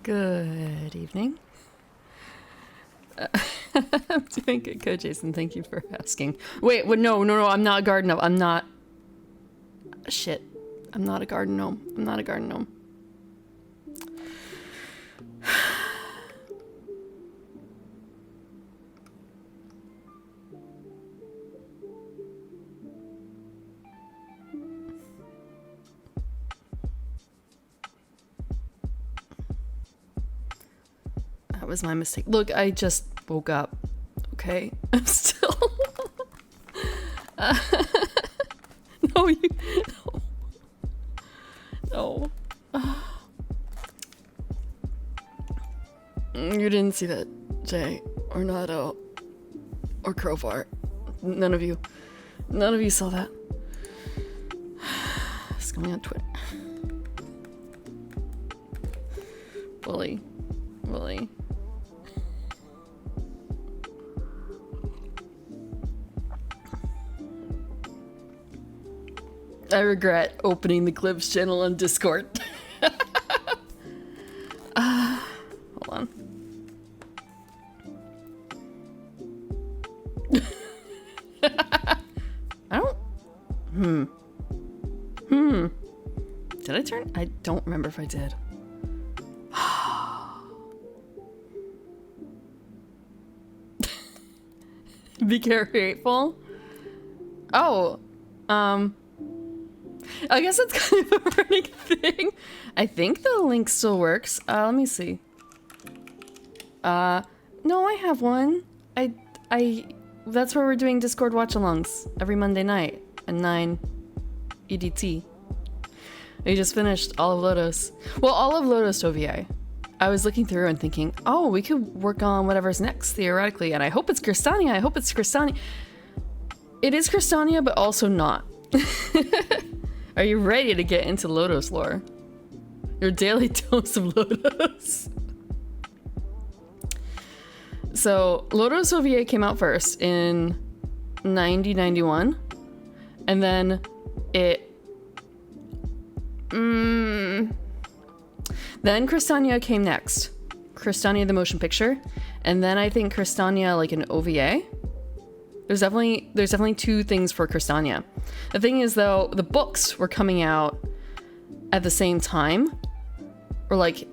Good evening. I'm doing good, Code Jason. Thank you for asking. Wait, no, I'm not a garden gnome. I'm not. Shit. I'm not a garden gnome. I'm not a garden gnome. That was my mistake. Look, I just woke up. Okay? I'm still... No, you... No. You didn't see that, Jay. Or Nado. Or Crowbar. None of you. None of you saw that. It's going on Twitter. Willy. I regret opening the Clips channel on Discord. Hold on. I don't... Did I turn? I don't remember if I did. Be careful. Oh, I guess it's kind of a running thing. I think the link still works. Let me see. No, I have one. That's where we're doing Discord watch-alongs every Monday night at 9 EDT. I just finished all of Lotus. Well, all of Lotus OVA. I was looking through and thinking, oh, we could work on whatever's next, theoretically, and I hope it's Crystania. I hope it's Crystania. It is Crystania, but also not. Are you ready to get into Lotus lore? Your daily dose of Lotus. So, Lotus OVA came out first in 91, and then it... Then Crystania came next. Crystania the motion picture, and then I think Crystania like an OVA. There's definitely two things for Crystania. The thing is though, the books were coming out at the same time, or like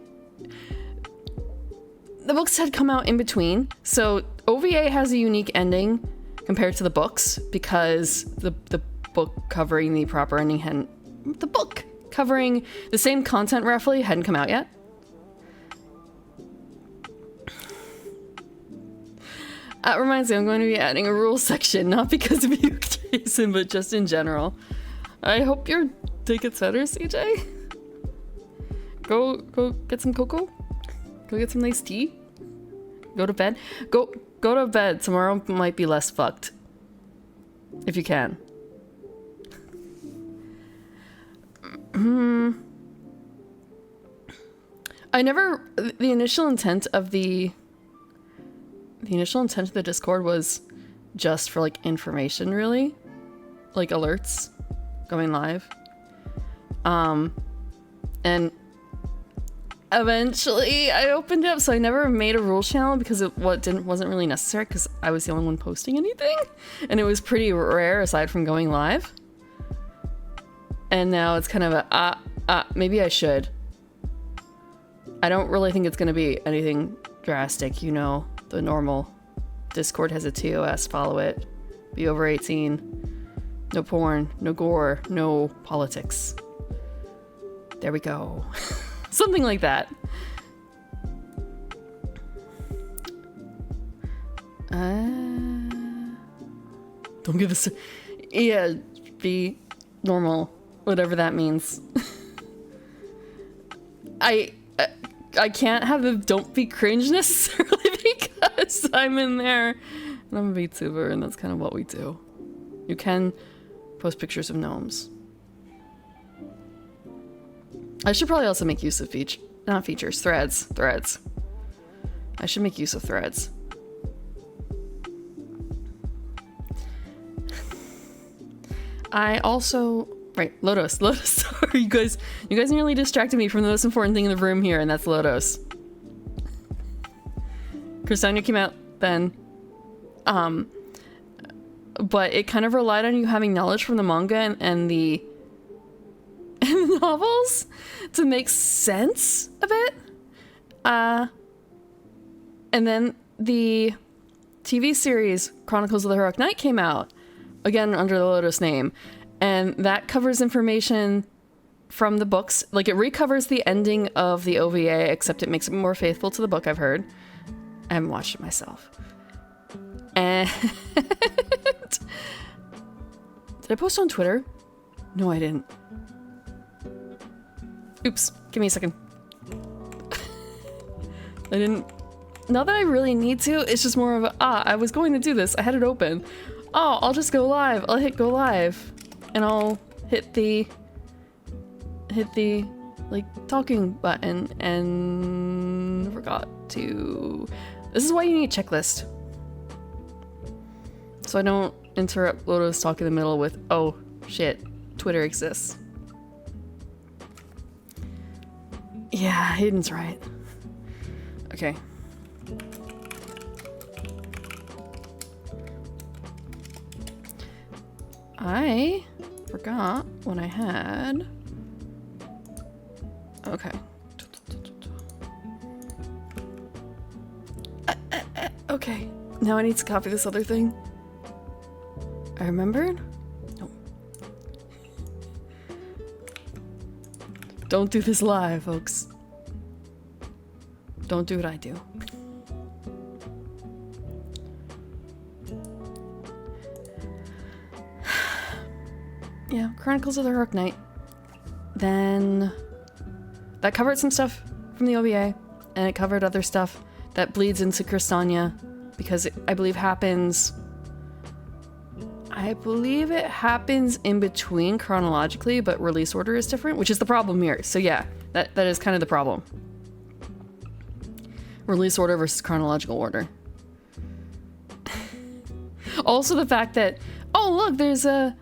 the books had come out in between. So OVA has a unique ending compared to the books because the book covering the proper ending hadn't. The book covering the same content roughly hadn't come out yet. That reminds me, I'm going to be adding a rules section, not because of you, Jason, but just in general. I hope your day gets better, CJ. Go get some cocoa. Go get some nice tea. Go to bed. Go to bed. Tomorrow might be less fucked. If you can. The initial intent of the Discord was just for like information, really, like alerts going live. And eventually I opened it up, so I never made a rules channel because it wasn't really necessary because I was the only one posting anything, and it was pretty rare aside from going live. And now it's kind of a maybe I should. I don't really think it's gonna be anything drastic, you know, the normal. Discord has a TOS, follow it. Be over 18. No porn, no gore, no politics. There we go. Something like that. Don't give us... Yeah, be normal. Whatever that means. I can't have the don't be cringe necessarily because I'm in there and I'm a VTuber and that's kind of what we do. You can post pictures of gnomes. I should probably also make use of threads. I should make use of threads. I also... Right, Lotus. Sorry, you guys nearly distracted me from the most important thing in the room here, and that's Lotus. Cristania came out then. But it kind of relied on you having knowledge from the manga and the novels to make sense of it. And then the TV series Chronicles of the Heroic Knight came out, again under the Lotus name, and that covers information from the books. Like, it recovers the ending of the OVA, except it makes it more faithful to the book, I've heard. I haven't watched it myself. And did I post on Twitter? No, I didn't. Oops, give me a second. I didn't. Not that I really need to, it's just more of a, I was going to do this, I had it open. Oh, I'll just go live. I'll hit go live. And I'll hit the like talking button and forgot to. This is why you need a checklist. So I don't interrupt Lotus talk in the middle with, oh shit, Twitter exists. Yeah, Hayden's right. Okay. I forgot what I had. Okay. Okay. Now I need to copy this other thing. I remembered? No. Don't do this live, folks. Don't do what I do. Yeah, Chronicles of the Heroic Knight. Then that covered some stuff from the OVA, and it covered other stuff that bleeds into Cristania, because I believe it happens in between chronologically, but release order is different, which is the problem here. So yeah, that is kind of the problem. Release order versus chronological order. Also the fact that, oh look, there's no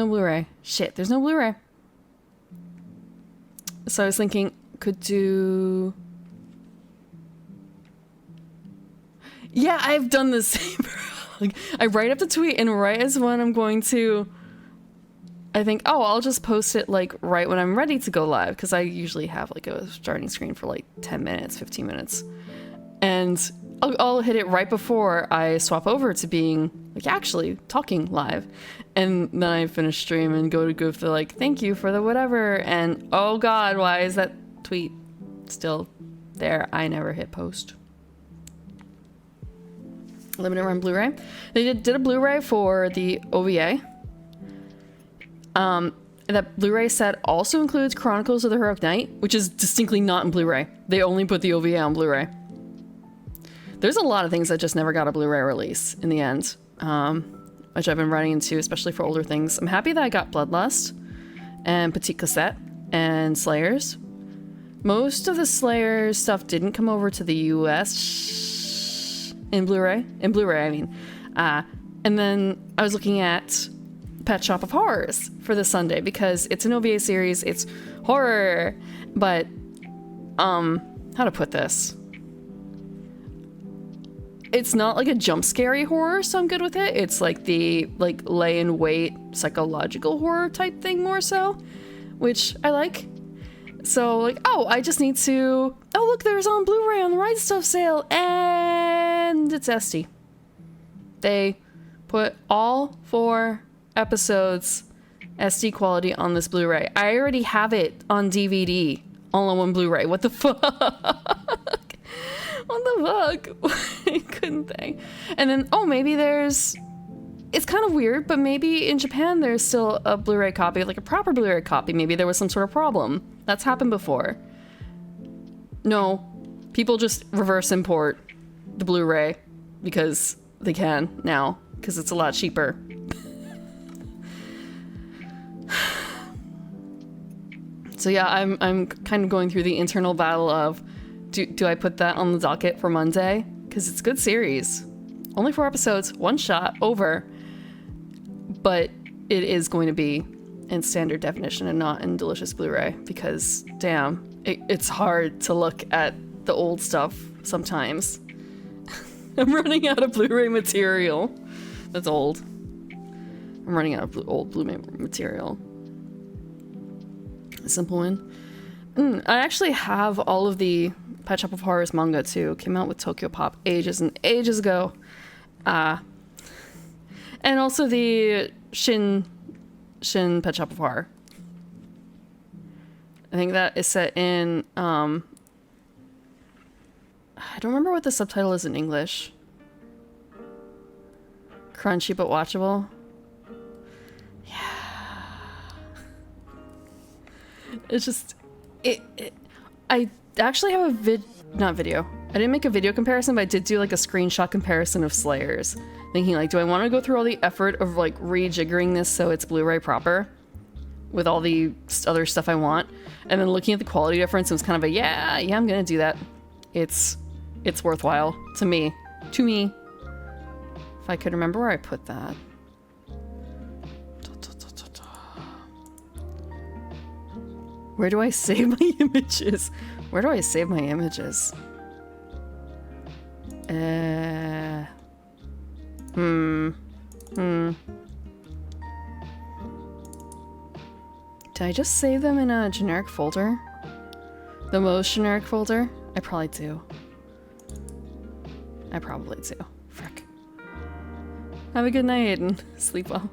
Blu-ray. Shit, there's no Blu-ray. So I was thinking, could do... Yeah, I've done the same. Like, I write up the tweet, and right as when I'm going to... I think, oh, I'll just post it, like, right when I'm ready to go live, because I usually have, like, a starting screen for, like, 10 minutes, 15 minutes. And I'll hit it right before I swap over to being, like, actually talking live. And then I finish stream and go to Goof to, like, thank you for the whatever. And, oh god, why is that tweet still there? I never hit post. Limited run Blu-ray. They did a Blu-ray for the OVA. That Blu-ray set also includes Chronicles of the Heroic Knight, which is distinctly not in Blu-ray. They only put the OVA on Blu-ray. There's a lot of things that just never got a Blu-ray release in the end, which I've been running into, especially for older things. I'm happy that I got Bloodlust and Petite Cassette and Slayers. Most of the Slayers stuff didn't come over to the US in Blu-ray. In Blu-ray, I mean. And then I was looking at Pet Shop of Horrors for this Sunday because it's an OVA series, it's horror, but how to put this? It's not like a jump scary horror, so I'm good with it. It's like the lay in wait psychological horror type thing more so, which I like. So like, oh, I just need to, oh look, there's on Blu-ray on the Right Stuff sale, and it's SD. They put all 4 episodes SD quality on this Blu-ray. I already have it on DVD, all on one Blu-ray. What the fuck? What the fuck? Why couldn't they? And then, oh, maybe there's... It's kind of weird, but maybe in Japan there's still a Blu-ray copy, like a proper Blu-ray copy. Maybe there was some sort of problem. That's happened before. No, people just reverse import the Blu-ray because they can now, because it's a lot cheaper. So yeah, I'm kind of going through the internal battle of do I put that on the docket for Monday? Because it's a good series. Only 4 episodes, one shot, over. But it is going to be in standard definition and not in delicious Blu-ray because, damn, it's hard to look at the old stuff sometimes. I'm running out of Blu-ray material. That's old. I'm running out of old Blu-ray material. A simple one. I actually have all of the Pet Shop of Horrors manga too. Came out with Tokyo Pop ages and ages ago. And also the Shin Pet Shop of Horror. I think that is set in, I don't remember what the subtitle is in English. Crunchy but watchable. Yeah. It's just, I actually have a not video. I didn't make a video comparison, but I did do like a screenshot comparison of Slayers. Thinking like, do I want to go through all the effort of like rejiggering this so it's Blu-ray proper? With all the other stuff I want. And then looking at the quality difference, it was kind of a, yeah, I'm gonna do that. It's worthwhile to me. If I could remember where I put that. Where do I save my images? Where do I save my images? Did I just save them in a generic folder? The most generic folder? I probably do. Frick. Have a good night and sleep well.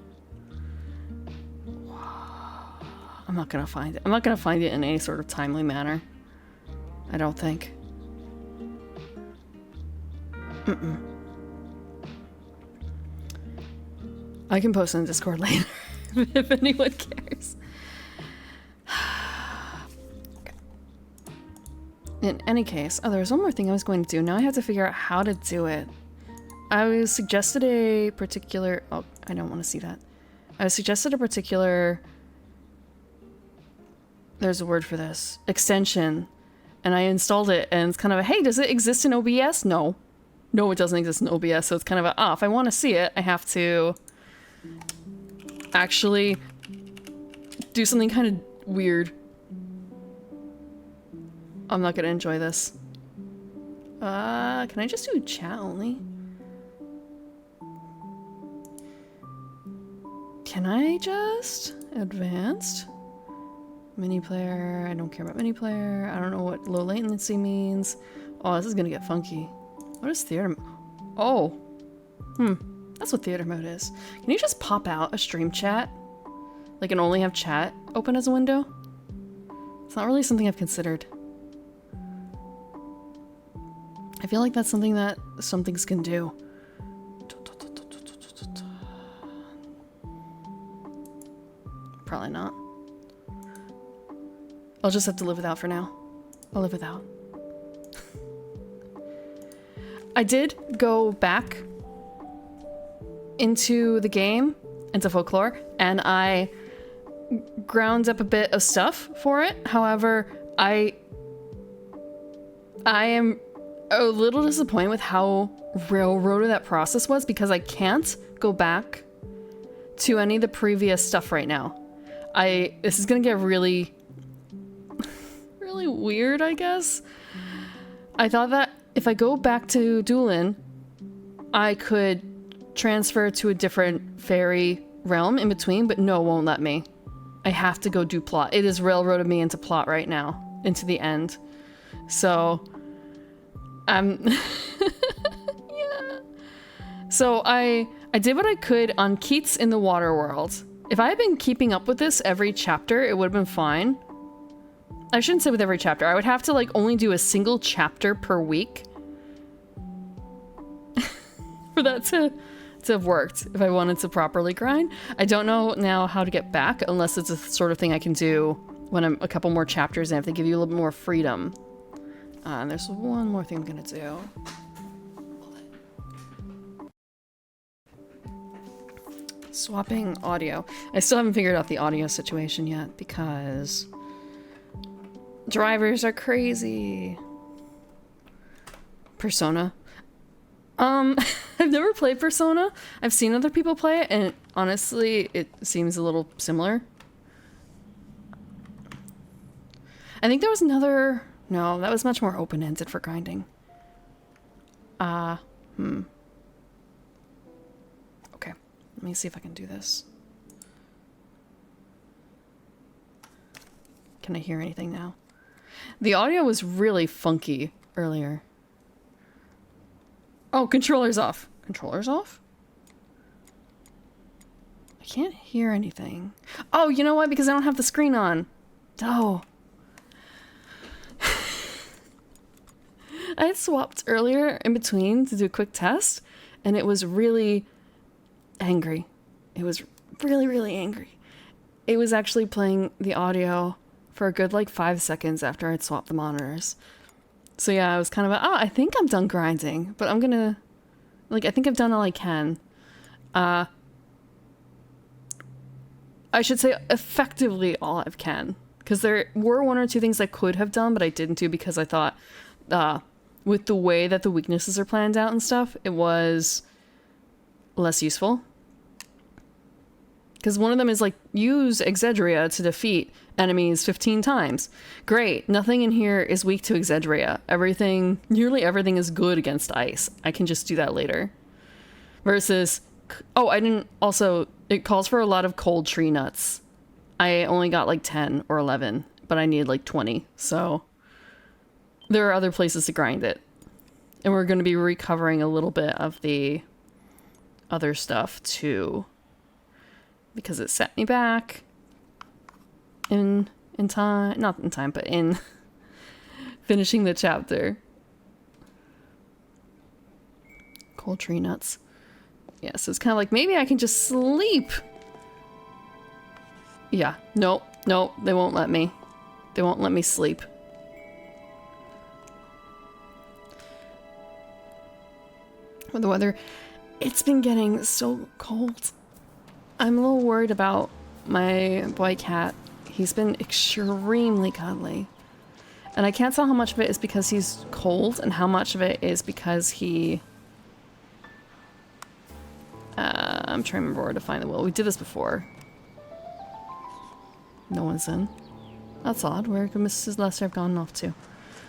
I'm not gonna find it. I'm not gonna find it in any sort of timely manner. I don't think. I can post in Discord later if anyone cares. Okay. In any case, oh, there's one more thing I was going to do. Now I have to figure out how to do it. I was suggested a particular... Oh, I don't want to see that. I was suggested a particular... There's a word for this. Extension. And I installed it, and it's kind of a, hey, does it exist in OBS? No. No, it doesn't exist in OBS, so it's kind of a, if I want to see it, I have to actually do something kind of weird. I'm not gonna enjoy this. Can I just do chat only? Can I just? Advanced? Mini player, I don't care about mini player. I don't know what low latency means. Oh, this is gonna get funky. What is theater? Oh. That's what theater mode is. Can you just pop out a stream chat? Like, and only have chat open as a window? It's not really something I've considered. I feel like that's something that some things can do. Probably not. I'll just have to live without for now. I'll live without. I did go back into the game, into Folklore, and I ground up a bit of stuff for it. However, I am a little disappointed with how railroaded that process was because I can't go back to any of the previous stuff right now. This is gonna get really weird, I guess. I thought that if I go back to Doolin, I could transfer to a different fairy realm in between, but no, it won't let me. I have to go do plot. It has railroaded me into plot right now, into the end. So, yeah. So I did what I could on Keats in the Water World. If I had been keeping up with this every chapter, it would have been fine. I shouldn't say with every chapter. I would have to like only do a single chapter per week for that to have worked if I wanted to properly grind. I don't know now how to get back unless it's a sort of thing I can do when I'm a couple more chapters in if they give you a little bit more freedom. And there's one more thing I'm gonna do. Swapping audio. I still haven't figured out the audio situation yet because drivers are crazy. Persona. I've never played Persona. I've seen other people play it, and honestly, it seems a little similar. I think there was another... No, that was much more open-ended for grinding. Okay, let me see if I can do this. Can I hear anything now? The audio was really funky earlier. Oh, controller's off. Controller's off? I can't hear anything. Oh, you know what? Because I don't have the screen on. Oh. I had swapped earlier in between to do a quick test, and it was really angry. It was really, really angry. It was actually playing the audio for a good like 5 seconds after I'd swapped the monitors. So yeah, I was kind of like, oh, I think I'm done grinding, but I'm gonna, like, I think I've done all I can. I should say effectively all I can, because there were 1 or 2 things I could have done, but I didn't do because I thought, with the way that the weaknesses are planned out and stuff, it was less useful. Because one of them is like, use Exedria to defeat enemies 15 times. Great. Nothing in here is weak to Exedria. Everything, nearly everything is good against ice. I can just do that later. Versus, oh, I didn't, also, it calls for a lot of cold tree nuts. I only got like 10 or 11, but I need like 20. So there are other places to grind it. And we're going to be recovering a little bit of the other stuff too, because it set me back in time, not in time, but in finishing the chapter. Cold tree nuts. Yeah, so it's kind of like, maybe I can just sleep. Yeah, nope, they won't let me. They won't let me sleep. With the weather, it's been getting so cold. I'm a little worried about my boy cat. He's been extremely cuddly. And I can't tell how much of it is because he's cold and how much of it is because he... I'm trying to remember where to find the will. We did this before. No one's in. That's odd. Where could Mrs. Lester have gone off to?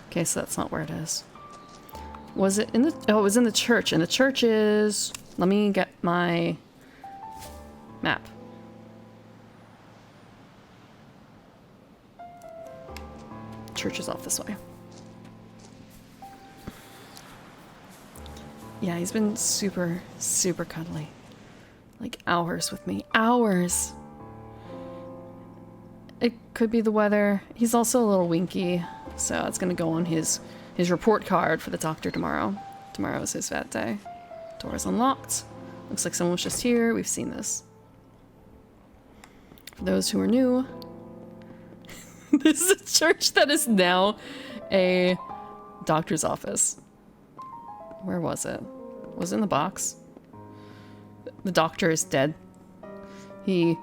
Okay, so that's not where it is. Was it in the... Oh, it was in the church. And the church is... Let me get my map. Church is off this way. Yeah, he's been super, super cuddly. Like hours with me. Hours! It could be the weather. He's also a little winky, so it's gonna go on his report card for the doctor tomorrow. Tomorrow is his vet day. Door's unlocked. Looks like someone was just here. We've seen this. For those who are new, this is a church that is now a doctor's office. Where was it? Was it in the box? The doctor is dead. He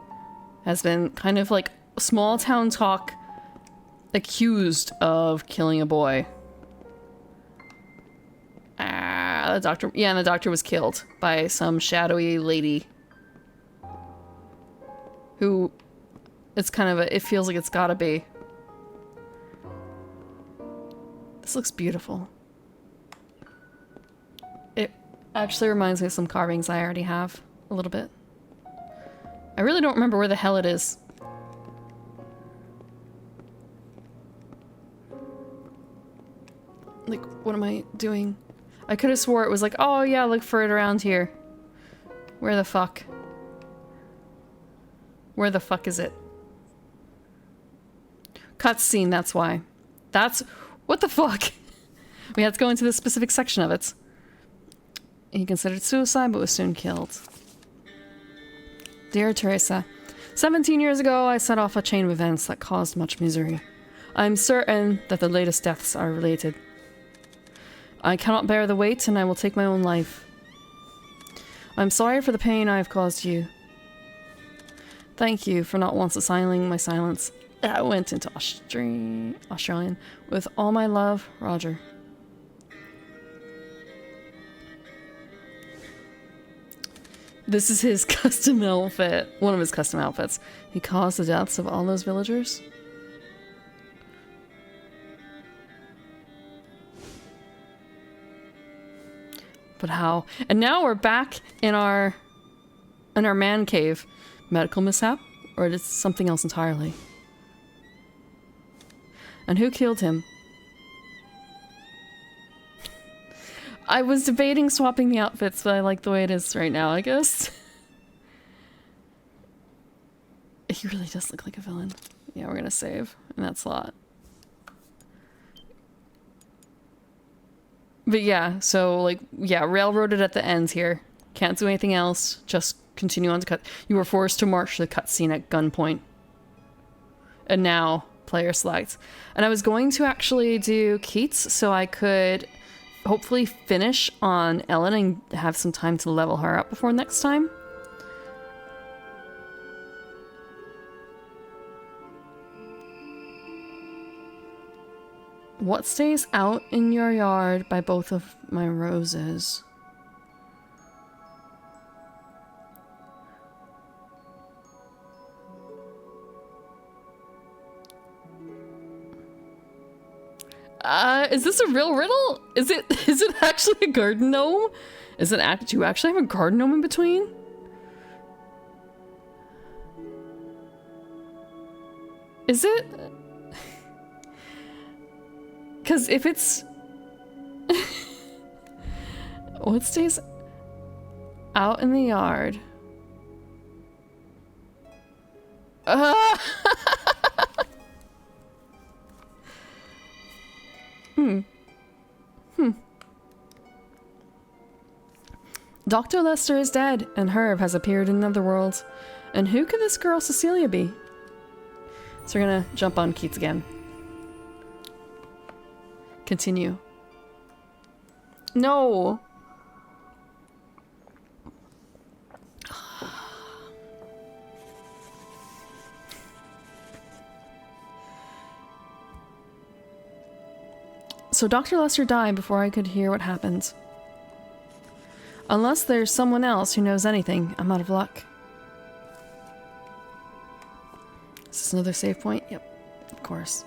has been kind of like small town talk accused of killing a boy. The doctor, yeah, and the doctor was killed by some shadowy lady who, it's kind of a, it feels like it's gotta be. This looks beautiful. It actually reminds me of some carvings I already have a little bit. I really don't remember where the hell it is. Like, what am I doing? I could have swore it was like, oh yeah, look for it around here. Where the fuck? Where the fuck is it? Cutscene, that's why. That's... What the fuck? We had to go into the specific section of it. He considered suicide, but was soon killed. Dear Teresa, 17 years ago, I set off a chain of events that caused much misery. I'm certain that the latest deaths are related. I cannot bear the weight, and I will take my own life. I'm sorry for the pain I have caused you. Thank you for not once assigning my silence. I went into Australian. With all my love, Roger. This is his custom outfit. One of his custom outfits. He caused the deaths of all those villagers? But how? And now we're back in our man cave. Medical mishap? Or is it something else entirely? And who killed him? I was debating swapping the outfits, but I like the way it is right now, I guess. He really does look like a villain. Yeah, we're gonna save in that slot. But yeah, so like, yeah, railroaded at the ends here. Can't do anything else, just continue on to cut. You were forced to march the cutscene at gunpoint. And now, player select. And I was going to actually do Keats so I could hopefully finish on Ellen and have some time to level her up before next time. What stays out in your yard by both of my roses? Is this a real riddle? Is it actually a garden gnome? Do you actually have a garden gnome in between? Is it? Because if it's... What stays out in the yard? Dr. Lester is dead, and Herb has appeared in Netherworld. And who could this girl Cecilia be? So we're gonna jump on Keats again. Continue. No! So Dr. Lester died before I could hear what happened. Unless there's someone else who knows anything, I'm out of luck. Is this another save point? Yep, of course.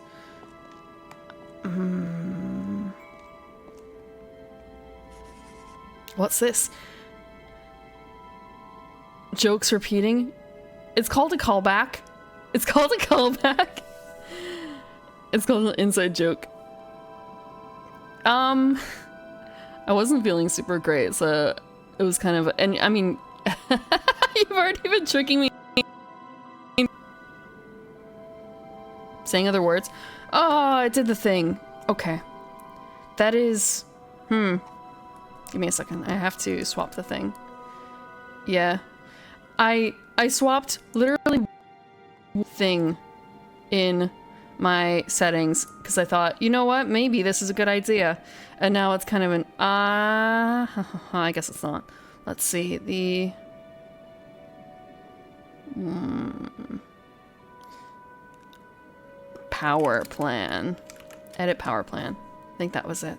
What's this? Jokes repeating? It's called a callback. It's called a callback. It's called an inside joke. I wasn't feeling super great, so it was kind of, and I mean, you've already been tricking me. Saying other words. Oh, it did the thing. Okay. That is, Give me a second. I have to swap the thing. Yeah. I swapped literally thing in my settings because I thought, you know what, maybe this is a good idea, and now it's kind of an I guess it's not. Let's see the power plan, edit power plan. I think that was it.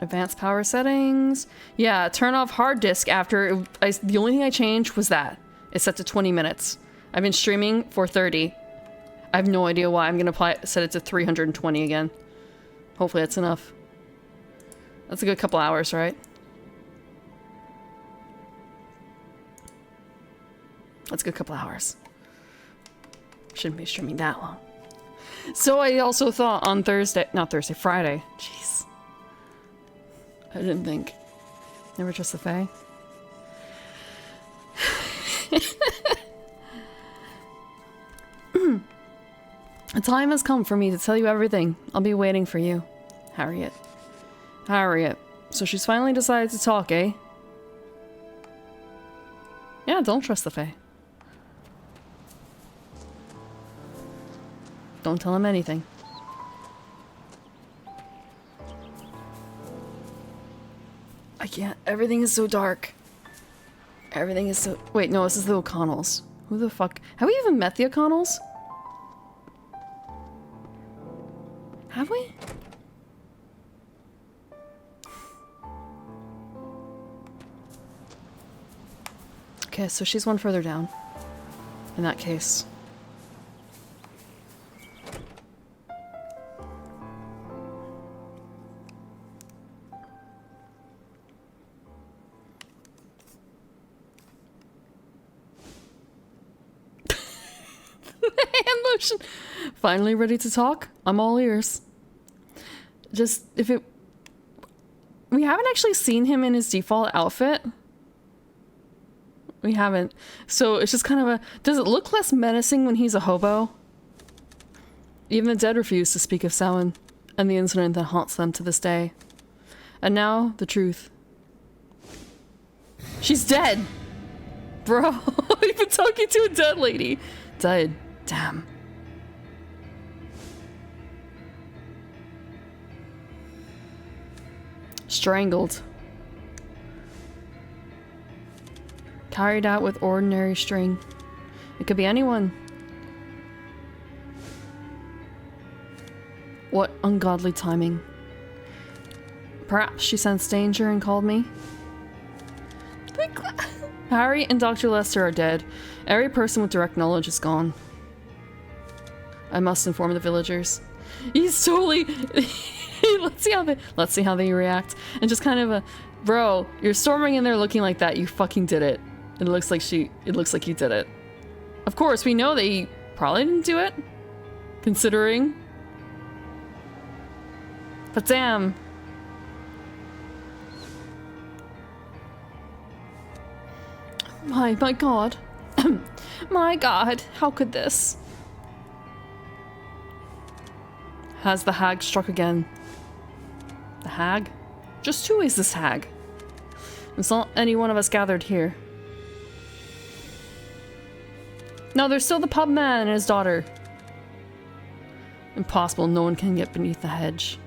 Advanced power settings. Yeah, turn off hard disk after the only thing I changed was that it's set to 20 minutes. I've been streaming for 30. I have no idea why. I'm gonna set it to 320 again. Hopefully that's enough. That's a good couple hours, right? That's a good couple hours. Shouldn't be streaming that long. So I also thought on Friday. Jeez. I didn't think. Never trust the Fae. The time has come for me to tell you everything. I'll be waiting for you. Harriet. Harriet. So she's finally decided to talk, eh? Yeah, don't trust the Fae. Don't tell him anything. I can't. Everything is so dark. Everything is so... Wait, no, this is the O'Connells. Who the fuck... Have we even met the O'Connells? Have we? Okay, so she's one further down. In that case. emotion. Finally ready to talk? I'm all ears. Just, if it... We haven't actually seen him in his default outfit. We haven't. So it's just kind of a... Does it look less menacing when he's a hobo? Even the dead refuse to speak of Samhain and the incident that haunts them to this day. And now, the truth. She's dead! Bro, you've been talking to a dead lady. Dead. Damn. Strangled. Carried out with ordinary string. It could be anyone. What ungodly timing. Perhaps she sensed danger and called me. Harry and Dr. Lester are dead. Every person with direct knowledge is gone. I must inform the villagers. He's totally... let's see how they react. And just kind of a... Bro, you're storming in there looking like that. You fucking did it. It looks like you did it. Of course, we know that he probably didn't do it. Considering. But damn. My god. My god, how could this? Has the hag struck again? The hag? Just who is this hag? It's not any one of us gathered here. No, there's still the pub man and his daughter. Impossible, no one can get beneath the hedge.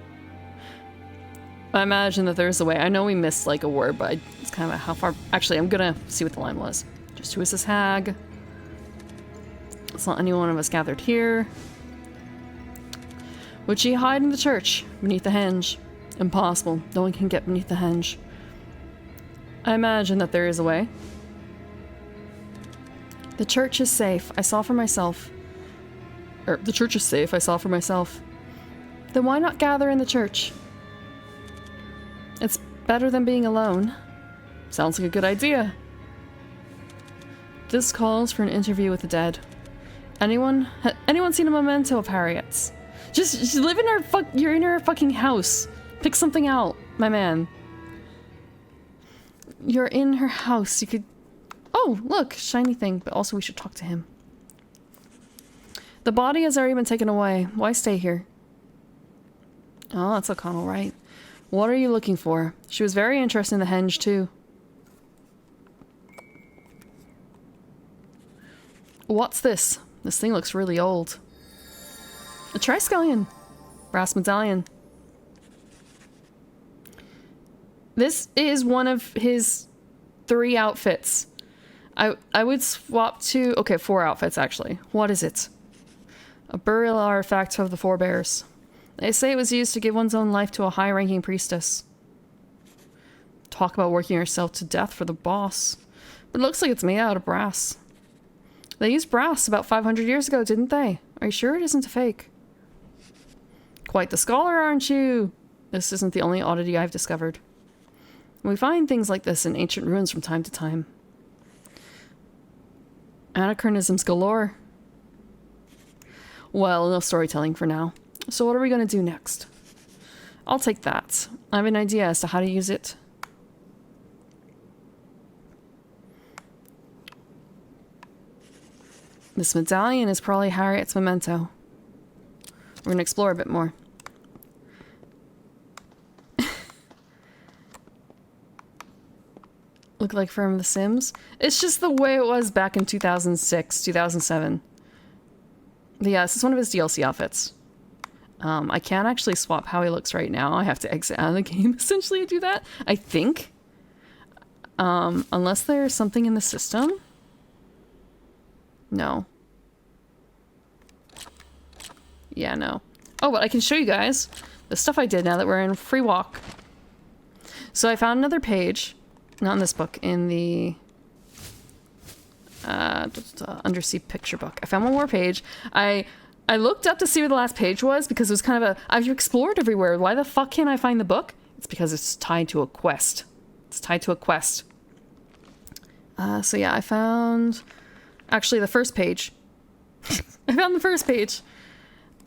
I imagine that there's a way. I know we missed like a word, but it's kind of how far... Actually, I'm gonna see what the line was. Just who is this hag? It's not any one of us gathered here. Would she hide in the church, beneath the henge? Impossible. No one can get beneath the henge. I imagine that there is a way. The church is safe. I saw for myself. The church is safe. I saw for myself. Then why not gather in the church? It's better than being alone. Sounds like a good idea. This calls for an interview with the dead. Anyone seen a memento of Harriet's? Just live in her you're in her fucking house. Pick something out, my man. You're in her house. You could... Oh, look, shiny thing, but also we should talk to him. The body has already been taken away. Why stay here? Oh, that's O'Connell, right? What are you looking for? She was very interested in the henge, too. What's this? This thing looks really old. A triskelion. Brass medallion. This is one of his 3 outfits. I would swap to... Okay, 4 outfits, actually. What is it? A burial artifact of the forebears. They say it was used to give one's own life to a high-ranking priestess. Talk about working yourself to death for the boss. It looks like it's made out of brass. They used brass about 500 years ago, didn't they? Are you sure it isn't a fake? Quite the scholar, aren't you? This isn't the only oddity I've discovered. We find things like this in ancient ruins from time to time. Anachronisms galore. Well, enough storytelling for now. So what are we going to do next? I'll take that. I have an idea as to how to use it. This medallion is probably Harriet's memento. We're going to explore a bit more. Look like from The Sims. It's just the way it was back in 2006, 2007. But yeah, this is one of his DLC outfits. I can't actually swap how he looks right now. I have to exit out of the game essentially to do that. I think. Unless there's something in the system. No. Yeah, no. Oh, but I can show you guys the stuff I did now that we're in free walk. So I found another page. Not in this book, in the undersea picture book. I found one more page. I looked up to see where the last page was because it was kind of a... I've explored everywhere. Why the fuck can't I find the book? It's because it's tied to a quest. It's tied to a quest. So yeah, I found... Actually, the first page. I found the first page.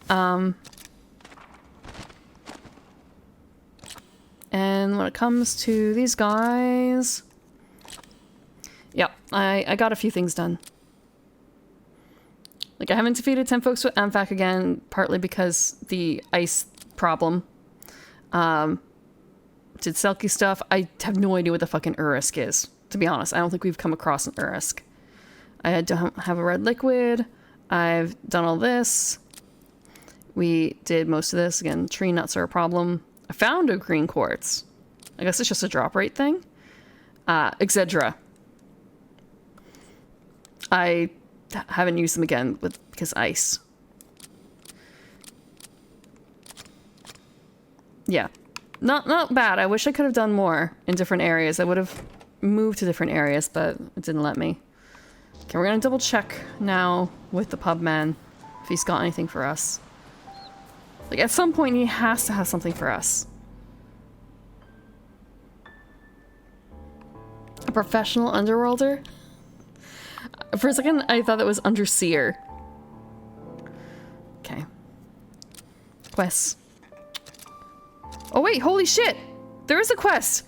And when it comes to these guys... Yep, I got a few things done. Like, I haven't defeated 10 folks with AMFAC again, partly because the ice problem. Did Selkie stuff. I have no idea what the fucking Urisk is, to be honest. I don't think we've come across an Urisk. I don't have a red liquid. I've done all this. We did most of this. Again, tree nuts are a problem. I found a green quartz. I guess it's just a drop rate thing. Excedra. I haven't used them again because ice. Yeah. Not bad. I wish I could have done more in different areas. I would have moved to different areas, but it didn't let me. Okay, we're gonna double check now with the pub man if he's got anything for us. Like, at some point he has to have something for us. A professional underworlder? For a second, I thought that was underseer. Okay. Quests. Oh wait, holy shit! There is a quest!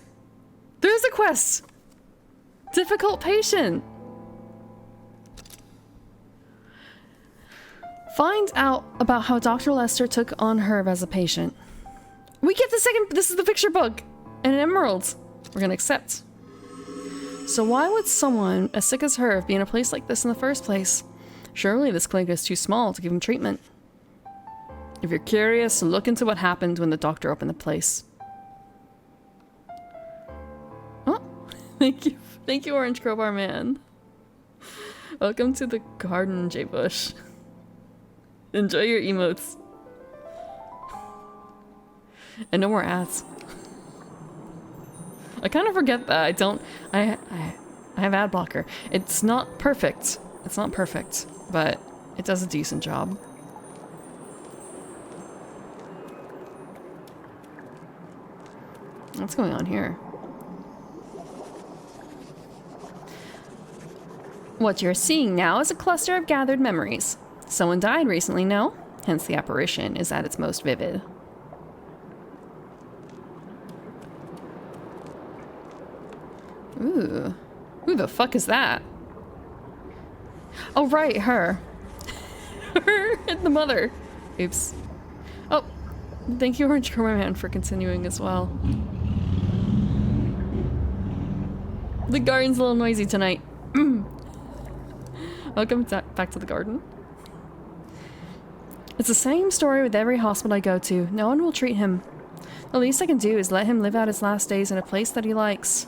There is a quest! Difficult patient! Find out about how Dr. Lester took on Herb as a patient. We get the second- this is the picture book! And an emerald! We're gonna accept. So why would someone as sick as Herb be in a place like this in the first place? Surely this clinic is too small to give him treatment. If you're curious, look into what happened when the doctor opened the place. Oh, thank you, Orange Crowbar Man. Welcome to the garden, J Bush. Enjoy your emotes. And no more ads. I kind of forget that. I have ad blocker. It's not perfect. It's not perfect, but it does a decent job. What's going on here? What you're seeing now is a cluster of gathered memories. Someone died recently, no? Hence the apparition is at its most vivid. Ooh. Who the fuck is that? Oh, right, her. Her and the mother. Oops. Oh, thank you, Orange Chroma Man, for continuing as well. The garden's a little noisy tonight. Welcome back to the garden. It's the same story with every hospital I go to. No one will treat him. The least I can do is let him live out his last days in a place that he likes.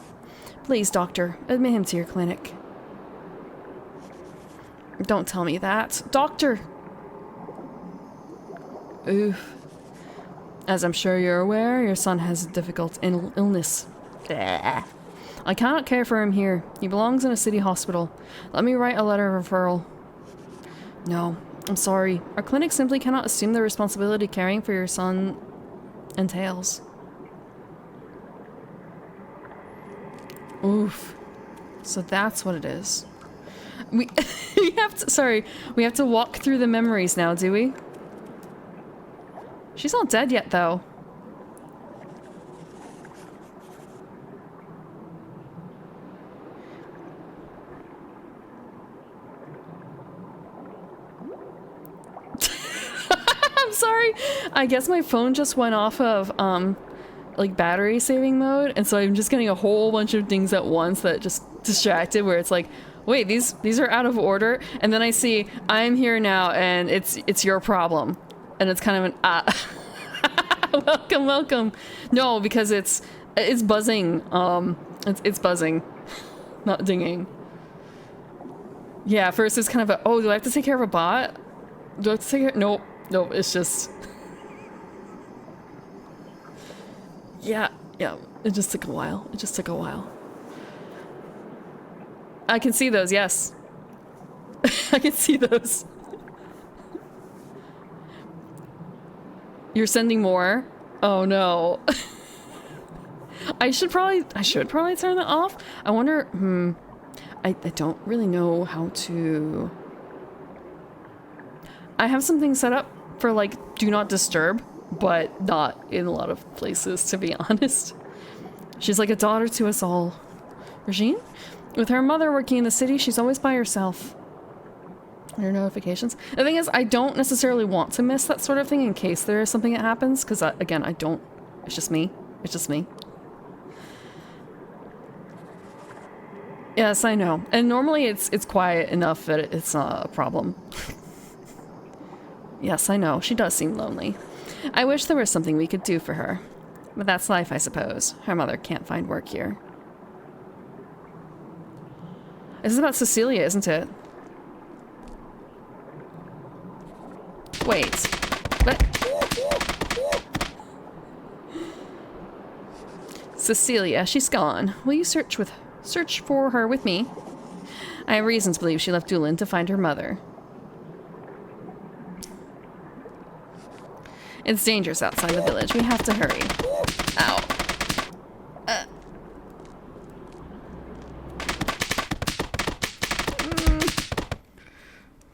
Please, doctor, admit him to your clinic. Don't tell me that. Doctor! Oof. As I'm sure you're aware, your son has a difficult illness. Bleh. I cannot care for him here. He belongs in a city hospital. Let me write a letter of referral. No, I'm sorry. Our clinic simply cannot assume the responsibility caring for your son entails. Oof. So that's what it is. We we have to walk through the memories now, do we? She's not dead yet, though. I'm sorry. I guess my phone just went off of, like battery saving mode, and so I'm just getting a whole bunch of things at once that just distracted, where it's like, wait, these are out of order, and then I see I'm here now and it's your problem, and it's kind of an welcome. No, because it's buzzing. It's buzzing, not dinging. Yeah, first it's kind of a, oh, do I have to take care of a bot? Do I have to take care? Nope, it's just. Yeah, it just took a while. I can see those, yes. I can see those. You're sending more? Oh no. I should probably turn that off. I wonder, I don't really know how to. I have something set up for like do not disturb, but not in a lot of places, to be honest. She's like a daughter to us all. Regine? With her mother working in the city, she's always by herself. Her notifications. The thing is, I don't necessarily want to miss that sort of thing in case there is something that happens, because again, I don't. It's just me. It's just me. Yes, I know. And normally it's quiet enough that it's not a problem. Yes, I know. She does seem lonely. I wish there was something we could do for her. But that's life, I suppose. Her mother can't find work here. This is about Cecilia, isn't it? Wait. What? Cecilia, she's gone. Will you search for her with me? I have reason to believe she left Doolin to find her mother. It's dangerous outside the village. We have to hurry. Ow.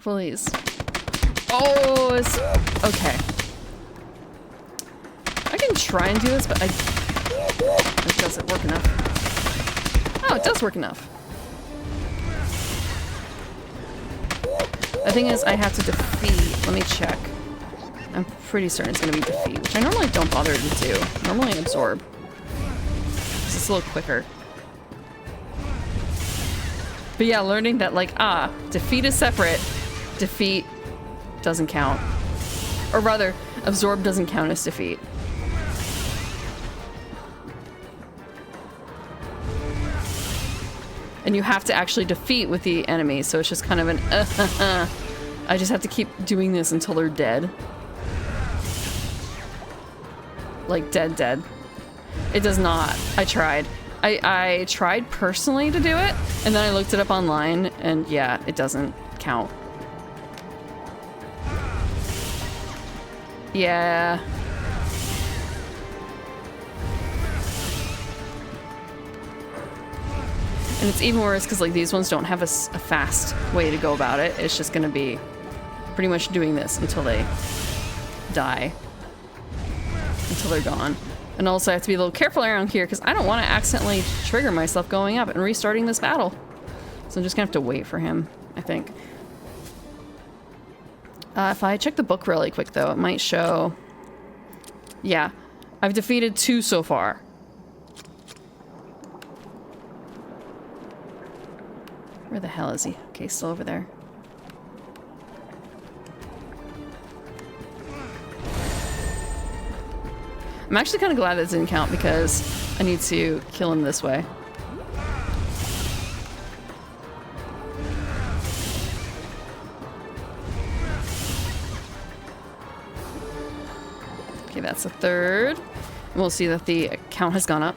Please. Oh, it's... Okay. I can try and do this, but it doesn't work enough. Oh, it does work enough. The thing is, I have to defeat... Let me check. I'm pretty certain it's going to be defeat, which I normally don't bother to do. Normally I absorb. It's just a little quicker. But yeah, learning that, like, defeat is separate. Defeat doesn't count. Or rather, absorb doesn't count as defeat. And you have to actually defeat with the enemy, so it's just kind of an I just have to keep doing this until they're dead. Like, dead. It does not. I tried. I tried personally to do it, and then I looked it up online, and yeah, it doesn't count. Yeah. And it's even worse because, like, these ones don't have a fast way to go about it. It's just gonna be pretty much doing this until they die. Until they're gone. And also I have to be a little careful around here because I don't want to accidentally trigger myself going up and restarting this battle. So I'm just gonna have to wait for him, I think. If I check the book really quick though, it might show... Yeah, I've defeated 2 so far. Where the hell is he? Okay, still over there. I'm actually kind of glad that didn't count because I need to kill him this way. Okay, that's a third. And we'll see that the count has gone up.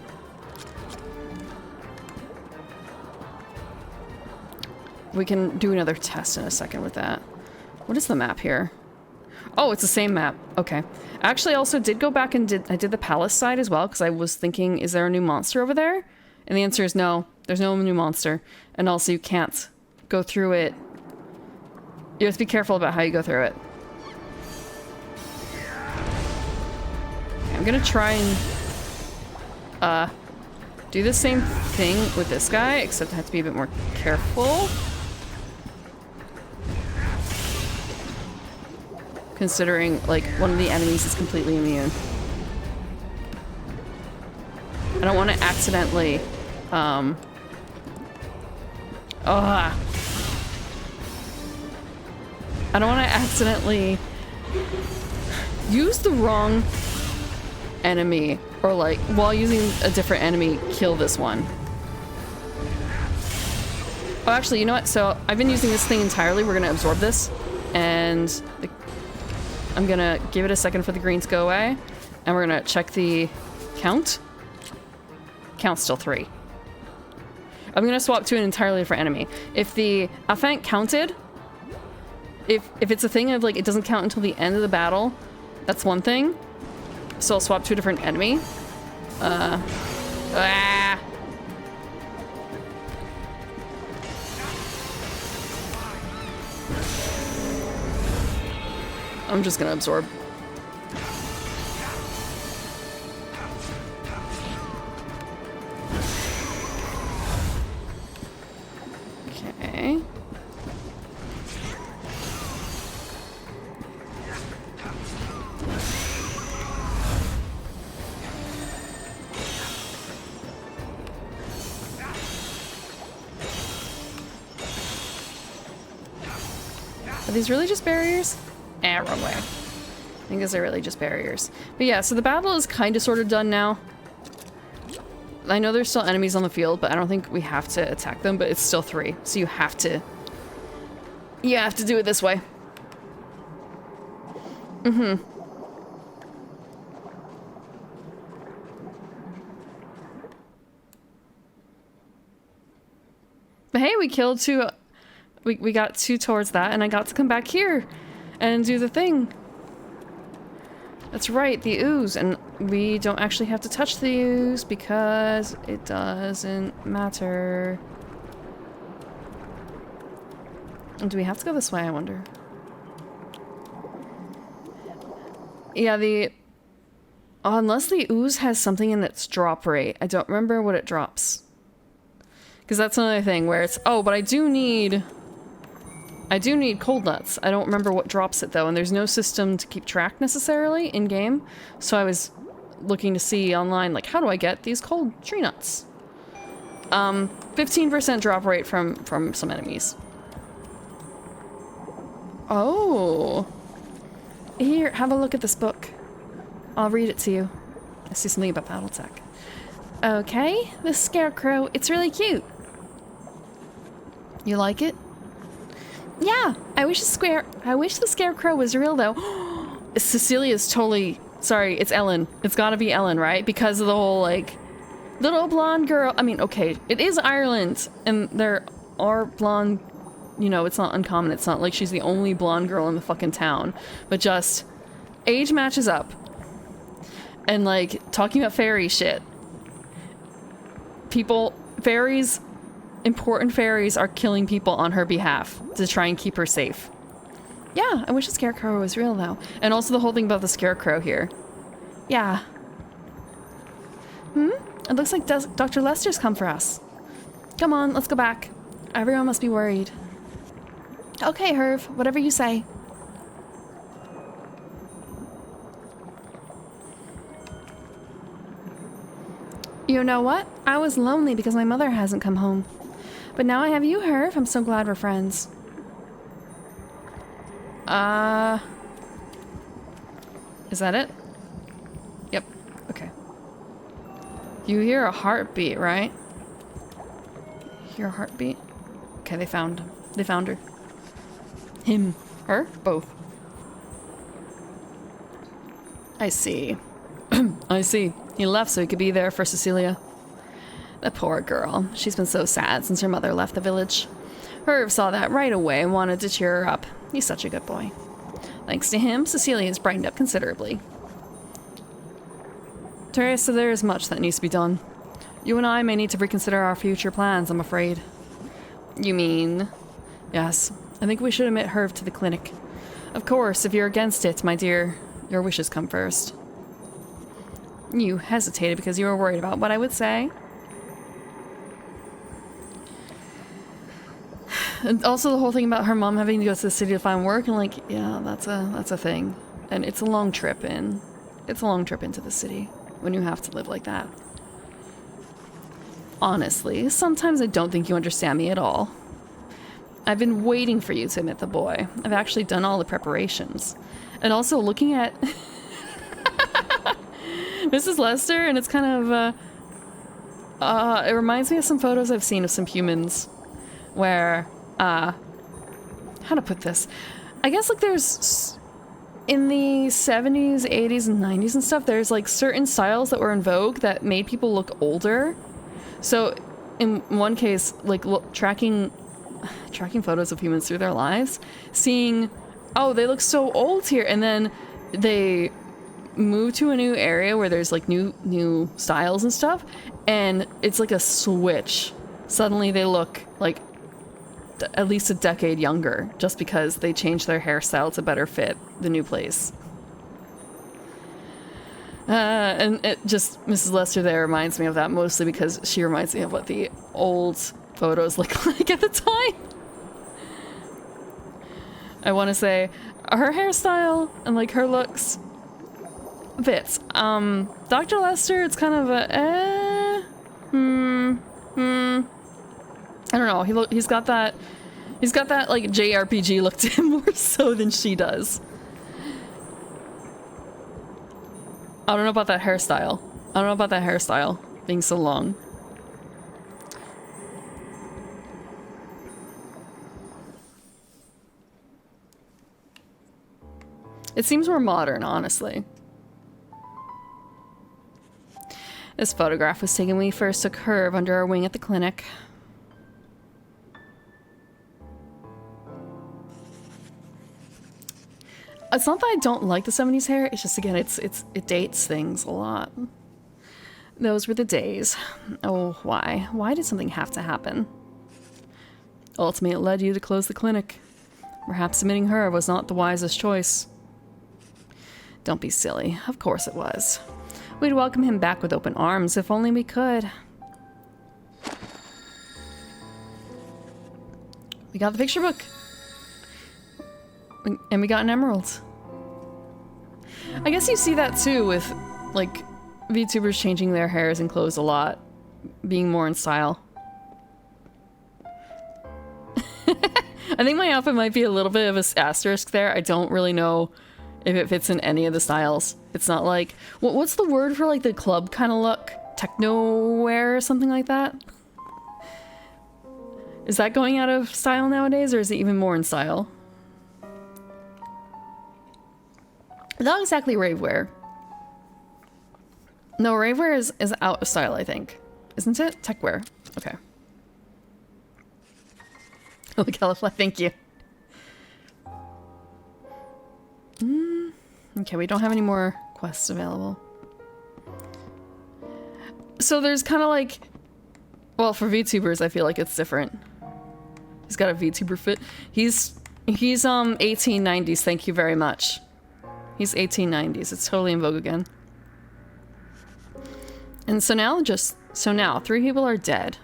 We can do another test in a second with that. What is the map here? Oh, it's the same map. Okay. I actually also did go back and I did the palace side as well because I was thinking, is there a new monster over there? And the answer is no. There's no new monster. And also you can't go through it. You have to be careful about how you go through it. Okay, I'm gonna try and do the same thing with this guy, except I have to be a bit more careful. Considering, like, one of the enemies is completely immune. I don't want to accidentally, I don't want to accidentally use the wrong enemy, or, like, while using a different enemy, kill this one. Oh, actually, you know what? So, I've been using this thing entirely. We're gonna absorb this, and I'm gonna give it a second for the greens to go away, and we're gonna check the count. Count's still 3. I'm gonna swap to an entirely different enemy. If the Afant counted, if it's a thing of like it doesn't count until the end of the battle, that's one thing. So I'll swap to a different enemy. I'm just gonna absorb. Okay. Are these really just barriers? Eh, wrong way. I think these are really just barriers. But yeah, so the battle is kind of sort of done now. I know there's still enemies on the field, but I don't think we have to attack them, but it's still 3. So you have to do it this way. Mm-hmm. But hey, we killed 2. We got 2 towards that, and I got to come back here and do the thing. That's right, the ooze, and we don't actually have to touch the ooze because it doesn't matter. And do we have to go this way, I wonder? Yeah, unless the ooze has something in its drop rate. I don't remember what it drops. Because that's another thing where it's, oh, but I do need cold nuts. I don't remember what drops it though, and there's no system to keep track necessarily in game. So I was looking to see online, like, how do I get these cold tree nuts? 15% drop rate from some enemies. Oh. Here, have a look at this book. I'll read it to you. I see something about Battletech. Okay, this scarecrow, it's really cute. You like it? Yeah, I wish the scarecrow was real though. Cecilia's totally, sorry, it's Ellen. It's gotta be Ellen, right? Because of the whole, like, little blonde girl. I mean, okay, it is Ireland, and there are blonde, you know, it's not uncommon. It's not like she's the only blonde girl in the fucking town. But just, age matches up. And, like, talking about fairy shit. Fairies, important fairies are killing people on her behalf to try and keep her safe. Yeah, I wish the scarecrow was real though. And also the whole thing about the scarecrow here. Yeah. It looks like Dr. Lester's come for us. Come on, let's go back. Everyone must be worried. Okay, Herv, whatever you say. You know what? I was lonely because my mother hasn't come home. But now I have you, Herv. I'm so glad we're friends. Is that it? Yep. Okay. You hear a heartbeat, right? Hear a heartbeat? Okay, they found him. They found her. Him. Her? Both. I see. I see. He left so he could be there for Cecilia. The poor girl. She's been so sad since her mother left the village. Herv saw that right away and wanted to cheer her up. He's such a good boy. Thanks to him, Cecilia's brightened up considerably. Teresa, there is much that needs to be done. You and I may need to reconsider our future plans, I'm afraid. You mean? Yes. I think we should admit Herv to the clinic. Of course, if you're against it, my dear, your wishes come first. You hesitated because you were worried about what I would say? And also the whole thing about her mom having to go to the city to find work, and like, yeah, that's a thing. And it's a long trip into the city when you have to live like that. Honestly, sometimes I don't think you understand me at all. I've been waiting for you to admit the boy. I've actually done all the preparations. And also looking at Mrs. Lester, and it's kind of, it reminds me of some photos I've seen of some humans where, how to put this? I guess, like, there's, in the 70s, 80s, and 90s and stuff, there's, like, certain styles that were in vogue that made people look older. So, in one case, like, tracking photos of humans through their lives, seeing, oh, they look so old here, and then they move to a new area where there's, like, new styles and stuff, and it's like a switch. Suddenly they look, like, at least a decade younger, just because they changed their hairstyle to better fit the new place. And it just, Mrs. Lester there reminds me of that mostly because she reminds me of what the old photos look like at the time. I want to say her hairstyle and like her looks fits. Dr. Lester, it's kind of a I don't know. He's got that like JRPG look to him more so than she does. I don't know about that hairstyle. I don't know about that hairstyle being so long. It seems more modern, honestly. This photograph was taken when we first took Herb under our wing at the clinic. It's not that I don't like the 70s hair, it's just, again, it dates things a lot. Those were the days. Oh, why? Why did something have to happen? Ultimately, it led you to close the clinic. Perhaps admitting her was not the wisest choice. Don't be silly. Of course it was. We'd welcome him back with open arms if only we could. We got the picture book. And we got an emerald. I guess you see that too with, like, VTubers changing their hairs and clothes a lot. Being more in style. I think my outfit might be a little bit of an asterisk there. I don't really know if it fits in any of the styles. It's not like... What's the word for, like, the club kind of look? Techno wear or something like that? Is that going out of style nowadays, or is it even more in style? Not exactly rave wear. No, rave wear is out of style, I think. Isn't it? Tech wear. Okay. Oh, the Califly, thank you. Okay, we don't have any more quests available. So there's kind of like... Well, for VTubers, I feel like it's different. He's got a VTuber fit. He's 1890s, thank you very much. He's 1890s. It's totally in vogue again. And so now, now, 3 people are dead.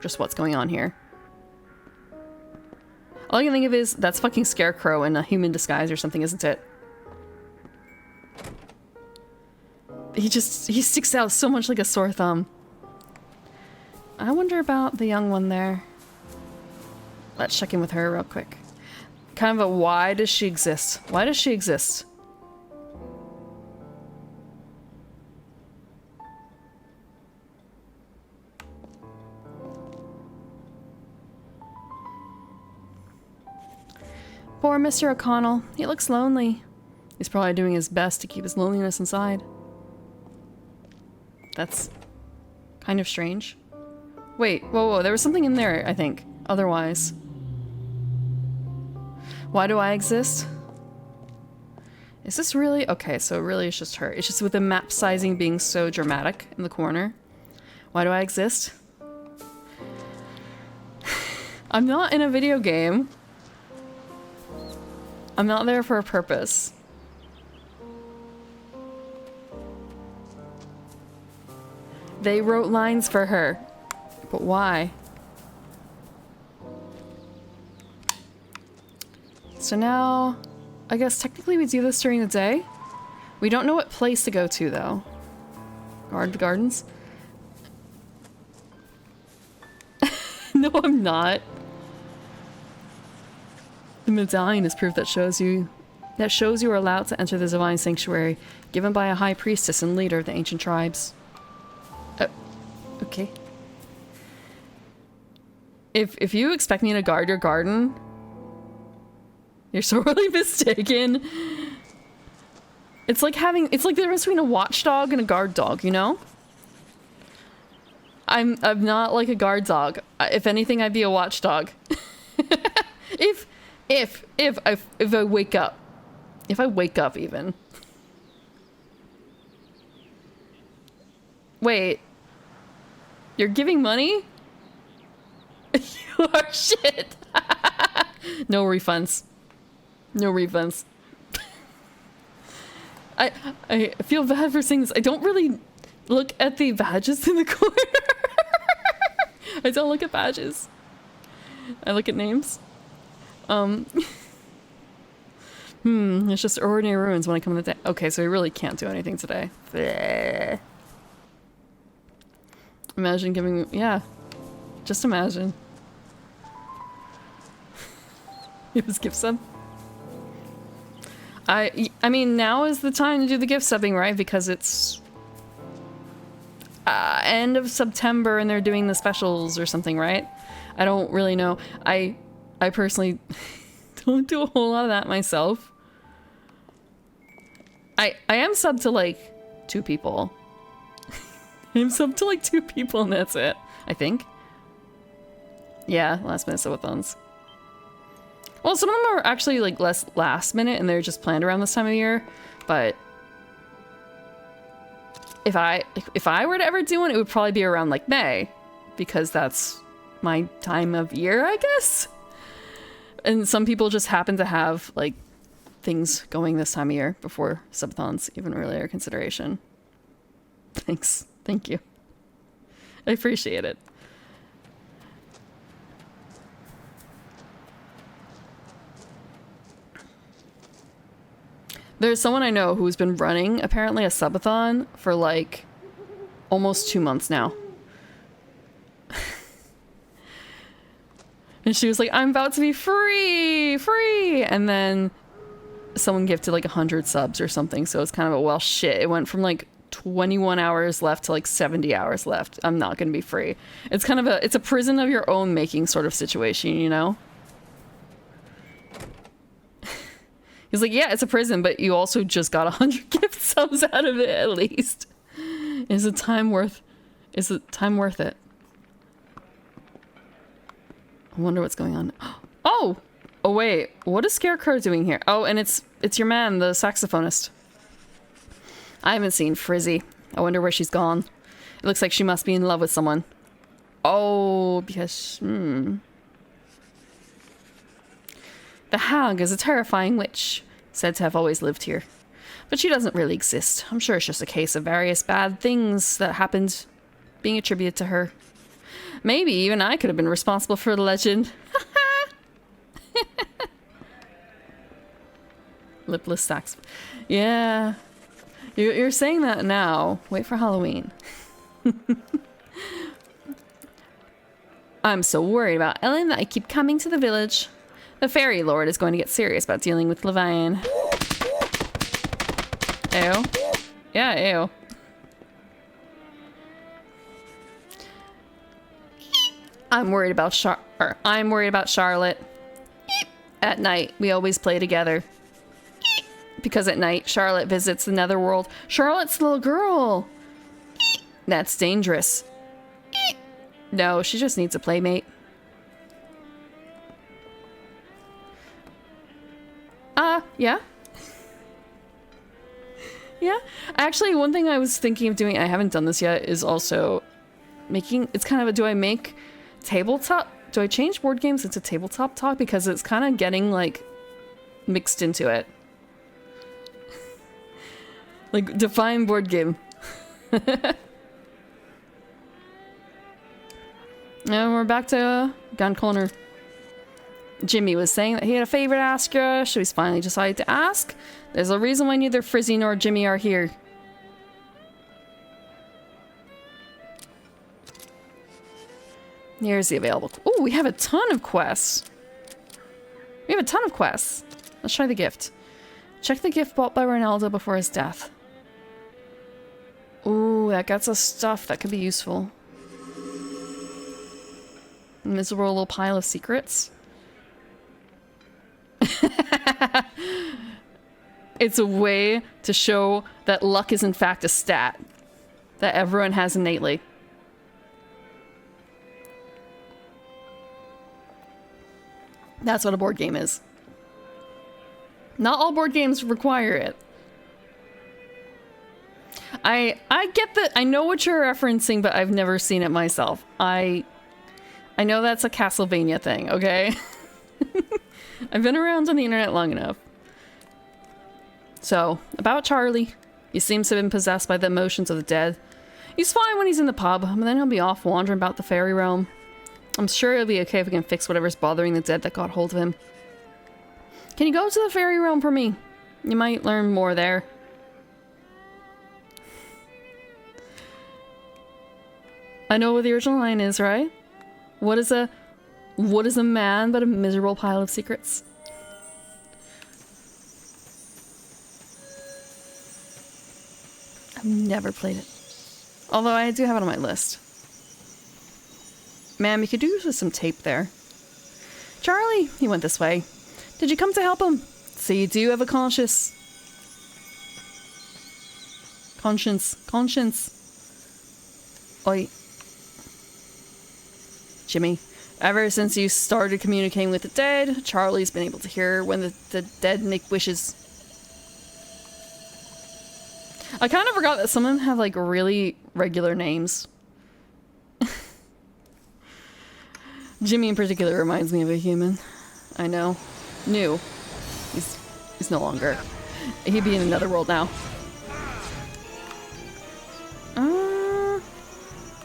Just what's going on here? All I can think of is, that's fucking Scarecrow in a human disguise or something, isn't it? He sticks out so much like a sore thumb. I wonder about the young one there. Let's check in with her real quick. Kind of a why does she exist? Why does she exist? Poor Mr. O'Connell. He looks lonely. He's probably doing his best to keep his loneliness inside. That's kind of strange. Wait, whoa, there was something in there, I think. Otherwise. Why do I exist? Is this really? Okay, so really it's just her. It's just with the map sizing being so dramatic in the corner. Why do I exist? I'm not in a video game. I'm not there for a purpose. They wrote lines for her. But why? So now, I guess technically we do this during the day. We don't know what place to go to though. Gardens? No, I'm not. The medallion is proof that shows you are allowed to enter the divine sanctuary, given by a high priestess and leader of the ancient tribes. Okay. If you expect me to guard your garden, you're sorely mistaken. It's like the difference between a watchdog and a guard dog, you know? I'm not like a guard dog. If anything, I'd be a watchdog. If I wake up. If I wake up even. Wait. You're giving money? You are shit. No refunds. No refunds. I feel bad for saying this. I don't really look at the badges in the corner. I don't look at badges. I look at names. It's just ordinary ruins when I come in the day. Okay, so we really can't do anything today. Bleh. Imagine giving... Yeah. Just imagine. It was gift sub. I mean, now is the time to do the gift subbing, right? Because it's... end of September and they're doing the specials or something, right? I don't really know. I personally don't do a whole lot of that myself. I am subbed to like 2 people. I'm subbed to like 2 people and that's it, I think. Yeah, last minute subathons. Well, some of them are actually like less last minute and they're just planned around this time of year, but if I were to ever do one, it would probably be around like May, because that's my time of year, I guess. And some people just happen to have like things going this time of year before subathons, even earlier consideration. Thanks. Thank you. I appreciate it. There's someone I know who's been running, apparently, a subathon for, like, almost 2 months now. And she was like, I'm about to be free! Free! And then someone gifted, like, 100 subs or something, so it's kind of a, well, shit. It went from, like, 21 hours left to, like, 70 hours left. I'm not gonna be free. It's kind of a, it's a prison of your own making sort of situation, you know? He's like, yeah, it's a prison, but you also just got 100 gift subs out of it, at least. Is it time worth it? I wonder what's going on. Oh! Oh, wait. What is Scarecrow doing here? Oh, and it's your man, the saxophonist. I haven't seen Frizzy. I wonder where she's gone. It looks like she must be in love with someone. Oh, because... The Hag is a terrifying witch, said to have always lived here. But she doesn't really exist. I'm sure it's just a case of various bad things that happened being attributed to her. Maybe even I could have been responsible for the legend. Lipless sax. Yeah. You're saying that now. Wait for Halloween. I'm so worried about Ellen that I keep coming to the village. The fairy lord is going to get serious about dealing with Levine. Ew. Yeah, ew. I'm worried about Charlotte. At night, we always play together. Because at night, Charlotte visits the netherworld. Charlotte's the little girl. That's dangerous. No, she just needs a playmate. Yeah. Yeah. Actually, one thing I was thinking of doing, I haven't done this yet, is also making, it's kind of a, do I make tabletop, do I change board games into tabletop talk? Because it's kind of getting, like, mixed into it. Like, define board game. And we're back to Gun Corner. Jimmy was saying that he had a favor to ask you, so he's finally decided to ask. There's a reason why neither Frizzy nor Jimmy are here. Here's the available... Oh, we have a ton of quests. We have a ton of quests. Let's try the gift. Check the gift bought by Ronaldo before his death. Ooh, that gets us stuff that could be useful. Miserable little pile of secrets. It's a way to show that luck is in fact a stat that everyone has innately. That's what a board game is. Not all board games require it. I get that. I know what you're referencing, but I've never seen it myself. I know that's a Castlevania thing, okay? I've been around on the internet long enough. So, about Charlie. He seems to have been possessed by the emotions of the dead. He's fine when he's in the pub, but then he'll be off wandering about the fairy realm. I'm sure it'll be okay if we can fix whatever's bothering the dead that got hold of him. Can you go to the fairy realm for me? You might learn more there. I know what the original line is, right? What is a man but a miserable pile of secrets? I've never played it. Although I do have it on my list. Ma'am, you could do with some tape there. Charlie, he went this way. Did you come to help him? So you do have a conscience. Conscience. Oi. Jimmy, ever since you started communicating with the dead, Charlie's been able to hear when the dead make wishes. I kind of forgot that some of them have like really regular names. Jimmy in particular reminds me of a human. I know. New. He's no longer. He'd be in another world now.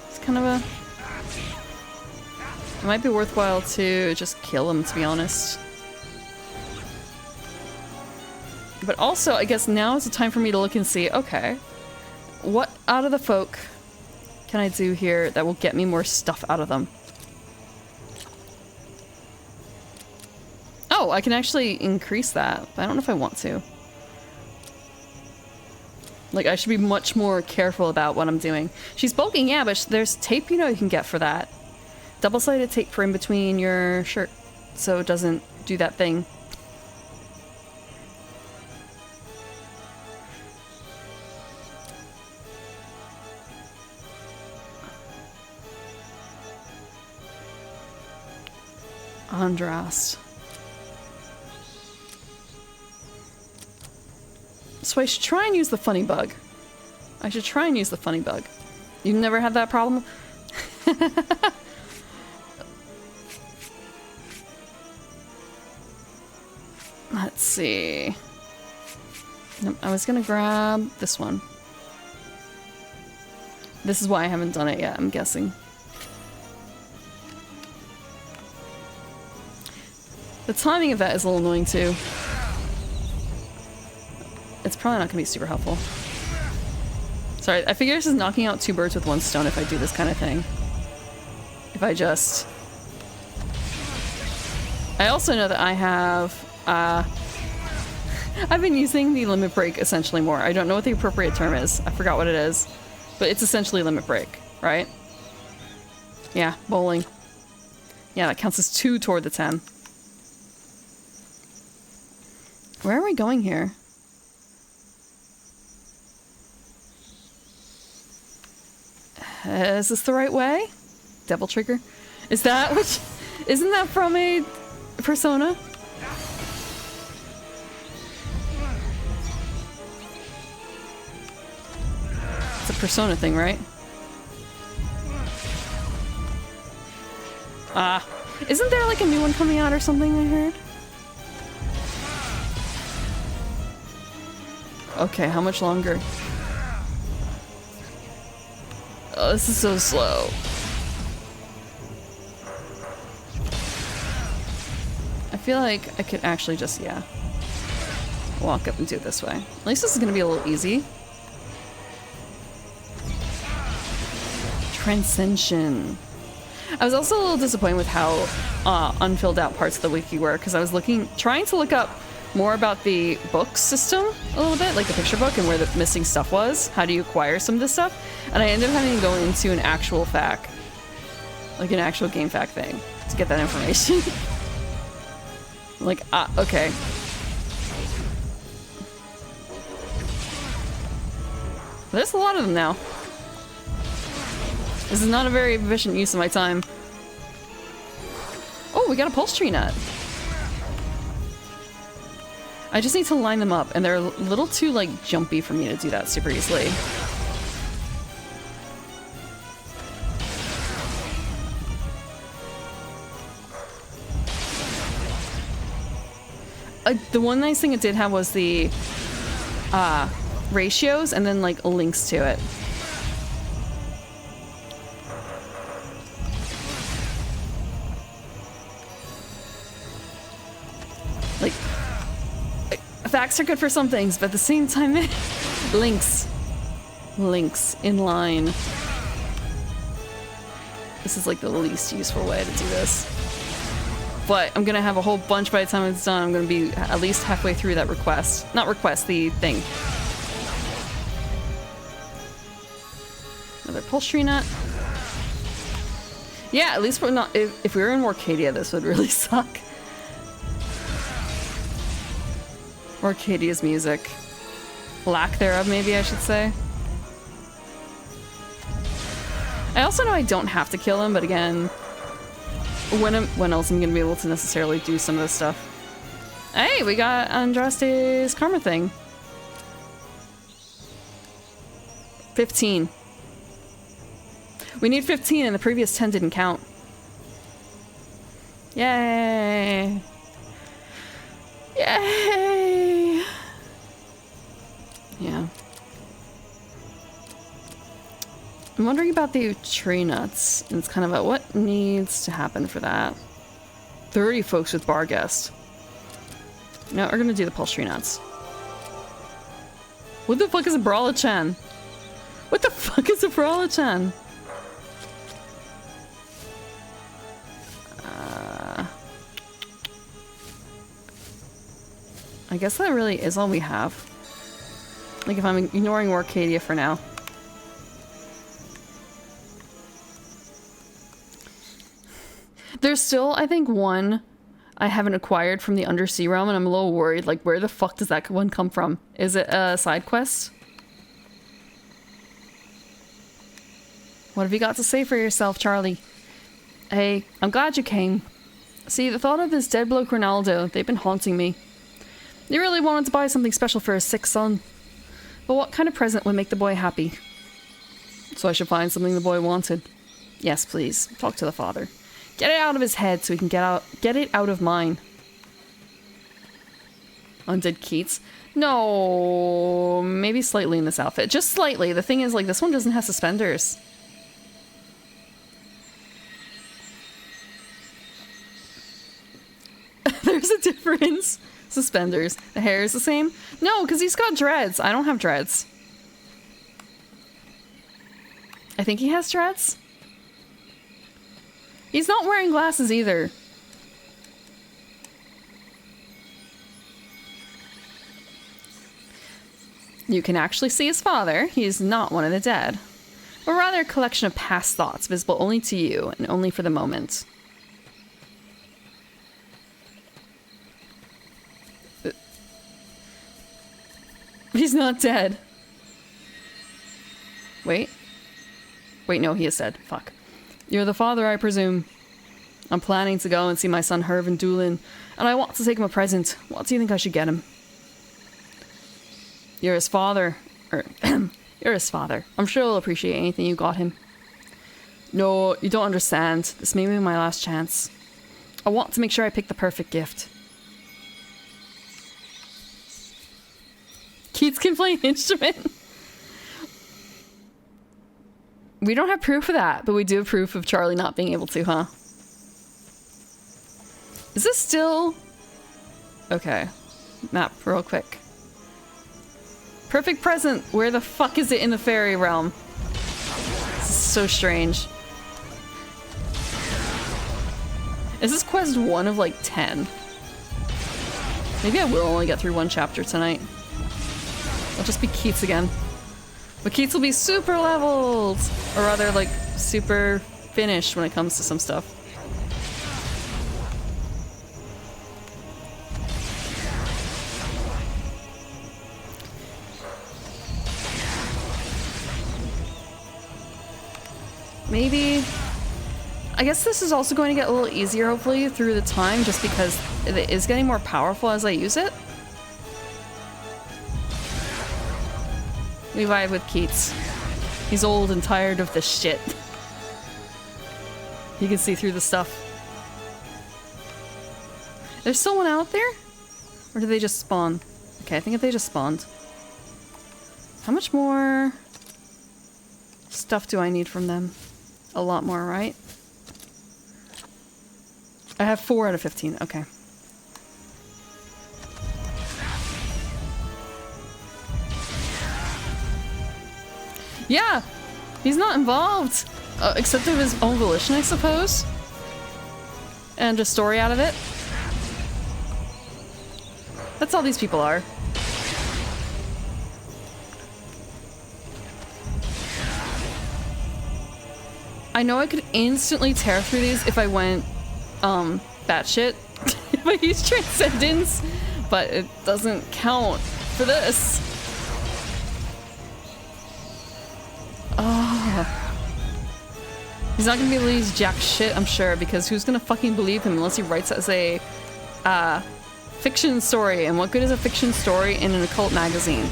It's kind of a... It might be worthwhile to just kill him, to be honest. But also, I guess now is the time for me to look and see, okay, what out of the folk can I do here that will get me more stuff out of them? Oh, I can actually increase that, but I don't know if I want to. Like, I should be much more careful about what I'm doing. She's bulking, yeah, but there's tape, you know, you can get for that. Double-sided tape for in between your shirt, so it doesn't do that thing. Undressed. So I should try and use the funny bug. You've never had that problem? Let's see. Nope, I was gonna grab this one. This is why I haven't done it yet, I'm guessing. The timing of that is a little annoying too. It's probably not gonna be super helpful. Sorry, I figure this is knocking out two birds with one stone if I do this kind of thing. If I just... I also know that I have, I've been using the limit break essentially more. I don't know what the appropriate term is. I forgot what it is. But it's essentially limit break, right? Yeah, bowling. Yeah, that counts as 2 toward the 10. Where are we going here? Is this the right way? Devil trigger? Is that which? Isn't that from a Persona? It's a Persona thing, right? Isn't there like a new one coming out or something I heard? Okay, how much longer? Oh, this is so slow. I feel like I could actually just, yeah, walk up and do it this way. At least this is gonna be a little easy. Transcension. I was also a little disappointed with how unfilled out parts of the wiki were, because I was trying to look up more about the book system a little bit, like the picture book and where the missing stuff was. How do you acquire some of this stuff? And I ended up having to go into an actual FAQ, like an actual game FAQ thing, to get that information. Like, okay. There's a lot of them now. This is not a very efficient use of my time. Oh, we got a pulse tree nut. I just need to line them up, and they're a little too, like, jumpy for me to do that super easily. the one nice thing it did have was the ratios and then like links to it. Like, facts are good for some things, but at the same time, links in line. This is like the least useful way to do this. But I'm gonna have a whole bunch by the time it's done. I'm gonna be at least halfway through that request. Not request, the thing. Another upholstery nut. Yeah, at least we're not. If we were in Warcadia, this would really suck. Warcadia's music. Lack thereof, maybe I should say. I also know I don't have to kill him, but again, when else am I gonna be able to necessarily do some of this stuff? Hey, we got Andraste's karma thing. 15. We need 15 and the previous 10 didn't count. Yay! Yay! Yeah. I'm wondering about the tree nuts. And it's kind of about what needs to happen for that. 30 folks with bar guest. No, we're gonna do the pulse tree nuts. What the fuck is a Brawler-chan? What the fuck is a Brawler-chan? I guess that really is all we have. Like if I'm ignoring Warcadia for now. There's still, I think, one I haven't acquired from the Undersea realm, and I'm a little worried. Like, where the fuck does that one come from? Is it a side quest? What have you got to say for yourself, Charlie? Hey, I'm glad you came. See, the thought of this dead bloke Ronaldo, they've been haunting me. He really wanted to buy something special for his sick son. But what kind of present would make the boy happy? So I should find something the boy wanted. Yes, please. Talk to the father. Get it out of his head so he can get it out of mine. Undead Keats? No, maybe slightly in this outfit. Just slightly. The thing is, like, this one doesn't have suspenders. There's a difference. Suspenders. The hair is the same? No, because he's got dreads. I don't have dreads. I think he has dreads. He's not wearing glasses either. You can actually see his father. He is not one of the dead, but rather a collection of past thoughts visible only to you and only for the moment. He's not dead. Wait. Wait, no, he is dead. Fuck. You're the father, I presume. I'm planning to go and see my son Herv in Doolin, and I want to take him a present. What do you think I should get him? You're his father. You're his father. I'm sure he'll appreciate anything you got him. No, you don't understand. This may be my last chance. I want to make sure I pick the perfect gift. Keats can play an instrument. We don't have proof of that, but we do have proof of Charlie not being able to, huh? Is this still... Okay. Map real quick. Perfect present. Where the fuck is it in the fairy realm? This is so strange. Is this quest 1 of like 10? Maybe I will only get through 1 chapter tonight. I'll just be Keats again. But Keats will be super leveled! Or rather, like, super finished when it comes to some stuff. Maybe... I guess this is also going to get a little easier, hopefully, through the time, just because it is getting more powerful as I use it. We vibe with Keats. He's old and tired of this shit. He can see through the stuff. There's someone out there? Or did they just spawn? Okay, I think they just spawned. How much more stuff do I need from them? A lot more, right? I have 4 out of 15. Okay. Yeah! He's not involved! Except of his own volition, I suppose. And a story out of it. That's all these people are. I know I could instantly tear through these if I went, batshit. If I use Transcendence, but it doesn't count for this. Oh. He's not gonna be able to use jack shit, I'm sure, because who's gonna fucking believe him unless he writes as a, fiction story? And what good is a fiction story in an occult magazine?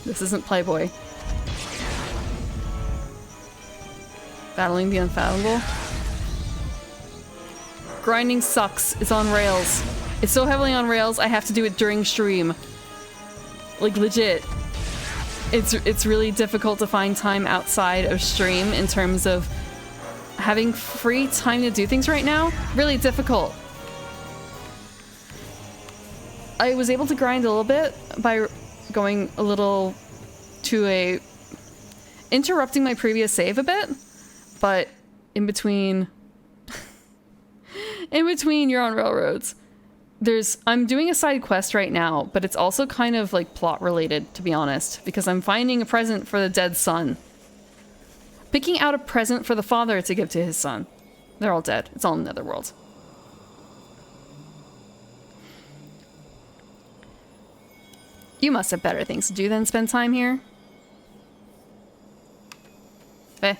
This isn't Playboy. Battling the unfathomable. Grinding sucks. It's on rails. It's so heavily on rails, I have to do it during stream. Like, legit. It's really difficult to find time outside of stream in terms of having free time to do things right now. Really difficult. I was able to grind a little bit by going a little to a... interrupting my previous save a bit, but in between... in between you're on railroads. I'm doing a side quest right now, but it's also kind of like plot related, to be honest, because I'm finding a present for the dead son. Picking out a present for the father to give to his son. They're all dead. It's all in the Netherworld. You must have better things to do than spend time here. Eh.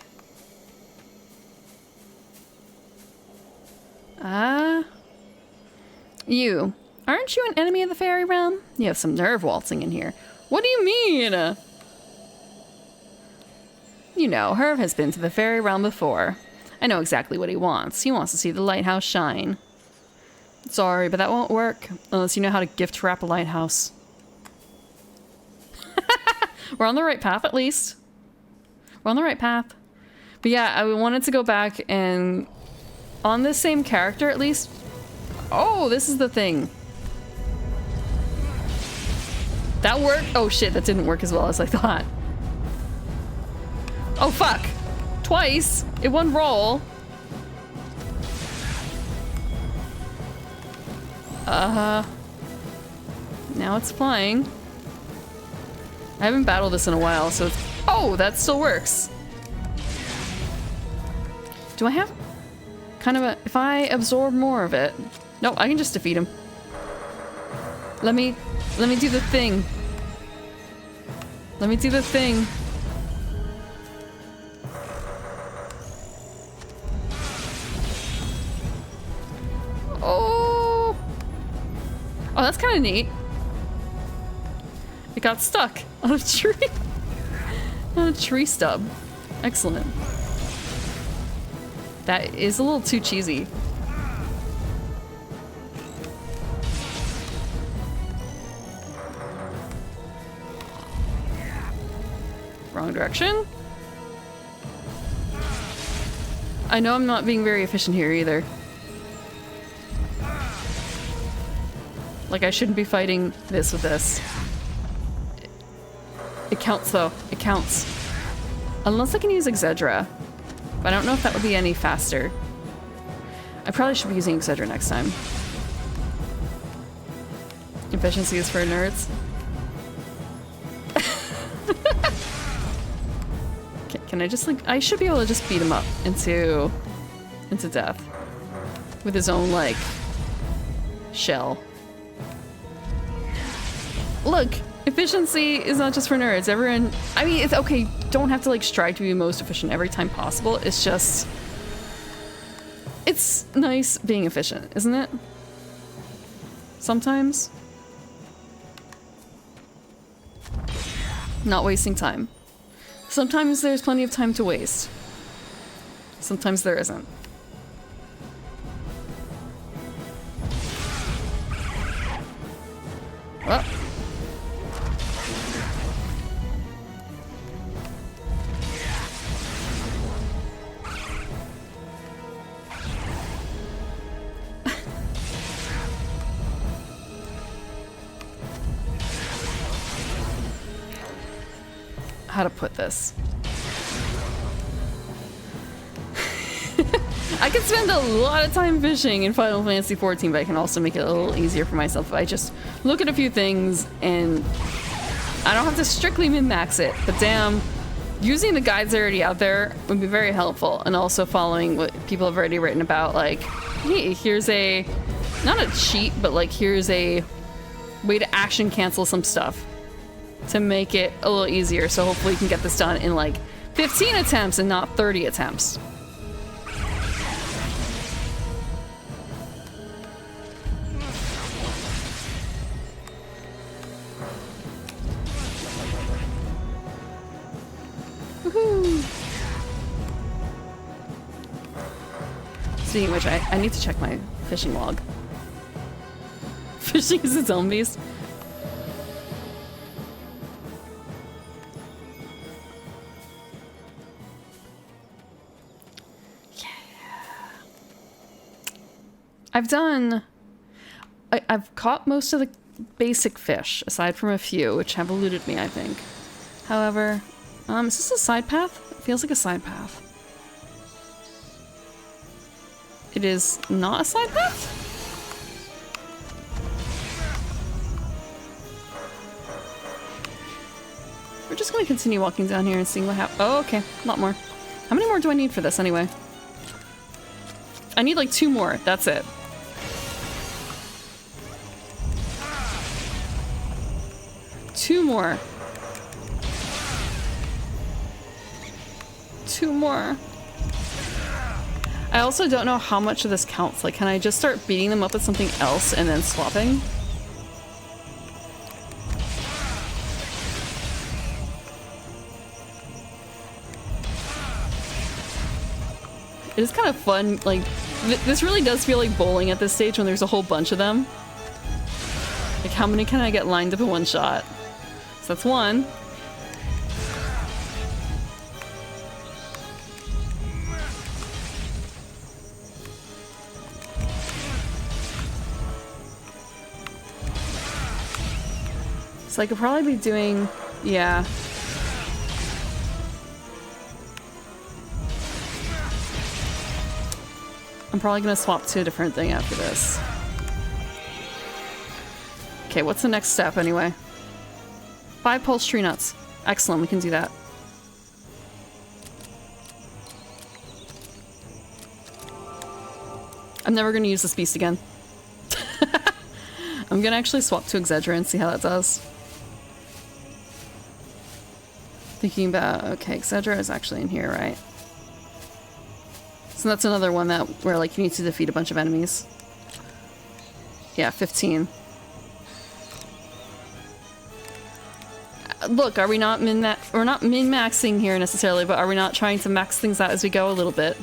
You. Aren't you an enemy of the fairy realm? You have some nerve waltzing in here. What do you mean? You know, Herb has been to the fairy realm before. I know exactly what he wants. He wants to see the lighthouse shine. Sorry, but that won't work unless you know how to gift wrap a lighthouse. We're on the right path, at least. We're on the right path. But yeah, I wanted to go back and... on this same character, at least... Oh, this is the thing. That worked? Oh shit, that didn't work as well as I thought. Oh fuck! Twice! In one roll! Now it's flying. I haven't battled this in a while, so it's... Oh, that still works! Do I have... kind of a... if I absorb more of it... No, I can just defeat him. Let me do the thing. Let me do the thing. Oh! Oh, that's kind of neat. It got stuck on a tree. On a tree stub. Excellent. That is a little too cheesy. Wrong direction. I know I'm not being very efficient here either. Like, I shouldn't be fighting this with this. It counts though. It counts. Unless I can use Excedra. But I don't know if that would be any faster. I probably should be using Excedra next time. Efficiency is for nerds. Can I just, like, I should be able to just beat him up into death with his own, like, shell. Look, efficiency is not just for nerds. Everyone, I mean, it's okay. Don't have to, like, strive to be most efficient every time possible. It's just, it's nice being efficient, isn't it? Sometimes. Not wasting time. Sometimes there's plenty of time to waste. Sometimes there isn't. Well. How to put this. I could spend a lot of time fishing in Final Fantasy XIV, but I can also make it a little easier for myself if I just look at a few things and I don't have to strictly min-max it, but damn, using the guides that are already out there would be very helpful, and also following what people have already written about, like, hey, here's a, not a cheat, but like here's a way to action cancel some stuff to make it a little easier, so hopefully you can get this done in like 15 attempts and not 30 attempts. Woohoo! Speaking of which, I need to check my fishing log. Fishing is its own beast. I've caught most of the basic fish, aside from a few, which have eluded me, I think. However, is this a side path? It feels like a side path. It is not a side path? We're just gonna continue walking down here and seeing what happens. Oh, okay. A lot more. How many more do I need for this, anyway? I need like 2 more. That's it. Two more. 2 more. I also don't know how much of this counts. Like, can I just start beating them up with something else and then swapping? It is kind of fun. Like, this really does feel like bowling at this stage when there's a whole bunch of them. Like, how many can I get lined up in one shot? So that's 1. So I could probably be doing, yeah. I'm probably gonna swap to a different thing after this. Okay, what's the next step anyway? 5 pulse tree nuts. Excellent, we can do that. I'm never gonna use this beast again. I'm gonna actually swap to Exedra and see how that does. Thinking about, okay, Exedra is actually in here, right? So that's another one that where like you need to defeat a bunch of enemies. Yeah, 15. Look, are we not we're not min-maxing here necessarily, but are we not trying to max things out as we go a little bit?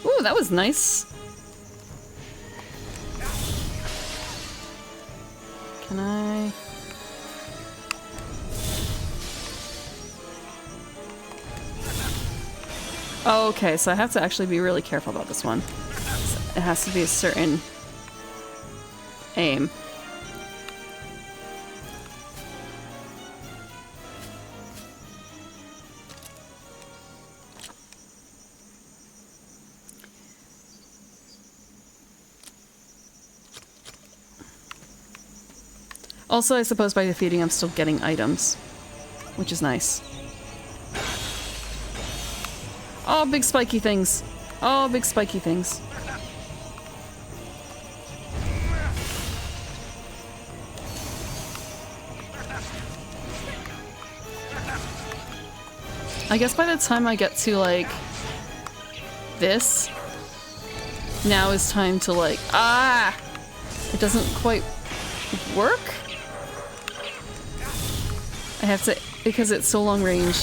Ooh, that was nice. Can I... Oh, okay, so I have to actually be really careful about this one. It has to be a certain aim. Also, I suppose by defeating I'm still getting items, which is nice. Oh, big spiky things. Oh, big spiky things. I guess by the time I get to, like, this, now is time to, like, ah! It doesn't quite work? I have to, because it's so long range.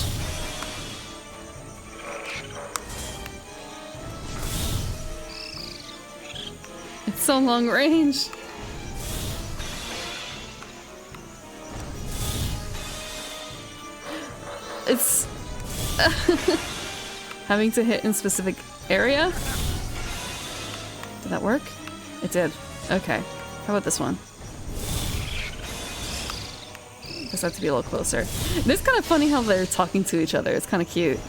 so long range. It's having to hit in specific area. Did that work? It did. Okay. How about this one? Guess I have to be a little closer. It's kind of funny how they're talking to each other. It's kind of cute.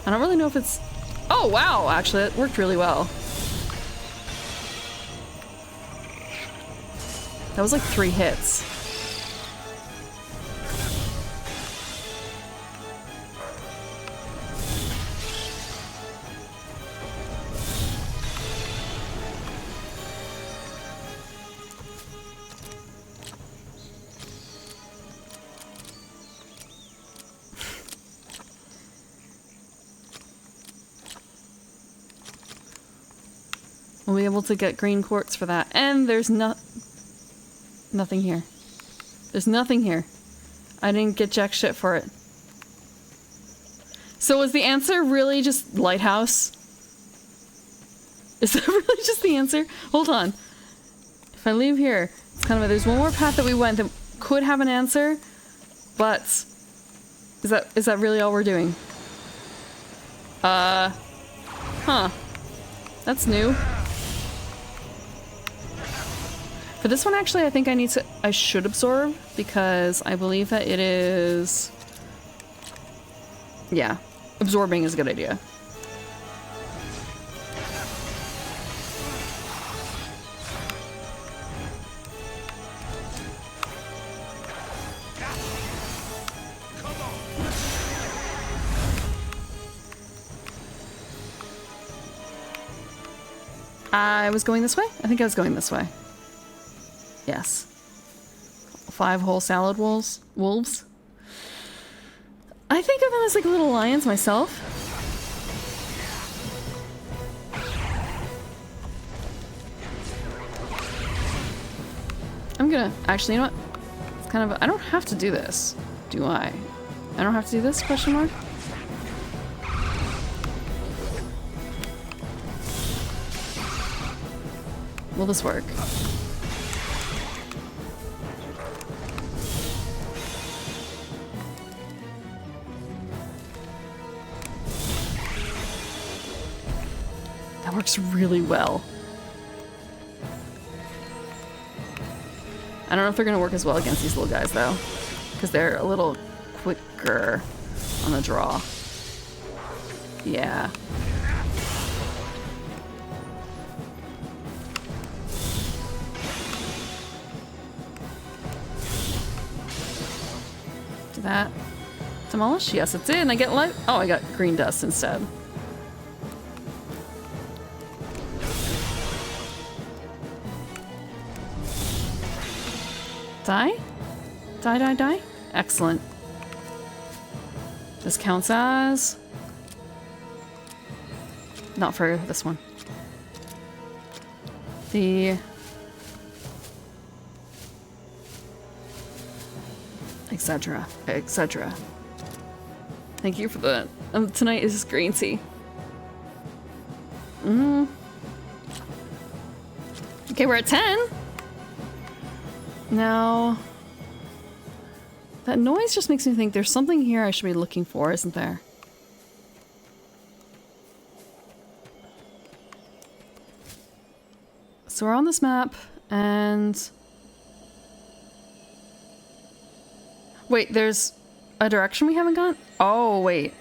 I don't really know if it's... Oh, wow! Actually, it worked really well. That was like 3 hits. We'll be able to get green quartz for that. And there's nothing here. There's nothing here. I didn't get jack shit for it. So was the answer really just lighthouse? Is that really just the answer? Hold on. If I leave here, it's kind of there's one more path that we went that could have an answer, but is that really all we're doing? Huh. That's new. For this one, actually, I think I should absorb, because I believe that it is... Yeah, absorbing is a good idea. I was going this way? I think I was going this way. Yes. 5 whole salad wolves. I think of them as like little lions myself. I'm gonna... Actually, you know what? It's kind of... I don't have to do this. Do I? I don't have to do this? Question mark? Will this work? That works really well. I don't know if they're gonna work as well against these little guys though, because they're a little quicker on the draw. Yeah. Did that demolish? Yes, it did. And I get light. Oh, I got green dust instead. Die? Die? Excellent. This counts as... Not for this one. The... etc. etc. Thank you for the... tonight is green tea. Okay, we're at 10. Now... That noise just makes me think there's something here I should be looking for, isn't there? So we're on this map, and... Wait, there's a direction we haven't gone? Oh, wait.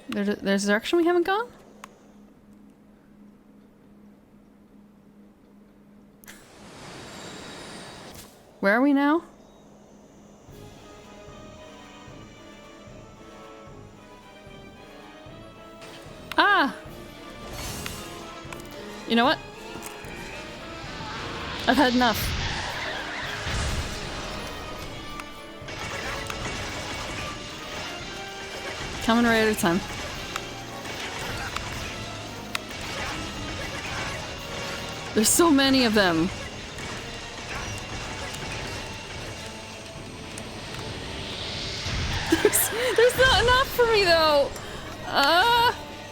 There's a direction we haven't gone? Where are we now? Ah! You know what? I've had enough. Coming right at a time. There's so many of them. There's not enough for me though.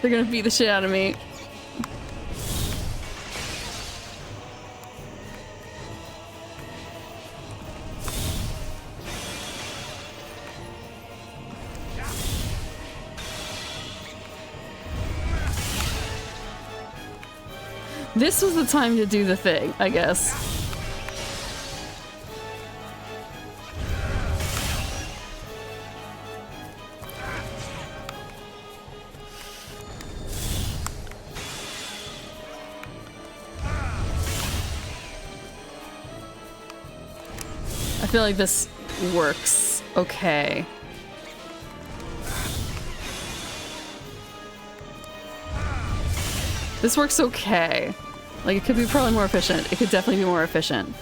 They're gonna beat the shit out of me. This was the time to do the thing, I guess. I feel like this works okay. This works okay. Like, it could be probably more efficient. It could definitely be more efficient.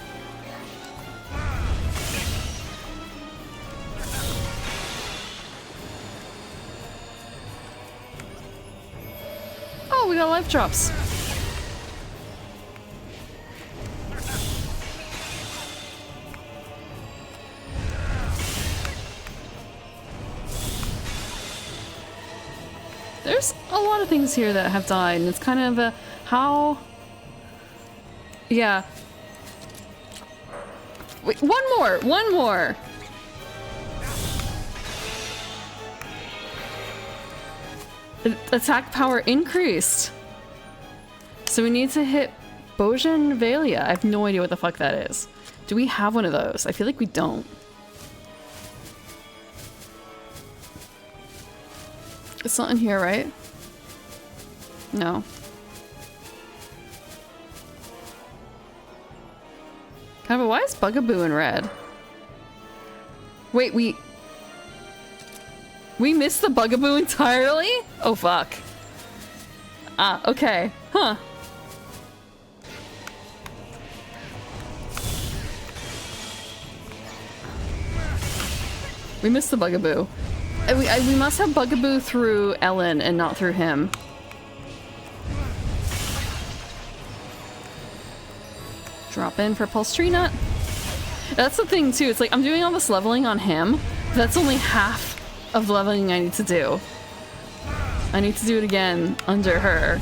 Oh, we got life drops. There's a lot of things here that have died, and it's kind of a... how... Yeah. Wait, one more! One more! Attack power increased. So we need to hit Bojan Valia. I have no idea what the fuck that is. Do we have one of those? I feel like we don't. It's not in here, right? No. Kind of, why is Bugaboo in red? Wait, we missed the Bugaboo entirely? Oh, fuck. Ah, okay. Huh. We missed the Bugaboo. We must have Bugaboo through Ellen and not through him. Drop in for Pulse Tree Nut. That's the thing too, it's like I'm doing all this leveling on him, but that's only half of the leveling I need to do. I need to do it again under her.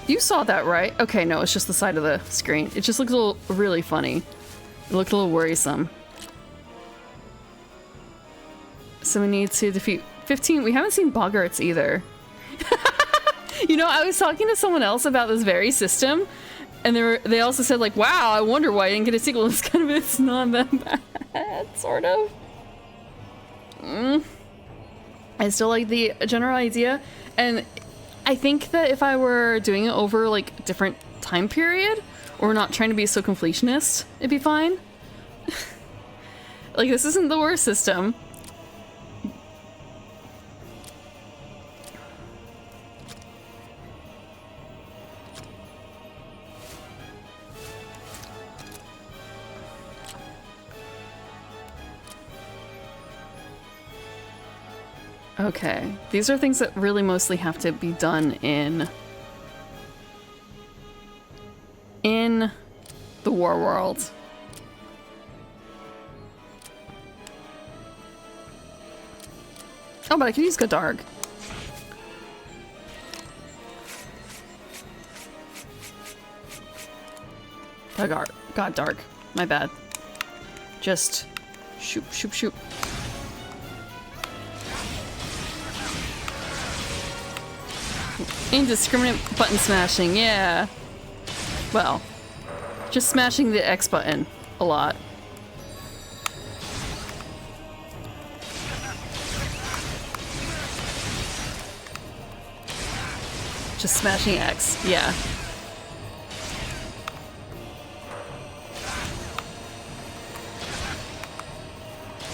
You saw that, right? Okay, no, it's just the side of the screen. It just looks a little really funny. It looked a little worrisome. So we need to defeat 15. We haven't seen Boggarts either. You know, I was talking to someone else about this very system, and they also said like, wow, I wonder why I didn't get a sequel. It's kind of, it's not that bad, sort of. I still like the general idea, and I think that if I were doing it over like a different time period, or not trying to be so completionist, it'd be fine. Like, this isn't the worst system. Okay, these are things that really mostly have to be done in the war world. Oh, but I can use Godarg. Godarg. My bad. Just shoot, shoot, shoot. Indiscriminate button smashing, yeah. Well, just smashing the X button a lot. Just smashing X, yeah.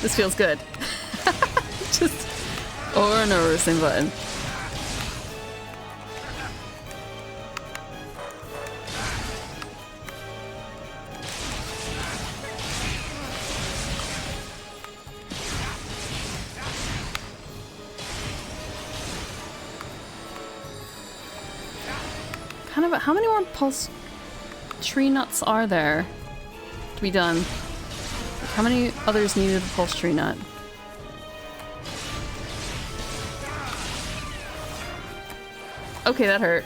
This feels good. Just over and over the same button. kind of... How many more pulse tree nuts are there to be done? Like, how many others needed a pulse tree nut? Okay, that hurt.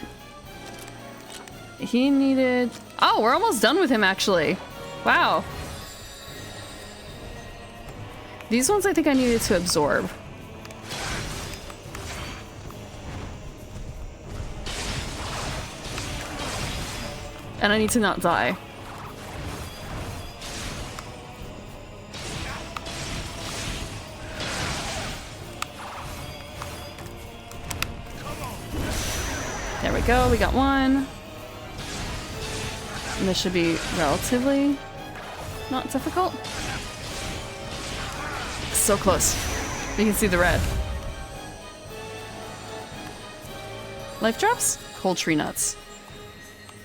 He needed... Oh, we're almost done with him, actually. Wow. These ones I think I needed to absorb. And I need to not die. There we go, we got one. And this should be relatively not difficult. So close. You can see the red. Life drops? Cold tree nuts.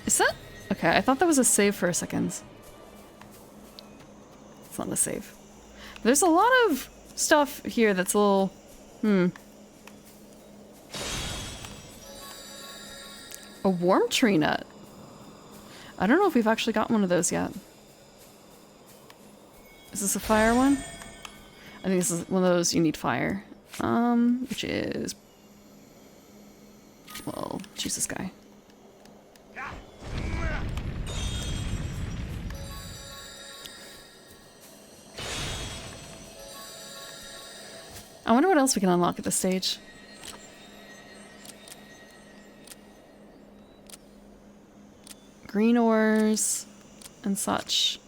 Is that? Okay, I thought that was a save for a second. It's not a save. There's a lot of stuff here that's a little... A warm tree nut. I don't know if we've actually got one of those yet. Is this a fire one? I think this is one of those you need fire. Which is... Well, choose this guy. I wonder what else we can unlock at this stage. Green ores and such.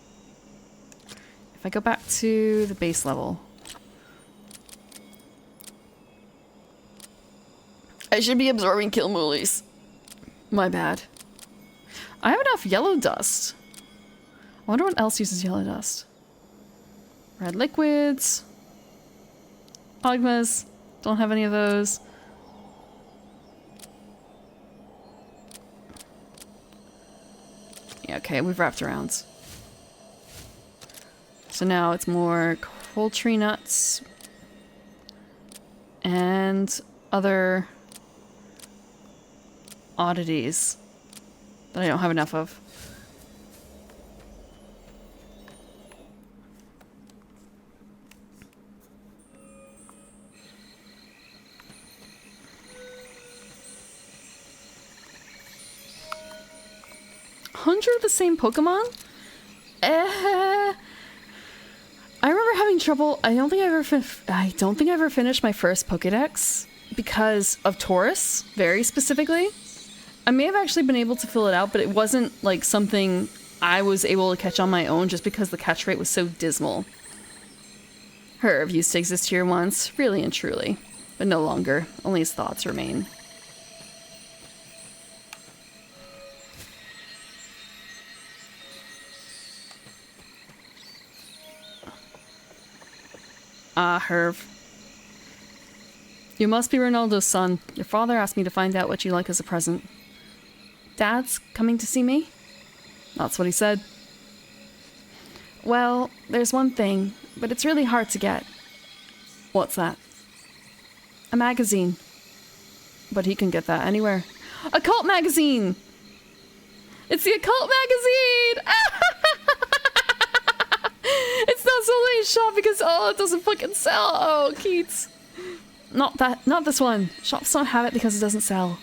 If I go back to the base level. I should be absorbing kill moolies. My bad. I have enough yellow dust. I wonder what else uses yellow dust. Red liquids. Ogmas. Don't have any of those. Yeah, okay, we've wrapped around. So now it's more cold tree nuts and other oddities that I don't have enough of. Hundred of the same Pokemon? I remember having trouble. I don't think I ever finished my first Pokédex because of Taurus, very specifically. I may have actually been able to fill it out, but it wasn't like something I was able to catch on my own just because the catch rate was so dismal. Herb used to exist here once, really and truly, but no longer. Only his thoughts remain. Ah, Herb. You must be Ronaldo's son. Your father asked me to find out what you like as a present. Dad's coming to see me? That's what he said. Well, there's one thing, but it's really hard to get. What's that? A magazine. But he can get that anywhere. A cult magazine! It's the occult magazine! It's not sold in shop because, oh, it doesn't fucking sell. Oh, Keats. Not this one. Shops don't have it because it doesn't sell.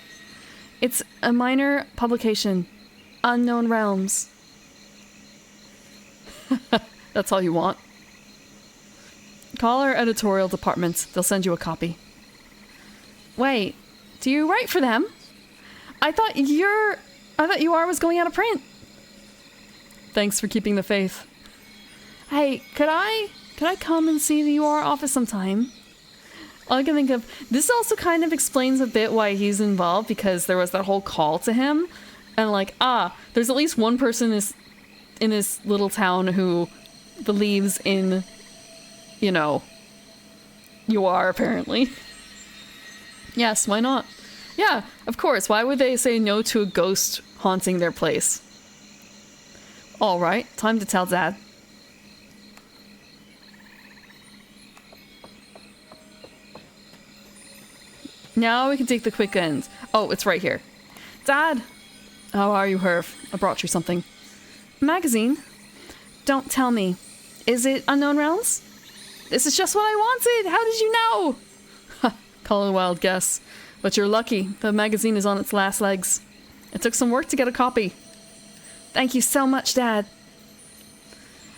It's a minor publication. Unknown Realms. That's all you want. Call our editorial department. They'll send you a copy. Wait, do you write for them? I thought UR was going out of print. Thanks for keeping the faith. Hey, could I come and see the UR office sometime? All I can think of, this also kind of explains a bit why he's involved, because there was that whole call to him, and like, there's at least one person in this little town who believes in, you know, UR apparently. Yes, why not? Yeah, of course, why would they say no to a ghost haunting their place? Alright, time to tell Dad. Now we can take the quick end. Oh, it's right here. Dad, How are you, Herv? I brought you something. Magazine? Don't tell me. Is it Unknown Realms? This is just what I wanted! How did you know? Ha, call it a wild guess. But you're lucky. The magazine is on its last legs. It took some work to get a copy. Thank you so much, Dad.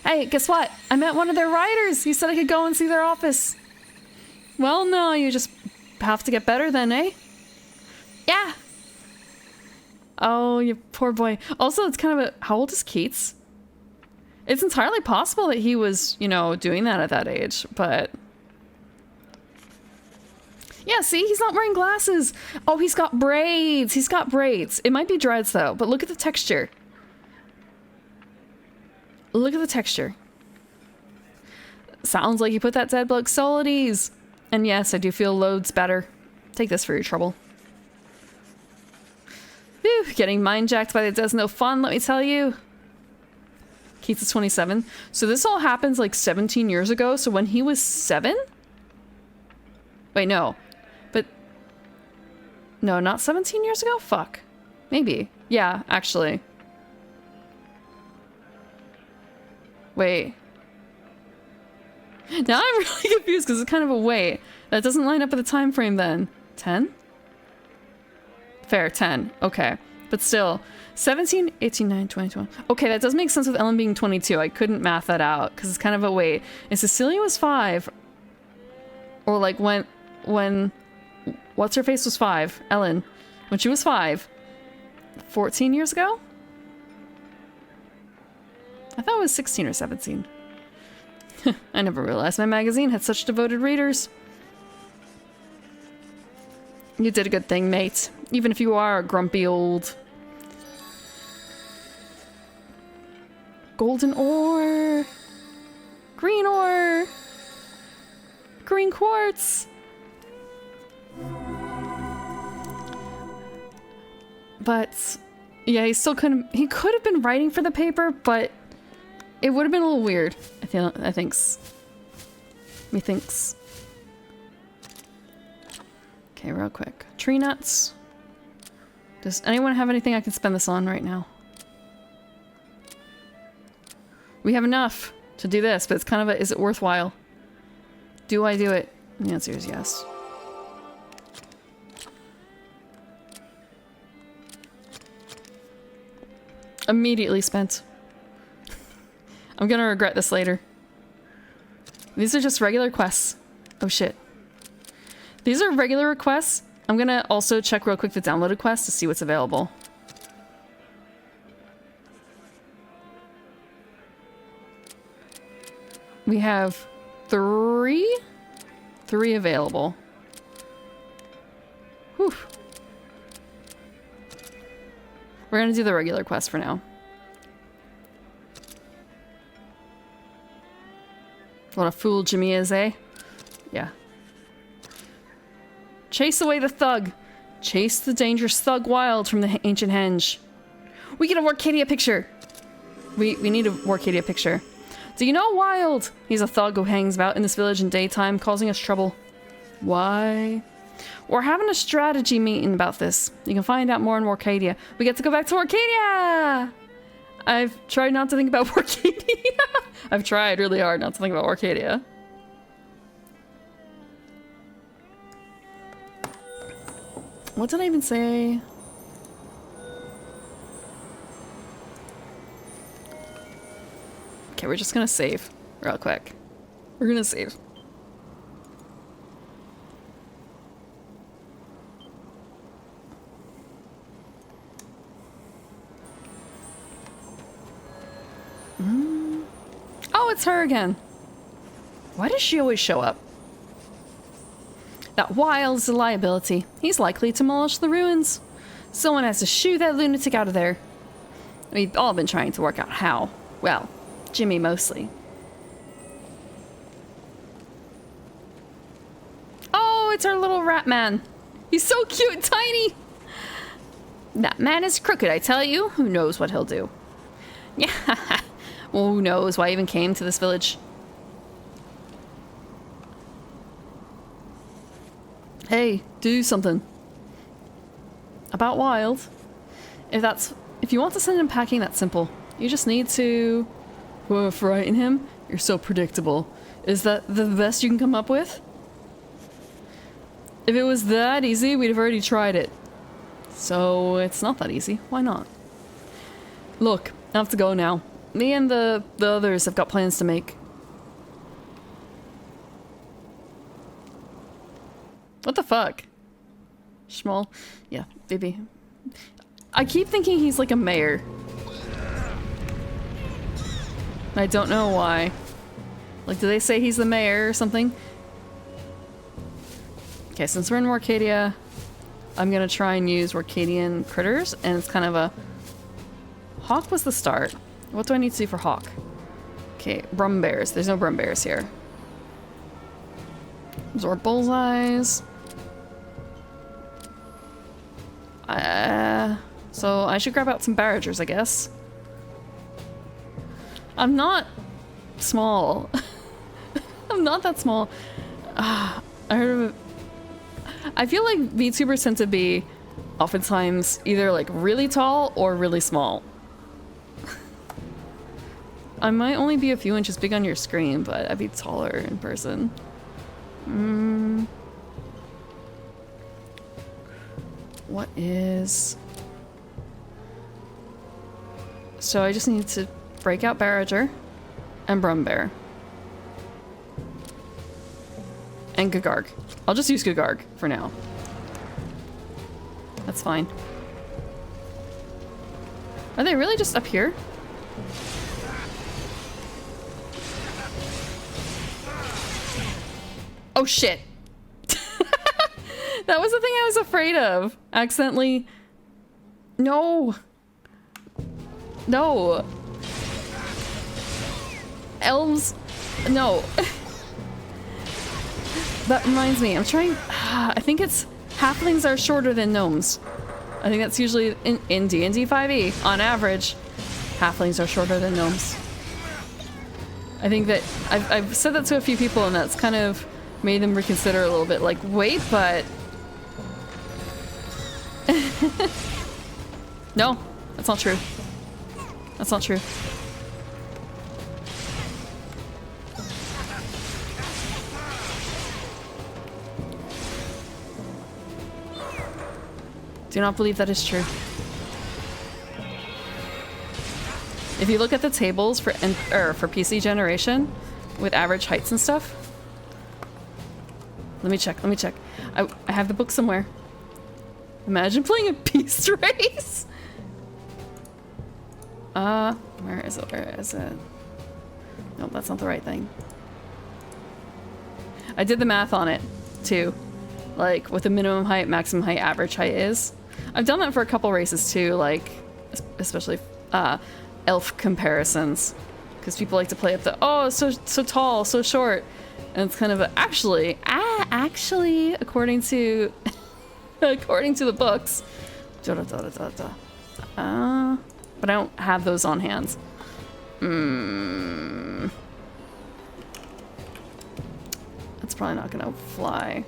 Hey, guess what? I met one of their writers. He said I could go and see their office. Well, no, you just have to get better then, eh? Yeah. Oh, you poor boy. Also, it's kind of a... How old is Keats? It's entirely possible that he was, you know, doing that at that age, but... Yeah, see? He's not wearing glasses. Oh, he's got braids. He's got braids. It might be dreads, though, but look at the texture. Look at the texture. Sounds like you put that dead bloke's soul at ease. And yes, I do feel loads better. Take this for your trouble. Whew, getting mind-jacked by the dead's no fun, let me tell you. Keats is 27. So this all happens like 17 years ago, so when he was 7? Wait, no. But... No, not 17 years ago? Fuck. Maybe. Yeah, actually. Wait. Now I'm really confused because it's kind of a wait. That doesn't line up with the time frame then. 10? Fair, 10. Okay. But still. 17, 18, 9, 20, 21. Okay, that does make sense with Ellen being 22. I couldn't math that out because it's kind of a wait. And Cecilia was 5. Or like when what's her face was 5? Ellen. When she was 5. 14 years ago? I thought it was 16 or 17. I never realized my magazine had such devoted readers. You did a good thing, mate. Even if you are a grumpy old... Golden ore! Green ore! Green quartz! But... Yeah, he still couldn't... He could have been writing for the paper, but... It would have been a little weird, I thinks. Methinks. Okay, real quick. Tree nuts. Does anyone have anything I can spend this on right now? We have enough to do this, but it's kind of a, is it worthwhile? Do I do it? And the answer is yes. Immediately spent. I'm gonna regret this later. These are just regular quests. Oh shit. These are regular requests. I'm gonna also check real quick the downloaded quest to see what's available. We have 3 available. Whew. We're gonna do the regular quest for now. What a fool Jimmy is, eh? Yeah. Chase away the thug. Chase the dangerous thug wild from the ancient henge. We get a Warcadia picture. We need a Warcadia picture. Do you know Wild? He's a thug who hangs about in this village in daytime, causing us trouble. Why? We're having a strategy meeting about this. You can find out more in Warcadia. We get to go back to Warcadia! I've tried not to think about Warcadia. I've tried really hard not to think about Warcadia. What did I even say? Okay, we're just gonna save real quick. We're gonna save. Oh, it's her again. Why does she always show up? That Wild is a liability. He's likely to demolish the ruins. Someone has to shoo that lunatic out of there. We've all been trying to work out how. Well, Jimmy mostly. Oh, it's our little rat man. He's so cute and tiny. That man is crooked, I tell you. Who knows what he'll do? Yeah. Well, who knows why I even came to this village. Hey, do something. About Wild. If that's If you want to send him packing, that's simple. You just need to... Whoa, frighten him? You're so predictable. Is that the best you can come up with? If it was that easy, we'd have already tried it. So, it's not that easy. Why not? Look, I have to go now. Me and the others have got plans to make. What the fuck? Schmall? Yeah, baby. I keep thinking he's like a mayor. I don't know why. Like, do they say he's the mayor or something? Okay, since we're in Warcadia, I'm gonna try and use Warcadian critters, and it's kind of a... Hawk was the start. What do I need to do for Hawk? Okay, Brum Bears. There's no Brum Bears here. Absorb Bullseyes. So I should grab out some Barragers, I guess. I'm not small. I'm not that small. I heard of... I feel like VTubers tend to be oftentimes either like really tall or really small. I might only be a few inches big on your screen, but I'd be taller in person. What is... So I just need to break out Barrager and Brumbear. And Gagarg. I'll just use Gagarg for now. That's fine. Are they really just up here? Oh shit! That was the thing I was afraid of. Accidentally... No! No! Elves... No. That reminds me, I'm trying... I think it's... Halflings are shorter than gnomes. I think that's usually in D&D 5e. On average, halflings are shorter than gnomes. I think that... I've said that to a few people and that's kind of made them reconsider a little bit. Like, wait, but... No, that's not true. That's not true. Do not believe that is true. If you look at the tables for PC generation with average heights and stuff. Let me check. I have the book somewhere. Imagine playing a beast race. Where is it? Nope, that's not the right thing. I did the math on it too. Like what the minimum height, maximum height, average height is. I've done that for a couple races too, like especially elf comparisons, because people like to play up the so tall, so short, and it's kind of actually according to according to the books. But I don't have those on hands. That's probably not gonna fly.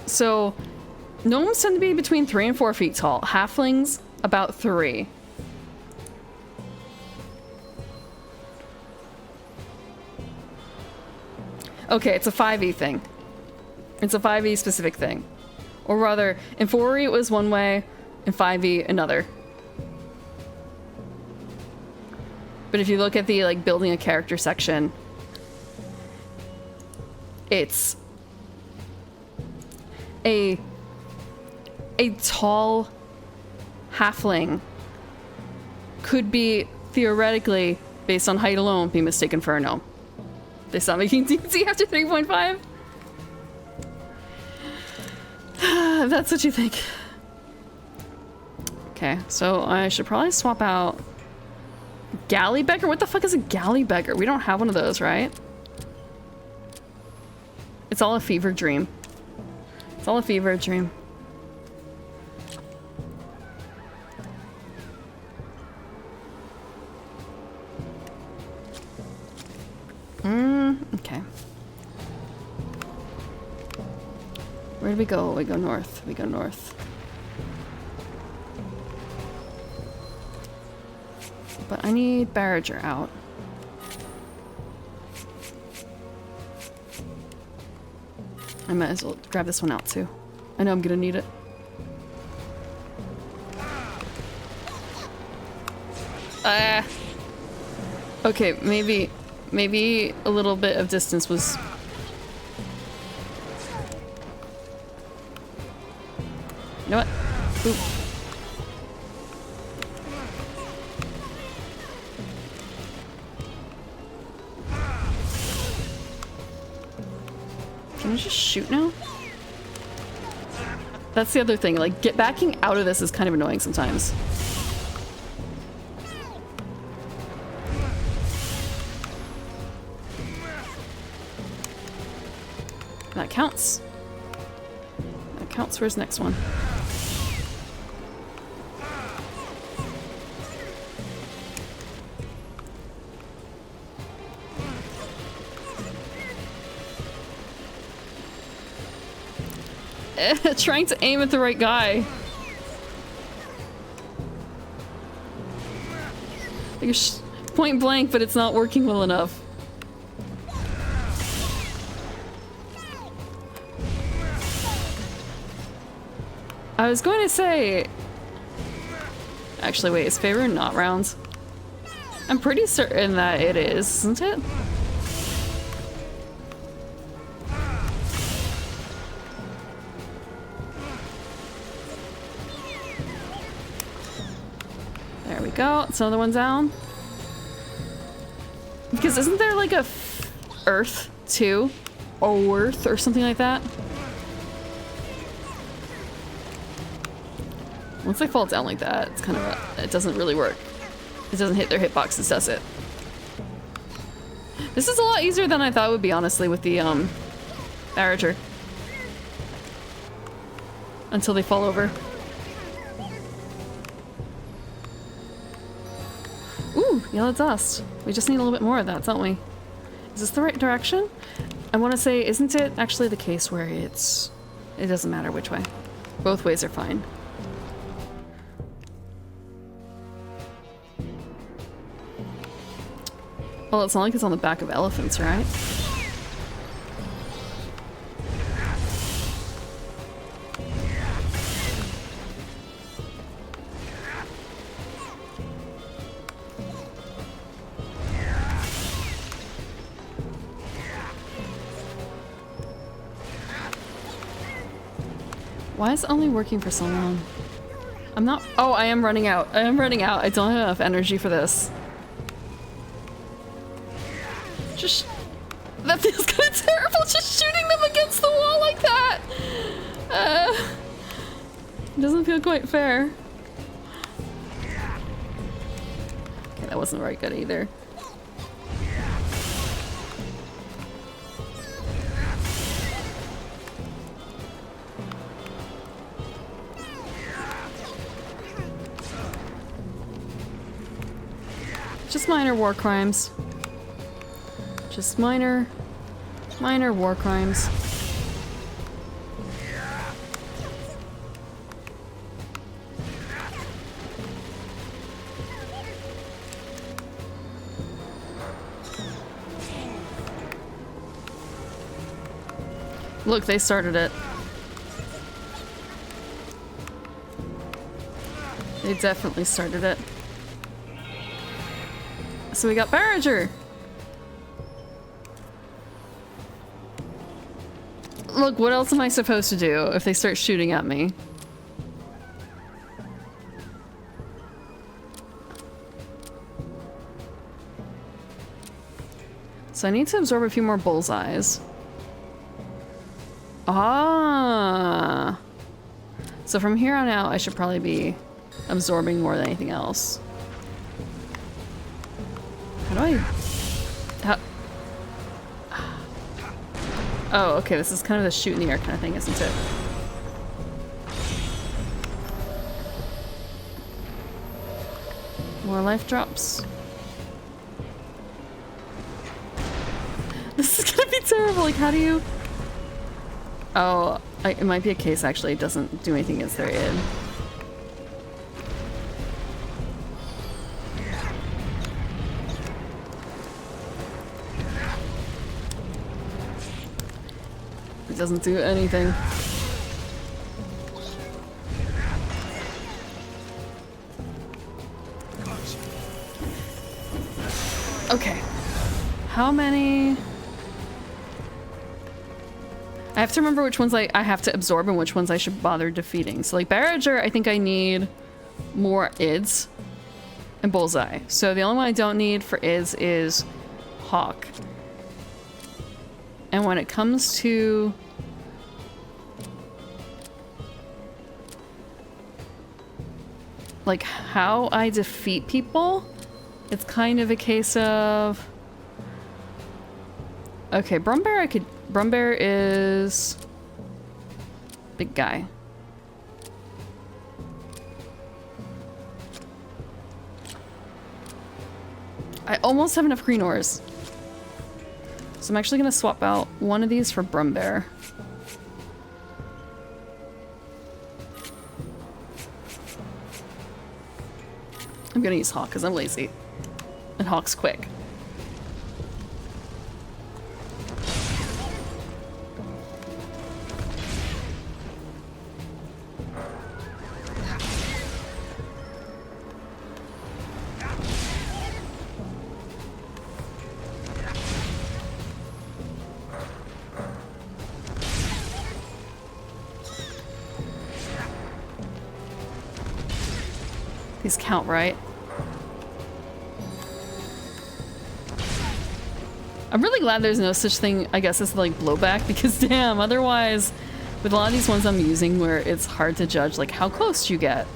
So, gnomes tend to be between 3 and 4 feet tall. Halflings, about 3. Okay, it's a 5e thing. It's a 5e specific thing. Or rather, in 4e it was one way, in 5e another. But if you look at the like building a character section, it's a tall halfling could be theoretically, based on height alone, be mistaken for a gnome. They stop making D&D after 3.5? If that's what you think. Okay, so I should probably swap out Galley Beggar? What the fuck is a Galley Beggar? We don't have one of those, right? It's all a fever dream. It's all a fever dream. Okay. Where do we go? We go north. We go north. But I need Barrager out. I might as well grab this one out too. I know I'm gonna need it. Okay, maybe a little bit of distance was... You know what? Oop. Can I just shoot now? That's the other thing, like, backing out of this is kind of annoying sometimes. That counts. That counts for his next one. Trying to aim at the right guy. Like point blank, but it's not working well enough. I was going to say... Actually, wait, is favor not rounds? I'm pretty certain that it is, isn't it? There we go. It's another one down. Because isn't there like a Earth too? Or Earth or something like that? Once they fall down like that, it's kind of it doesn't really work. It doesn't hit their hitboxes, does it? This is a lot easier than I thought it would be, honestly, with the Barrager. Until they fall over. Ooh, yellow dust. We just need a little bit more of that, don't we? Is this the right direction? I want to say, isn't it actually the case where it doesn't matter which way? Both ways are fine. Well, it's not like it's on the back of elephants, right? Why is it only working for so long? I'm not- oh, I am running out. I am running out. I don't have enough energy for this. Just... that feels kind of terrible, just shooting them against the wall like that! It doesn't feel quite fair. Okay, that wasn't very good either. Just minor war crimes. Just minor war crimes. Look, they started it. They definitely started it. So we got Barrager! Look, what else am I supposed to do if they start shooting at me? So I need to absorb a few more bullseyes. Ah! So from here on out, I should probably be absorbing more than anything else. How do I... how... Oh, okay, this is kind of the shoot in the air kind of thing, isn't it? More life drops. This is gonna be terrible. Like, how do you... Oh, it might be a case, actually. It doesn't do anything against their id. It doesn't do anything. Okay. How many... I have to remember which ones I have to absorb and which ones I should bother defeating. So like Barrager, I think I need more ids and Bullseye. So the only one I don't need for ids is Hawk. And when it comes to... like how I defeat people, it's kind of a case of... Okay, Brumbear Brumbear is... big guy. I almost have enough green ores. So I'm actually gonna swap out one of these for Brumbear. I'm gonna use Hawk because I'm lazy. And Hawk's quick. These count, right? I'm really glad there's no such thing, I guess, as like blowback, because damn, otherwise, with a lot of these ones I'm using where it's hard to judge like how close you get,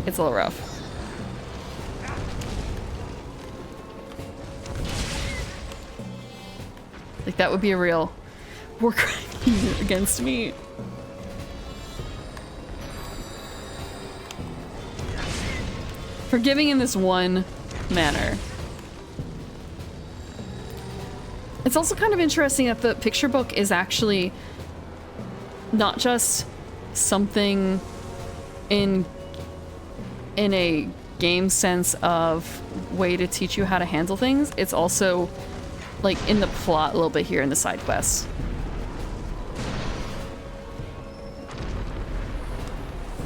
it's a little rough. Like that would be a real war crime against me. Forgiving in this one manner. It's also kind of interesting that the picture book is actually not just something in a game sense of way to teach you how to handle things. It's also like in the plot a little bit here in the side quests.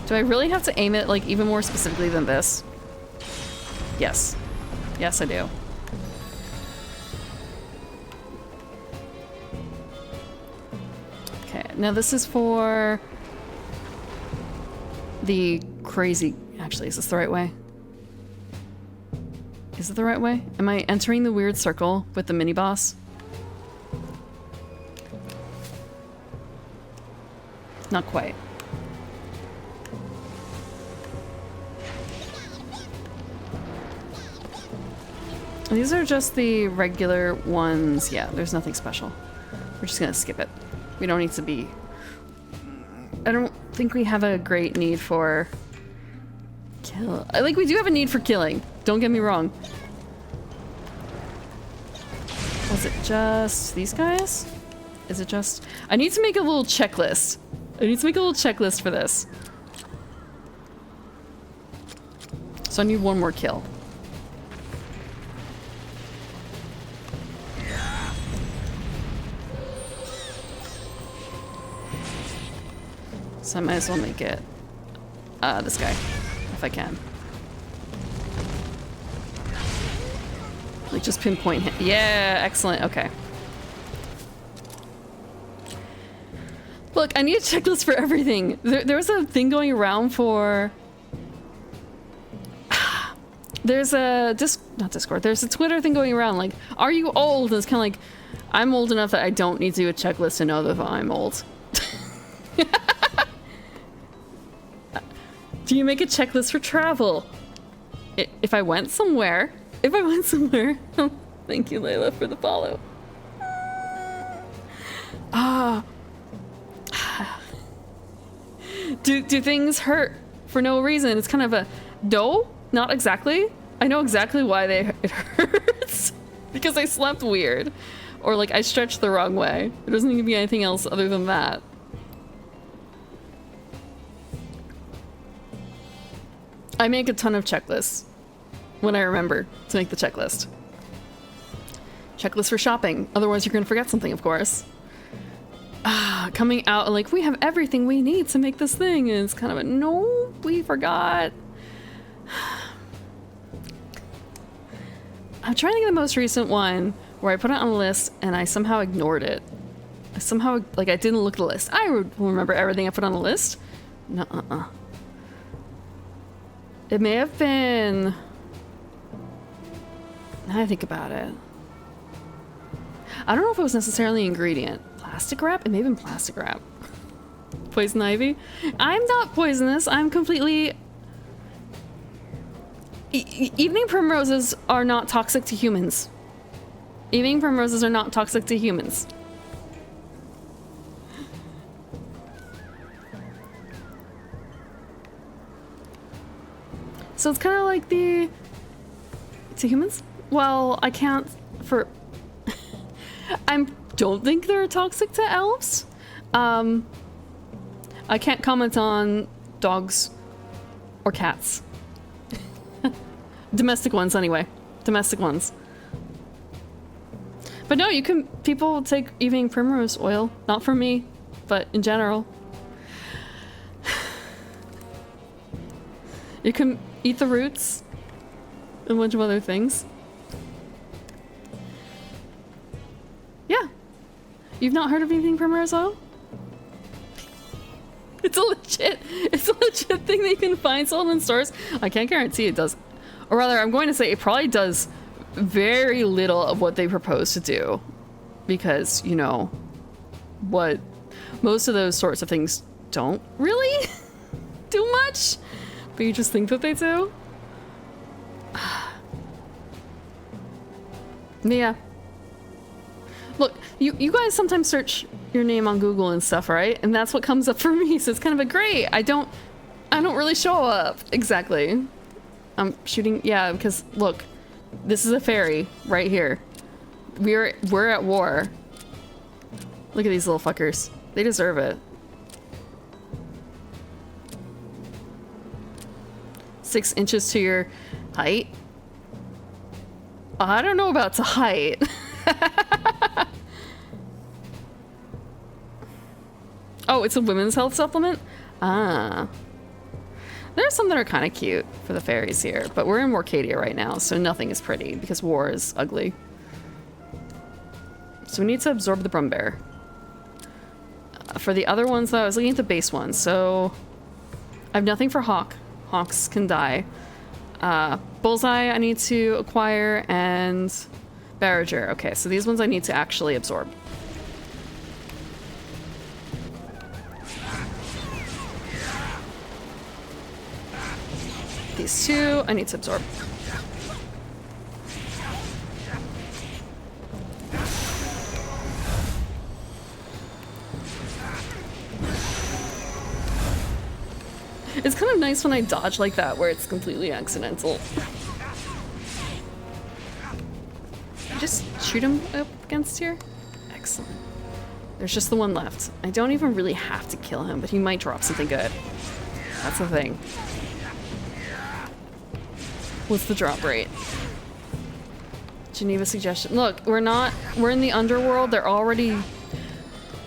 Do I really have to aim it like even more specifically than this? Yes. Yes, I do. Okay, now this is for the crazy... Actually, is this the right way? Is it the right way? Am I entering the weird circle with the mini-boss? Not quite. These are just the regular ones. Yeah, there's nothing special. We're just gonna skip it. We don't need to be... I don't think we have a great need for... kill. Like, we do have a need for killing. Don't get me wrong. Was it just these guys? Is it just... I need to make a little checklist. I need to make a little checklist for this. So I need one more kill. So I might as well make it this guy, if I can. Like just pinpoint him. Yeah, excellent, okay. Look, I need a checklist for everything. There was a thing going around for... There's a not Discord, there's a Twitter thing going around like, are you old? And it's kind of like, I'm old enough that I don't need to do a checklist to know that I'm old. Do you make a checklist for travel? If I went somewhere, oh, thank you, Layla, for the follow. Do things hurt for no reason? It's kind of a no, not exactly. I know exactly why it hurts. because I slept weird. Or like I stretched the wrong way. There doesn't need to be anything else other than that. I make a ton of checklists when I remember to make the checklist. Checklist for shopping. Otherwise you're gonna forget something, of course. Coming out and like, we have everything we need to make this thing. And it's kind of a, no, we forgot. I'm trying to get the most recent one where I put it on a list and I somehow ignored it. I somehow, like, I didn't look at the list. I will remember everything I put on the list. Nuh-uh-uh. It may have been... Now I think about it. I don't know if it was necessarily an ingredient. Plastic wrap? It may have been plastic wrap. Poison ivy? I'm not poisonous. I'm completely... Evening primroses are not toxic to humans. Evening primroses are not toxic to humans. So it's kind of like the... To humans? Well, I can't... For... I don't think they're toxic to elves. I can't comment on dogs or cats. Domestic ones, anyway. Domestic ones. But no, you can... People take evening primrose oil. Not for me, but in general. You can eat the roots. And a bunch of other things. Yeah. You've not heard of evening primrose oil? It's a legit thing that you can find sold in stores. I can't guarantee it does. Or rather, I'm going to say it probably does very little of what they propose to do. Because, you know, what most of those sorts of things don't really do much. But you just think that they do. Yeah. Look, you guys sometimes search your name on Google and stuff, right? And that's what comes up for me. So it's kind of a great. I don't really show up. Exactly. I'm shooting. Yeah, because look, this is a fairy right here. We're at war. Look at these little fuckers. They deserve it. 6 inches to your height. I don't know about to height. Oh, it's a women's health supplement? Ah. There's some that are kind of cute for the fairies here, but we're in Warcadia right now, so nothing is pretty because war is ugly. So we need to absorb the Brumbear. For the other ones, though, I was looking at the base ones, so I have nothing for Hawk. Hawks can die. Bullseye I need to acquire, and Barrager. Okay, so these ones I need to actually absorb. These two I need to absorb. It's kind of nice when I dodge like that, where it's completely accidental. Just shoot him up against here. Excellent. There's just the one left. I don't even really have to kill him, but he might drop something good. That's the thing. What's the drop rate? Geneva suggestion. Look, we're in the underworld. They're already...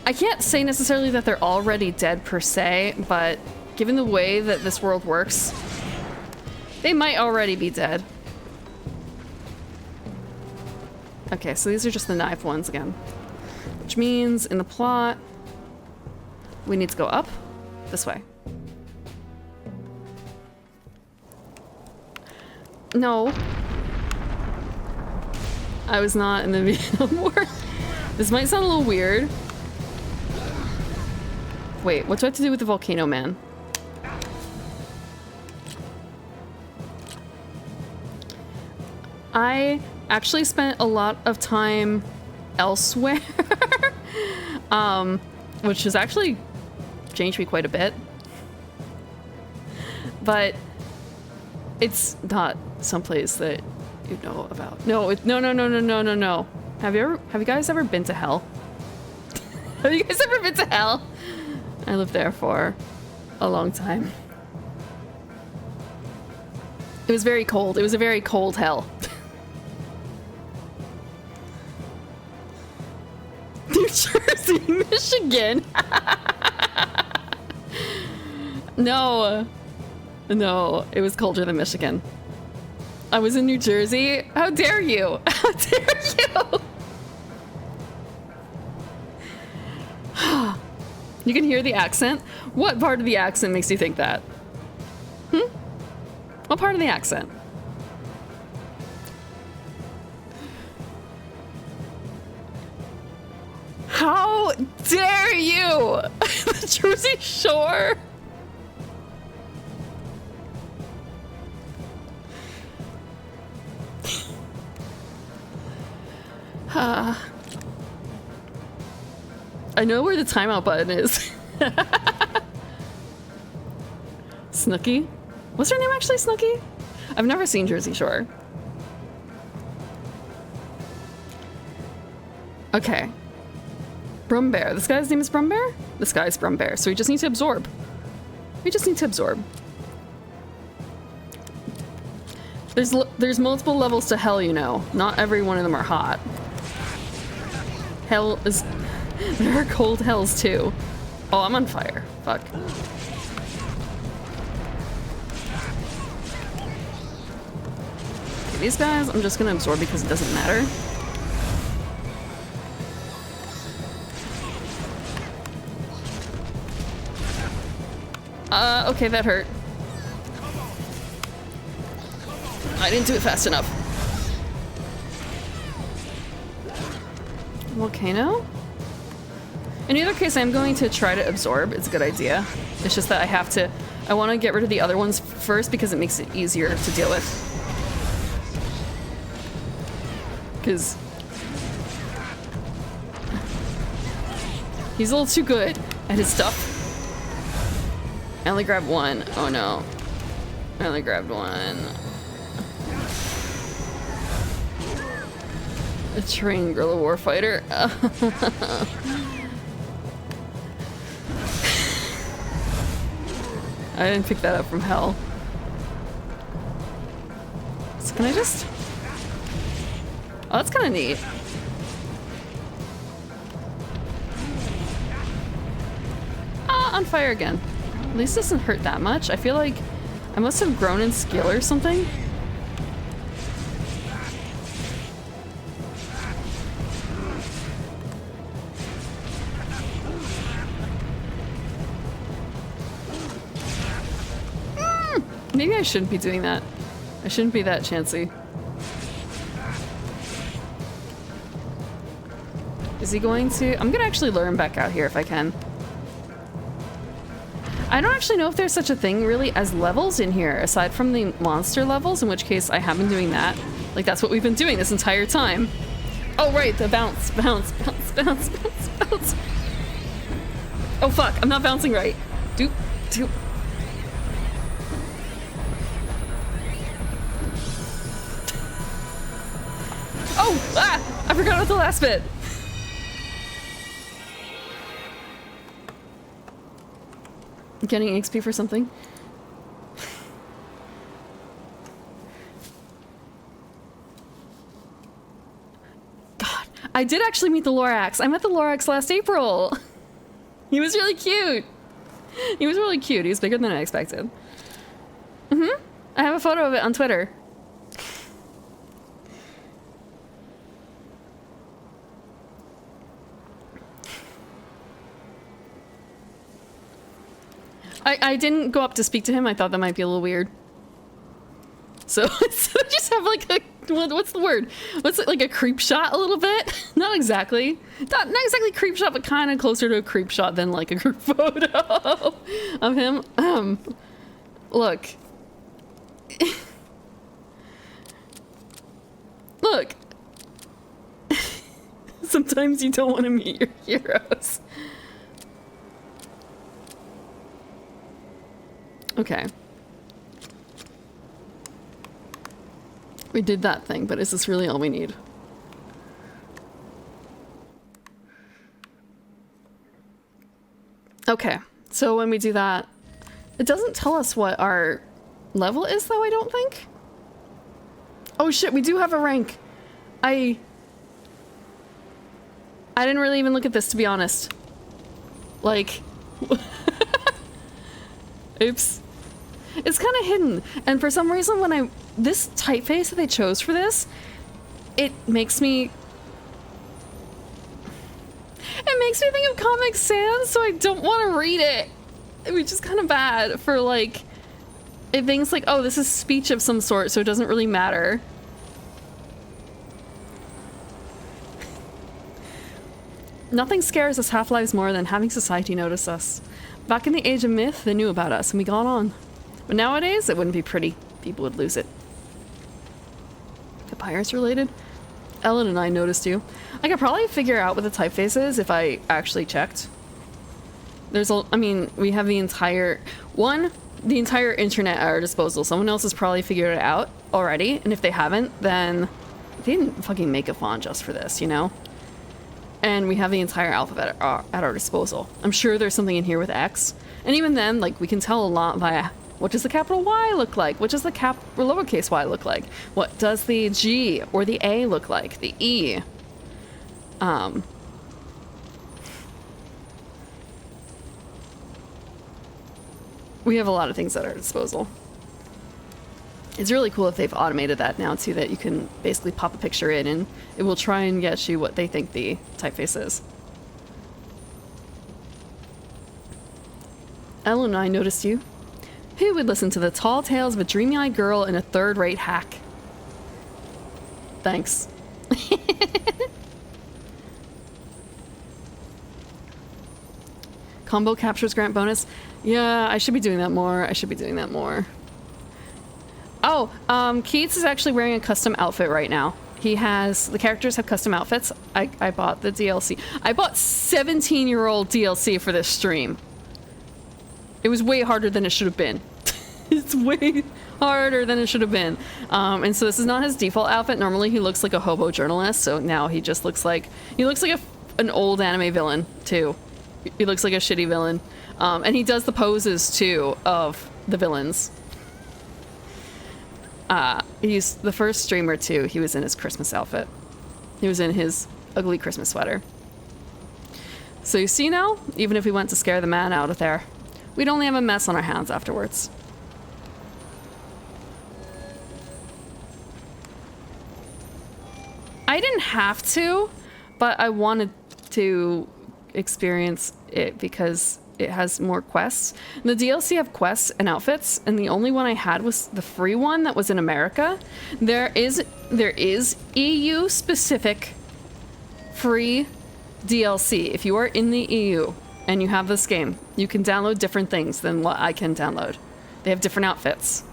I can't say necessarily that they're already dead per se, but given the way that this world works, they might already be dead. Okay, so these are just the knife ones again. Which means in the plot, we need to go up this way. No. I was not in the Vietnam War. This might sound a little weird. Wait, what do I have to do with the volcano man? I actually spent a lot of time elsewhere, which has actually changed me quite a bit. But it's not someplace that you know about. No, no, no, no, no, no, no, no. Have you guys ever been to hell? Have you guys ever been to hell? I lived there for a long time. It was very cold. It was a very cold hell. New Jersey, Michigan. No. No, it was colder than Michigan. I was in New Jersey. How dare you? How dare you? You can hear the accent? What part of the accent makes you think that? What part of the accent? How dare you? The Jersey Shore? I know where the timeout button is. Snooki? What's her name actually, Snooki? I've never seen Jersey Shore. Okay. Brumbear. This guy's name is Brumbear? This guy's Brumbear. So we just need to absorb. We just need to absorb. There's multiple levels to hell, you know. Not every one of them are hot. Hell is... There are cold hells too. Oh, I'm on fire. Fuck. Okay, these guys, I'm just gonna absorb because it doesn't matter. Okay, that hurt. I didn't do it fast enough. Volcano? In either case, I'm going to try to absorb. It's a good idea. It's just that I want to get rid of the other ones first because it makes it easier to deal with. Because he's a little too good at his stuff. I only grabbed one. Oh no. I only grabbed one. A trained guerrilla warfighter. I didn't pick that up from hell. So can I just... Oh, that's kind of neat. Ah, on fire again. At least it doesn't hurt that much. I feel like I must have grown in skill or something. Maybe I shouldn't be doing that. I shouldn't be that chancy. Is he going to... I'm gonna actually lure him back out here if I can. I don't actually know if there's such a thing really as levels in here, aside from the monster levels, in which case I have been doing that. Like, that's what we've been doing this entire time. Oh, right, the bounce, bounce, bounce, bounce, bounce, bounce. Oh, fuck, I'm not bouncing right. Doop, doop. Oh, ah, I forgot about the last bit. Getting XP for something. God, I did actually meet the Lorax. I met the Lorax last April. He was really cute. He was really cute. He was bigger than I expected. Mm-hmm. I have a photo of it on Twitter. I didn't go up to speak to him. I thought that might be a little weird. So just have like a, what's the word? What's it, like a creep shot a little bit? Not exactly. Not exactly creep shot, but kind of closer to a creep shot than like a group photo of him. Look. Look. Sometimes you don't want to meet your heroes. Okay. We did that thing, but is this really all we need? Okay, so when we do that, it doesn't tell us what our level is, though, I don't think. Oh shit, we do have a rank. I didn't really even look at this, to be honest. Like, oops. It's kind of hidden, and for some reason when this typeface that they chose for this, it makes me think of Comic Sans, so I don't want to read it. Which is kind of bad for, like, it thinks like, oh, this is speech of some sort, so it doesn't really matter. Nothing scares us half-lives more than having society notice us. Back in the age of myth, they knew about us and we got on. But nowadays, it wouldn't be pretty. People would lose it. The Pirates related? Ellen and I noticed you. I could probably figure out what the typeface is if I actually checked. I mean, we have the entire internet at our disposal. Someone else has probably figured it out already, and if they haven't, then they didn't fucking make a font just for this, you know? And we have the entire alphabet at our disposal. I'm sure there's something in here with X, and even then, like, we can tell a lot via what does the capital Y look like? What does the lowercase y look like? What does the G or the A look like? The E. We have a lot of things at our disposal. It's really cool if they've automated that now too, that you can basically pop a picture in and it will try and get you what they think the typeface is. Ellen and I noticed you. Who would listen to the tall tales of a dreamy-eyed girl and a third-rate hack? Thanks. Combo captures grant bonus. Yeah, I should be doing that more. I should be doing that more. Oh, Keats is actually wearing a custom outfit right now. The characters have custom outfits. I bought the DLC. I bought 17-year-old DLC for this stream. It was way harder than it should have been. It's way harder than it should have been. And so this is not his default outfit. Normally he looks like a hobo journalist, so now he just looks like... He looks like an old anime villain, too. He looks like a shitty villain. And he does the poses, too, of the villains. He's the first streamer, too. He was in his Christmas outfit. He was in his ugly Christmas sweater. So you see now, even if we went to scare the man out of there, we'd only have a mess on our hands afterwards. I didn't have to, but I wanted to experience it because it has more quests. The DLC have quests and outfits, and the only one I had was the free one that was in America. There is EU specific free DLC. If you are in the EU and you have this game, you can download different things than what I can download. They have different outfits.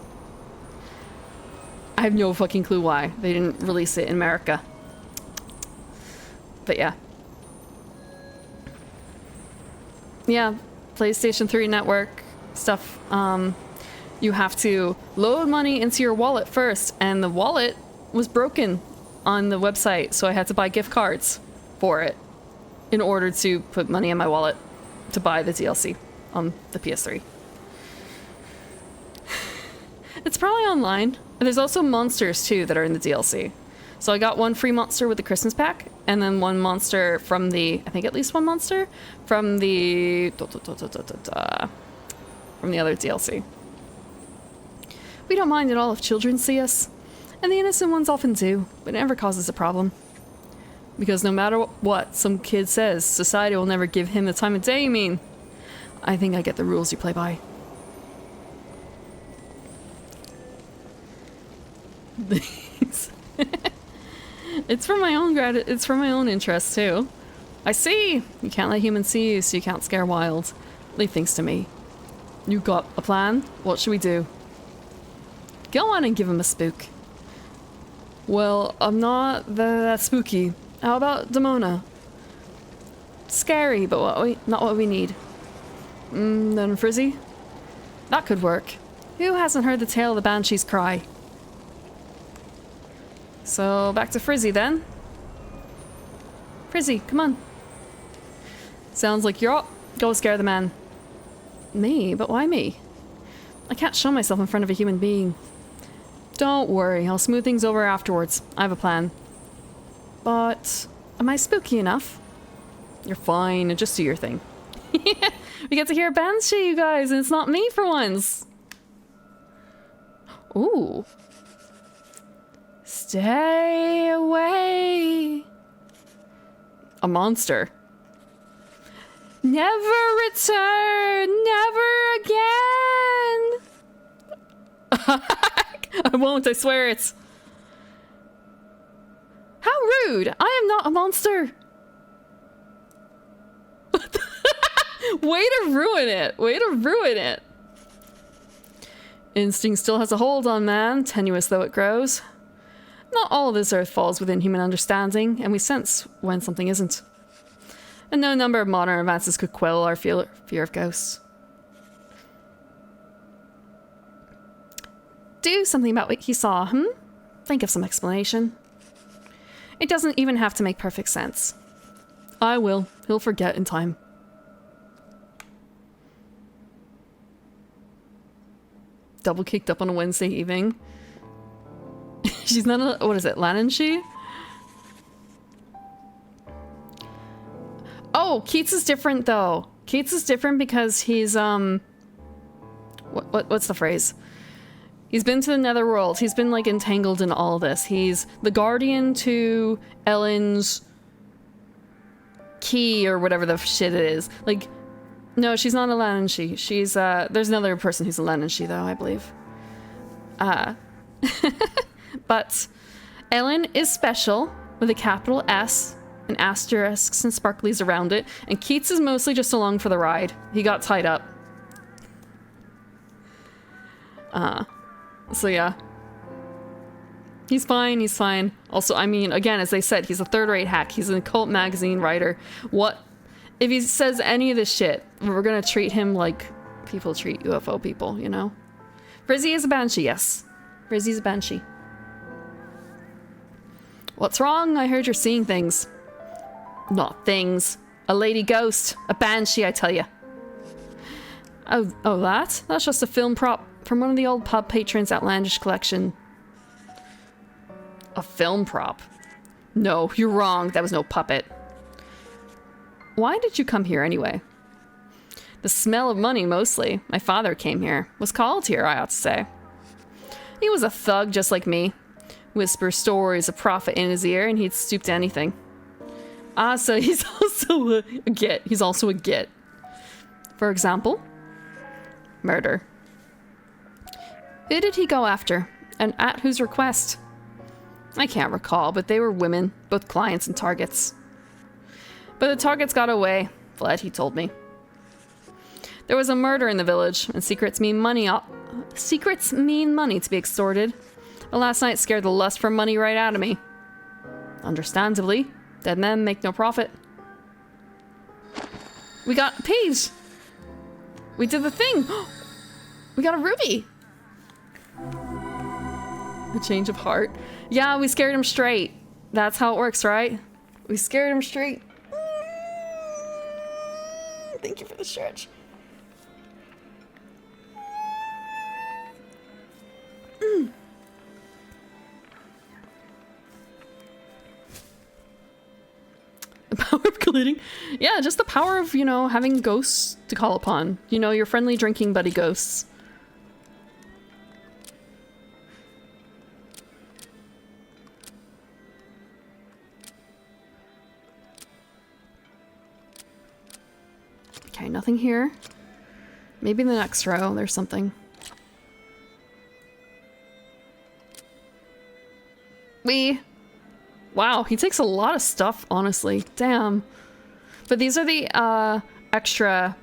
I have no fucking clue why they didn't release it in America. But yeah. Yeah, PlayStation 3 network stuff. You have to load money into your wallet first, and the wallet was broken on the website, so I had to buy gift cards for it in order to put money in my wallet to buy the DLC on the PS3. It's probably online. There's also monsters too that are in the DLC. So I got one free monster with the Christmas pack, and then one monster from the, I think at least one monster from the other DLC. We don't mind at all if children see us, and the innocent ones often do, but it never causes a problem. Because no matter what some kid says, society will never give him the time of day, you mean? I think I get the rules you play by. It's for my own interest too. I see! You can't let humans see you, so you can't scare wild. Leave things to me. You got a plan? What should we do? Go on and give him a spook. Well, I'm not that spooky. How about Demona? Scary, but not what we need. Then Frizzy? That could work. Who hasn't heard the tale of the Banshee's cry? So back to Frizzy then. Frizzy, come on. Sounds like you're up. Go scare the man. Me? But why me? I can't show myself in front of a human being. Don't worry, I'll smooth things over afterwards. I have a plan. But am I spooky enough? You're fine, just do your thing. We get to hear a banshee, you guys, and it's not me for once. Ooh. Stay away. A monster. Never return, never again. I won't, I swear it. How rude! I am not a monster. Way to ruin it! Way to ruin it! Instinct still has a hold on man, tenuous though it grows. Not all of this earth falls within human understanding, and we sense when something isn't. And no number of modern advances could quell our fear of ghosts. Do something about what he saw, Think of some explanation. It doesn't even have to make perfect sense. I will. He'll forget in time. Double kicked up on a Wednesday evening. She's not a, what is it, Lananshi? Oh, Keats is different though. Keats is different because he's what's the phrase? He's been to the netherworld. He's been like entangled in all this. He's the guardian to Ellen's key or whatever the shit it is. Like, no, she's not a Lananshi. She's there's another person who's a Lananshi though, I believe. But Ellen is special with a capital S and asterisks and sparklies around it, and Keats is mostly just along for the ride. He got tied up. So yeah. He's fine, he's fine. Also, I mean, again, as they said, he's a third-rate hack. He's an occult magazine writer. What? If he says any of this shit, we're gonna treat him like people treat UFO people, you know? Frizzy is a banshee, yes. Frizzy's a banshee. What's wrong? I heard you're seeing things. Not things. A lady ghost. A banshee, I tell you. Oh, that? That's just a film prop from one of the old pub patrons' outlandish collection. A film prop? No, you're wrong. That was no puppet. Why did you come here anyway? The smell of money, mostly. My father came here. Was called here, I ought to say. He was a thug just like me. Whisper stories of profit in his ear, and he'd stoop to anything. Ah, so he's also a git. He's also a git. For example, murder. Who did he go after? And at whose request? I can't recall, but they were women, both clients and targets. But the targets got away, fled, he told me. There was a murder in the village, and secrets mean money. Secrets mean money to be extorted. But last night scared the lust for money right out of me. Understandably, dead men make no profit. We got Paige! We did the thing! We got a ruby! A change of heart. Yeah, we scared him straight. That's how it works, right? We scared him straight. Thank you for the stretch. The power of colluding. Yeah, just the power of, you know, having ghosts to call upon. You know, your friendly drinking buddy ghosts. Okay, nothing here. Maybe in the next row there's something. Wow, he takes a lot of stuff, honestly. Damn. But these are the extra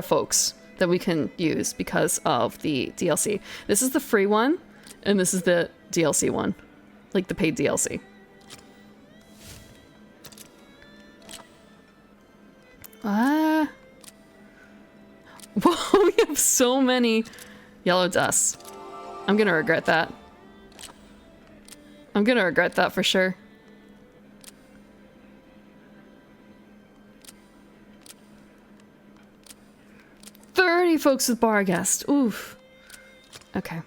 folks that we can use because of the DLC. This is the free one, and this is the DLC one. Like the paid DLC. Whoa, we have so many yellow dusts. I'm gonna regret that. I'm gonna regret that for sure. "30 folks with bar guest. Oof. Okay.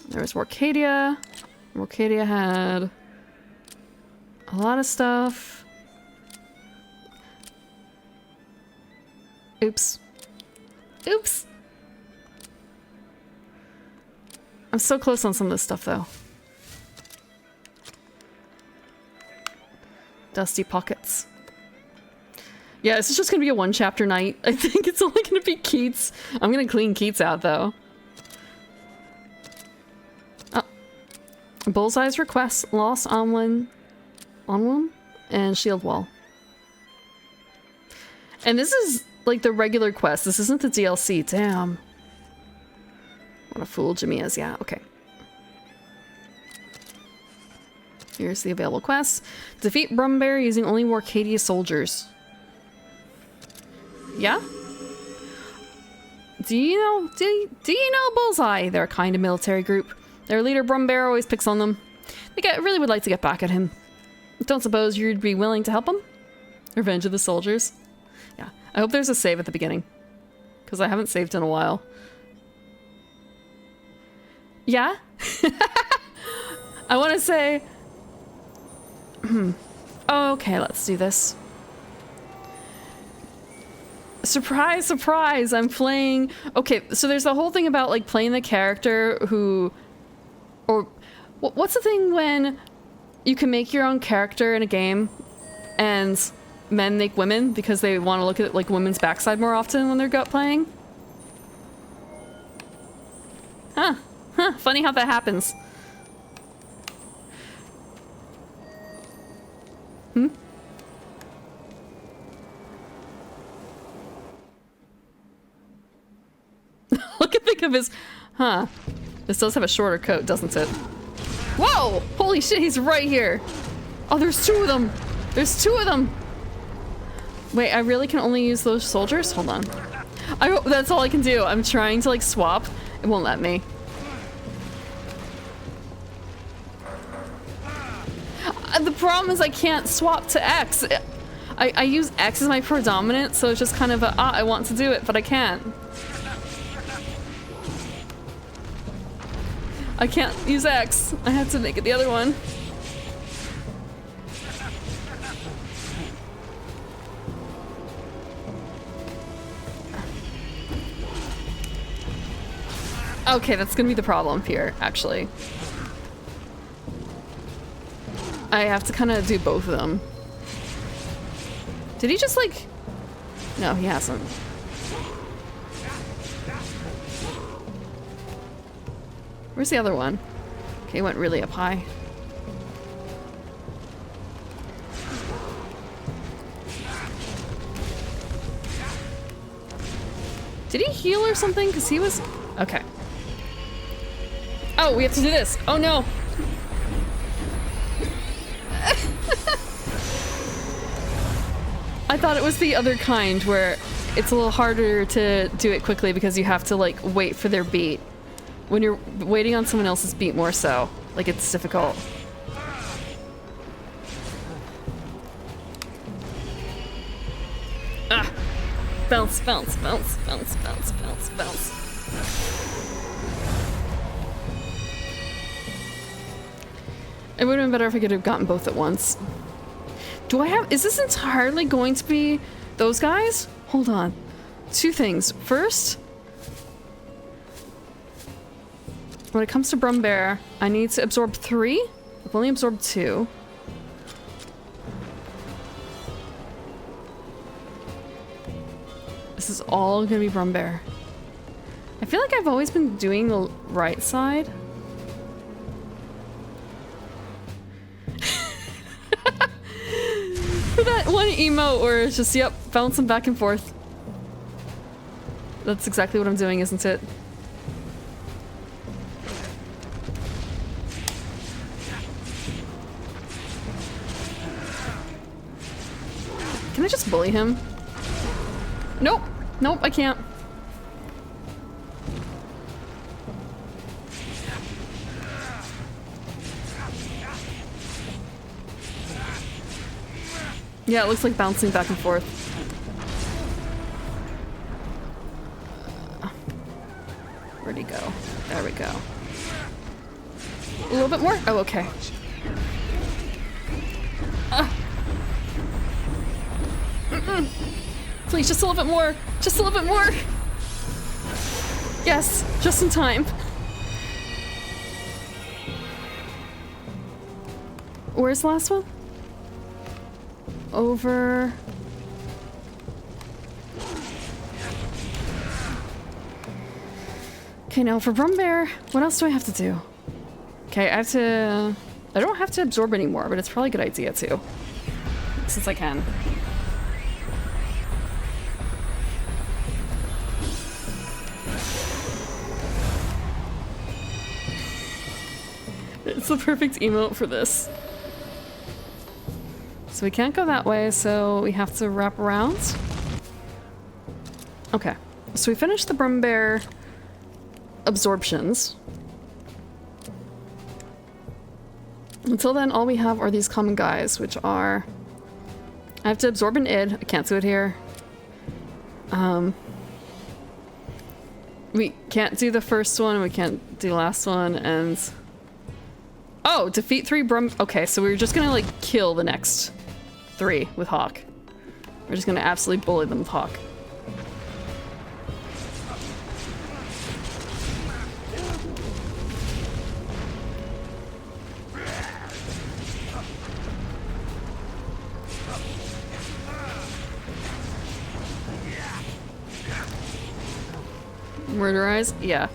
There was Warcadia. Warcadia had a lot of stuff. Oops. Oops. I'm so close on some of this stuff, though. Dusty pockets. Yeah, this is just gonna be a one-chapter night. I think it's only gonna be Keats. I'm gonna clean Keats out, though. Oh. Bullseye's request. Lost Onwin, and Shield Wall. And this is, like, the regular quest. This isn't the DLC. Damn. What a fool Jimmy is. Yeah, okay. Here's the available quests. Defeat Brumbear using only Warcadia soldiers. Yeah? Do you know Bullseye? They're a kind of military group. Their leader Brumbear always picks on them. They really would like to get back at him. Don't suppose you'd be willing to help him? Revenge of the Soldiers. Yeah. I hope there's a save at the beginning. Because I haven't saved in a while. Yeah? I want to say... Okay, let's do this. Surprise, surprise, I'm playing... Okay, so there's the whole thing about, like, playing the character who... Or... What's the thing when you can make your own character in a game and men make women because they want to look at, like, women's backside more often when they're gut playing? Huh. Huh. Funny how that happens. Hmm? Look at think of his... Huh. This does have a shorter coat, doesn't it? Whoa! Holy shit, he's right here! Oh, there's two of them! There's two of them! Wait, I really can only use those soldiers? Hold on. That's all I can do. I'm trying to, like, swap. It won't let me. The problem is I can't swap to X. I use X as my predominant, so it's just kind of a, I want to do it, but I can't. I can't use X. I have to make it the other one. Okay, that's gonna be the problem here, actually. I have to kind of do both of them. Did he just, like... No, he hasn't. Where's the other one? Okay, he went really up high. Did he heal or something? Because he was... Okay. Oh, we have to do this. Oh, no. I thought it was the other kind where it's a little harder to do it quickly because you have to, like, wait for their beat. When you're waiting on someone else's beat more so. Like, it's difficult. Ah! Bounce, bounce, bounce, bounce, bounce, bounce, bounce. It would have been better if I could have gotten both at once. Do I have... Is this entirely going to be those guys? Hold on. Two things. First... When it comes to Brumbear, I need to absorb 3. I've only absorbed 2. This is all gonna be Brumbear. I feel like I've always been doing the right side. For that one emote where it's just, yep, bouncing back and forth. That's exactly what I'm doing, isn't it? Can I just bully him? Nope. Nope, I can't. Yeah, it looks like bouncing back and forth. Where'd he go? There we go. A little bit more? Oh, okay. Please, just a little bit more. Just a little bit more. Yes, just in time. Where's the last one? Over. Okay, now for Brumbear, what else do I have to do? Okay, I don't have to absorb anymore, but it's probably a good idea to. Since I can. It's the perfect emote for this. So we can't go that way, so we have to wrap around. Okay, so we finished the Brumbear absorptions. Until then, all we have are these common guys, which are... I have to absorb an id. I can't do it here. We can't do the first one, we can't do the last one, and... Oh, defeat 3 Okay, so we're just gonna, like, kill the next 3 with Hawk. We're just gonna absolutely bully them with Hawk. Murderize? Yeah.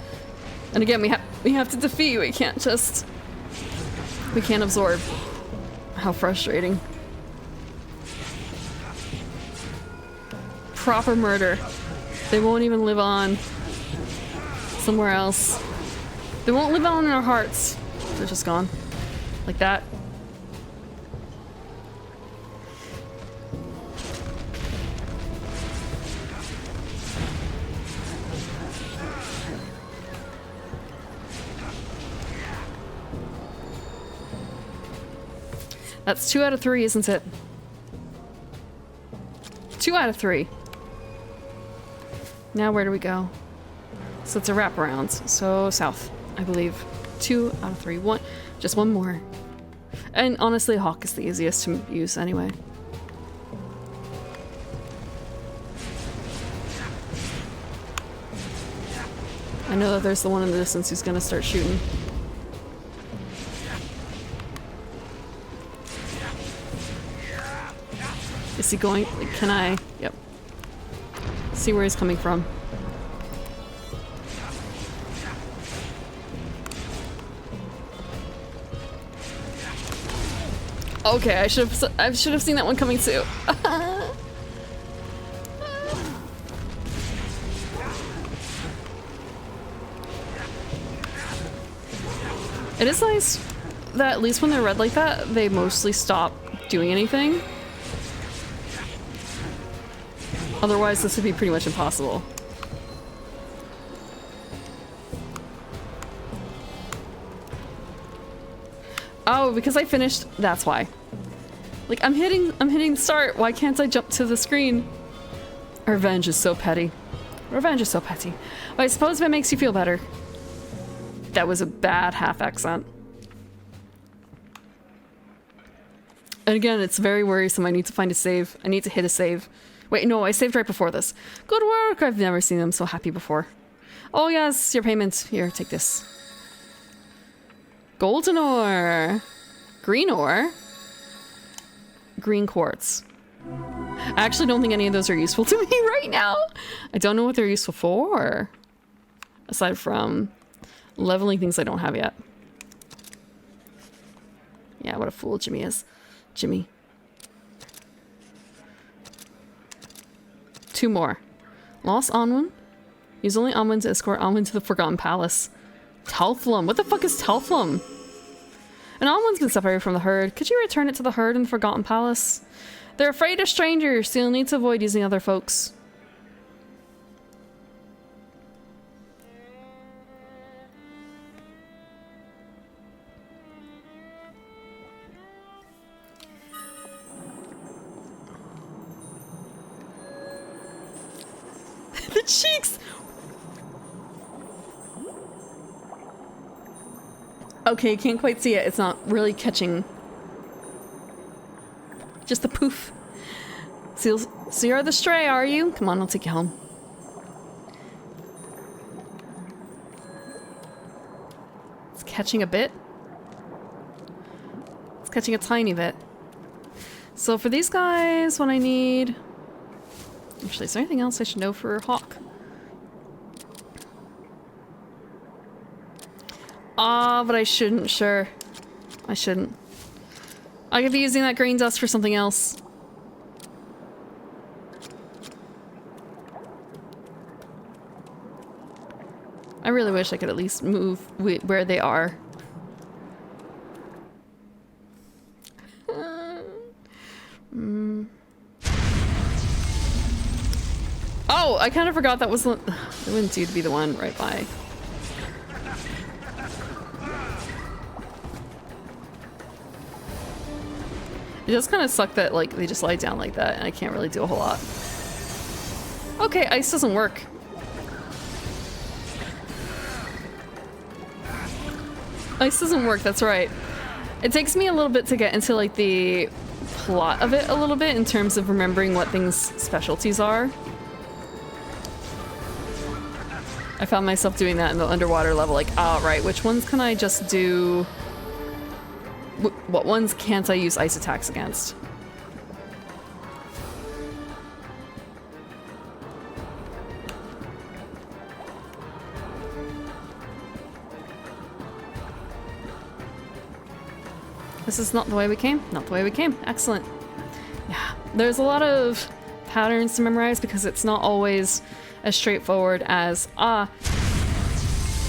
And again, we have to defeat, we can't just... We can't absorb. How frustrating. Proper murder. They won't even live on somewhere else. They won't live on in our hearts. They're just gone. Like that. That's 2 out of 3, isn't it? 2 out of 3. Now where do we go? So it's a wraparound. So south, I believe. 2 out of 3. One, just one more. And honestly, Hawk is the easiest to use anyway. I know that there's the one in the distance who's gonna start shooting. Is he going? Can I? Yep. See where he's coming from. Okay, I should have seen that one coming too. It is nice that at least when they're red like that, they mostly stop doing anything. Otherwise, this would be pretty much impossible. Oh, because I finished, that's why. Like, I'm hitting start, why can't I jump to the screen? Revenge is so petty. Revenge is so petty. Well, I suppose if it makes you feel better. That was a bad half accent. And again, it's very worrisome. I need to find a save. I need to hit a save. Wait, no, I saved right before this. Good work! I've never seen them so happy before. Oh yes, your payment. Here, take this. Golden ore. Green ore. Green quartz. I actually don't think any of those are useful to me right now. I don't know what they're useful for. Aside from leveling things I don't have yet. Yeah, what a fool Jimmy is. Jimmy. 2 more. Lost Onwin. Use only Onwin to escort Onwin to the Forgotten Palace. Telflum. What the fuck is Telflum? An Onwin's been separated from the herd. Could you return it to the herd in the Forgotten Palace? They're afraid of strangers, so you'll need to avoid using other folks. the cheeks! Okay, can't quite see it. It's not really catching. Just the poof. So you're the stray, are you? Come on, I'll take you home. It's catching a bit. It's catching a tiny bit. So for these guys, what I need... Actually, is there anything else I should know for Hawk? But I shouldn't, sure. I shouldn't. I could be using that green dust for something else. I really wish I could at least move where they are. Oh, I kind of forgot that was... It wouldn't do to be the one right by. It does kind of suck that, like, they just lie down like that and I can't really do a whole lot. Okay, ice doesn't work. Ice doesn't work, that's right. It takes me a little bit to get into, like, the plot of it a little bit in terms of remembering what things' specialties are. I found myself doing that in the underwater level, like, right, which ones can I just do... What ones can't I use ice attacks against? This is not the way we came? Not the way we came. Excellent. Yeah, there's a lot of patterns to memorize because it's not always as straightforward as, I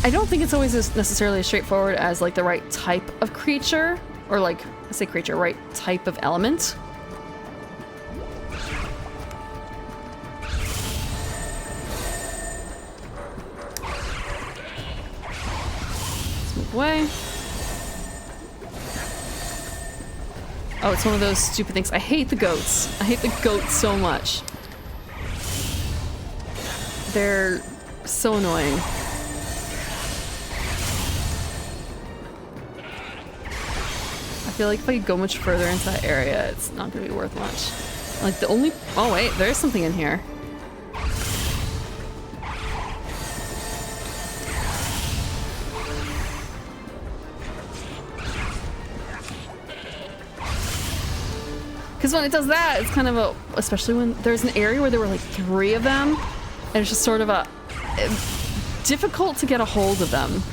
don't think it's always as necessarily as straightforward as, like, the right type of creature. Or, like, I say creature, right type of element. Let's move away. Oh, it's one of those stupid things. I hate the goats. I hate the goats so much. They're so annoying. I feel like if I go much further into that area, it's not gonna be worth much. Like the only... Oh wait, there's something in here. Because when it does that, it's kind of a... Especially when there's an area where there were like 3 of them, and it's just sort of a... difficult to get a hold of them.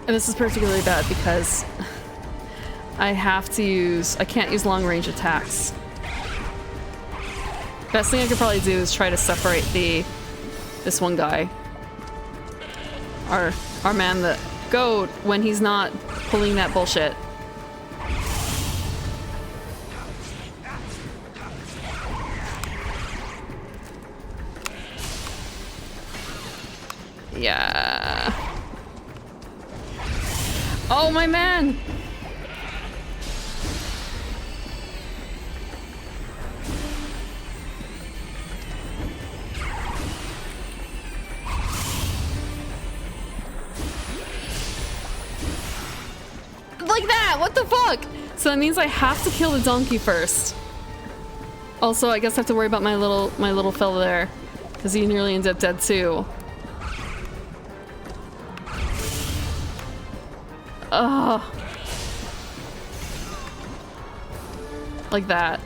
And this is particularly bad because I have to use... I can't use long-range attacks. Best thing I could probably do is try to separate this one guy. Our man, the goat, when he's not pulling that bullshit. Yeah. Oh, my man! Like that! What the fuck? So that means I have to kill the donkey first. Also, I guess I have to worry about my little fella there, because he nearly ended up dead too. Ugh. Like that.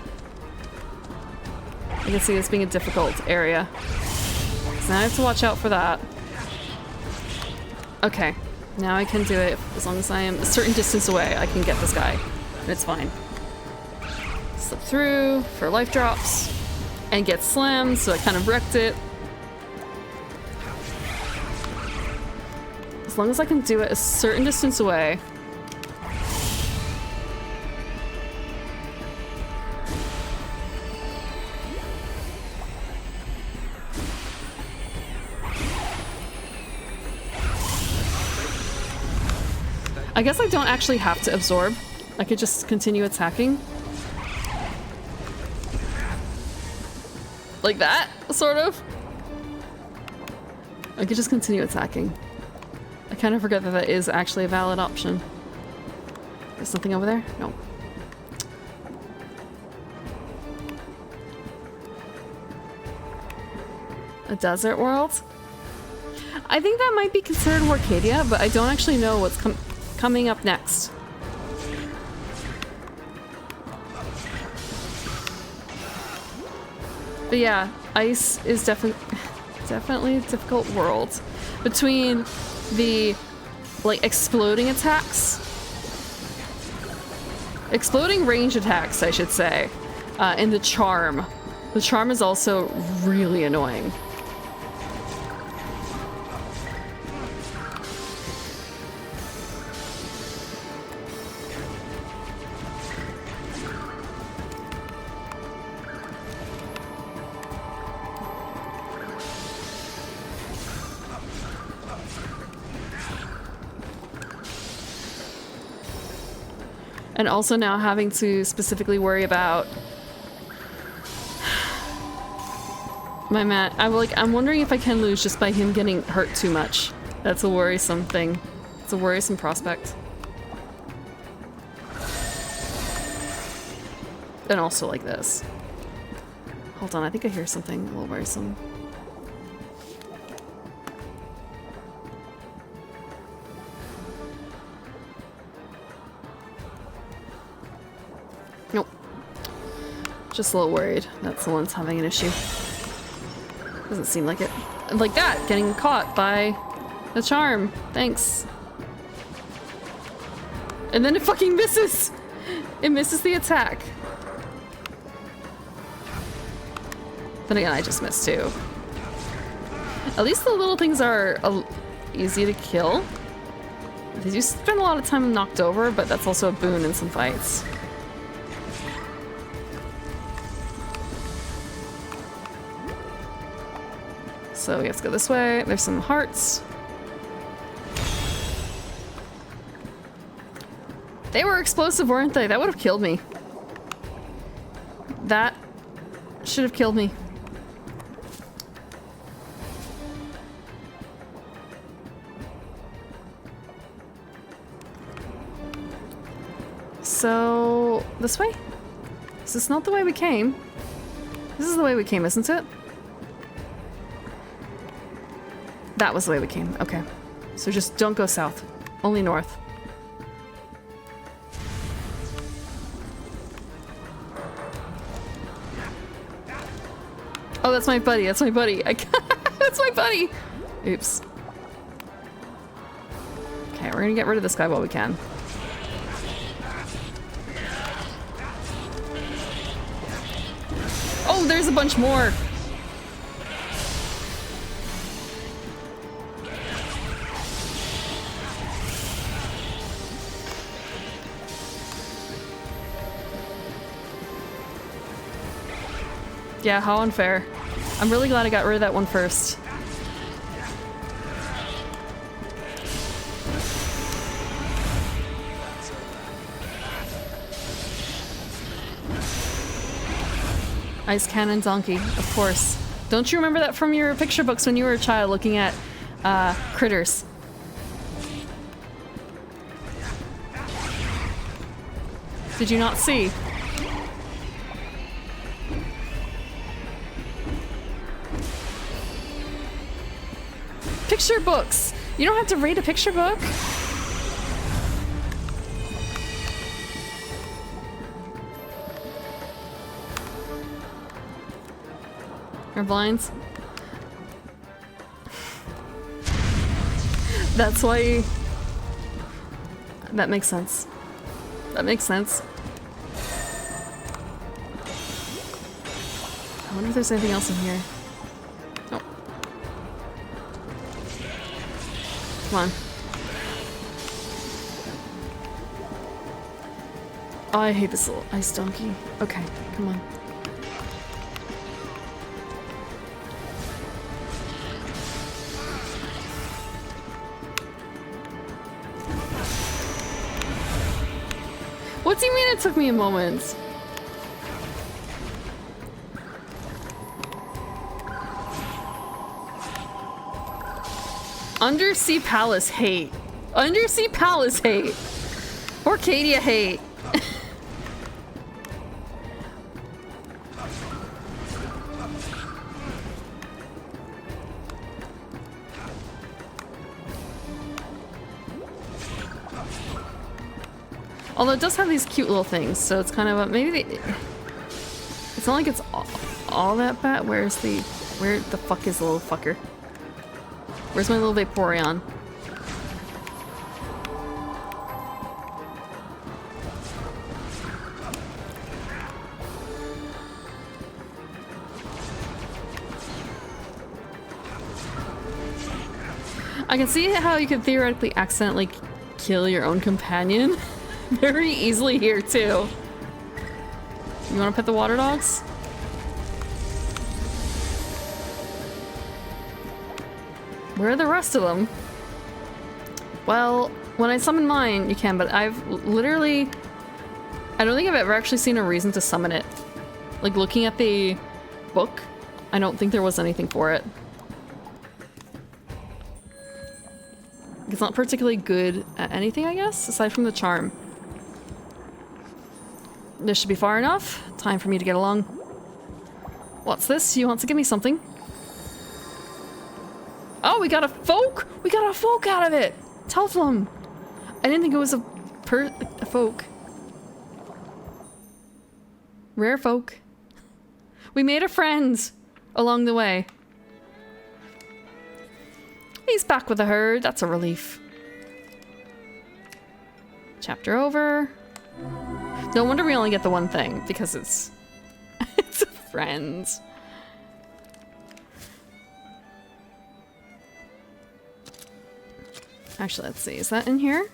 I can see this being a difficult area. So now I have to watch out for that. Okay. Now I can do it. As long as I am a certain distance away, I can get this guy. And it's fine. Slip through for life drops. And get slammed, so I kind of wrecked it. As long as I can do it a certain distance away. I guess I don't actually have to absorb. I could just continue attacking. Like that, sort of. I could just continue attacking. I kind of forget that that is actually a valid option. There's nothing over there? No. A desert world? I think that might be considered Warcadia, but I don't actually know what's coming up next. But yeah, ice is definitely a difficult world. Between the, like, exploding attacks. Exploding range attacks, I should say. And the charm. The charm is also really annoying. And also now having to specifically worry about my mat. I'm wondering if I can lose just by him getting hurt too much. That's a worrisome thing. It's a worrisome prospect. And also like this. Hold on, I think I hear something a little worrisome. Nope. Just a little worried that someone's having an issue. Doesn't seem like it. Like that, getting caught by the charm. Thanks. And then it fucking misses! It misses the attack. Then again, I just missed too. At least the little things are easy to kill. They do spend a lot of time knocked over, but that's also a boon in some fights. So we have to go this way. There's some hearts. They were explosive, weren't they? That would have killed me. That should have killed me. So, this way? Is this not the way we came? This is the way we came, isn't it? That was the way we came. Okay. So just don't go south. Only north. Oh, that's my buddy. That's my buddy. That's my buddy. Oops. Okay, we're gonna get rid of this guy while we can. Oh, there's a bunch more. Yeah, how unfair. I'm really glad I got rid of that one first. Ice Cannon Donkey, of course. Don't you remember that from your picture books when you were a child looking at critters? Did you not see? Picture books! You don't have to read a picture book! Or blinds? That's why... That makes sense. That makes sense. I wonder if there's anything else in here. Oh. Come on. Oh, I hate this little ice donkey. Okay, come on. What do you mean it took me a moment? Undersea Palace hate. Undersea Palace hate. Orcadia hate. Although it does have these cute little things, so it's kind of a, maybe they, it's not like it's all that bad. Where the fuck is the little fucker? Where's my little Vaporeon? I can see how you could theoretically accidentally kill your own companion very easily here too. You want to pet the water dogs? Where are the rest of them? Well, when I summon mine, you can, but I've literally... I don't think I've ever actually seen a reason to summon it. Like, looking at the book, I don't think there was anything for it. It's not particularly good at anything, I guess, aside from the charm. This should be far enough. Time for me to get along. What's this? You want to give me something? Oh, we got a folk! We got a folk out of it! Telflum! I didn't think it was a folk. Rare folk. We made a friend along the way. He's back with the herd. That's a relief. Chapter over. No wonder we only get the one thing, because it's... it's a friend. Actually, let's see. Is that in here?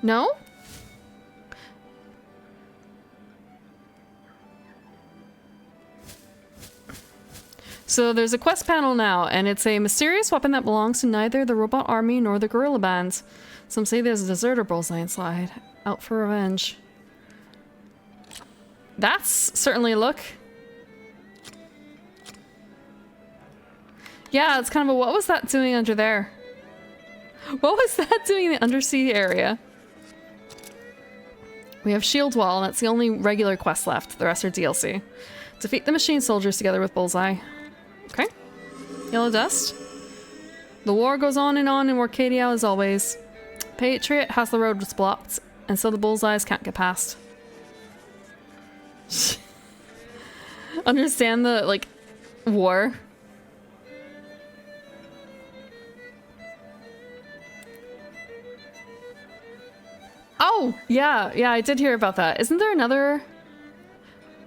No? So there's a quest panel now, and it's a mysterious weapon that belongs to neither the robot army nor the gorilla bands. Some say there's a deserter bullseye inside, out for revenge. That's certainly a look. Yeah, it's kind of a, what was that doing under there? What was that doing in the undersea area? We have Shield Wall, and that's the only regular quest left. The rest are DLC. Defeat the machine soldiers together with Bullseye. Okay. Yellow Dust. The war goes on in Orcadia as always. Patriot has the road blocked, and so the Bullseyes can't get past. Understand the, like, war? Oh, yeah, I did hear about that. Isn't there another...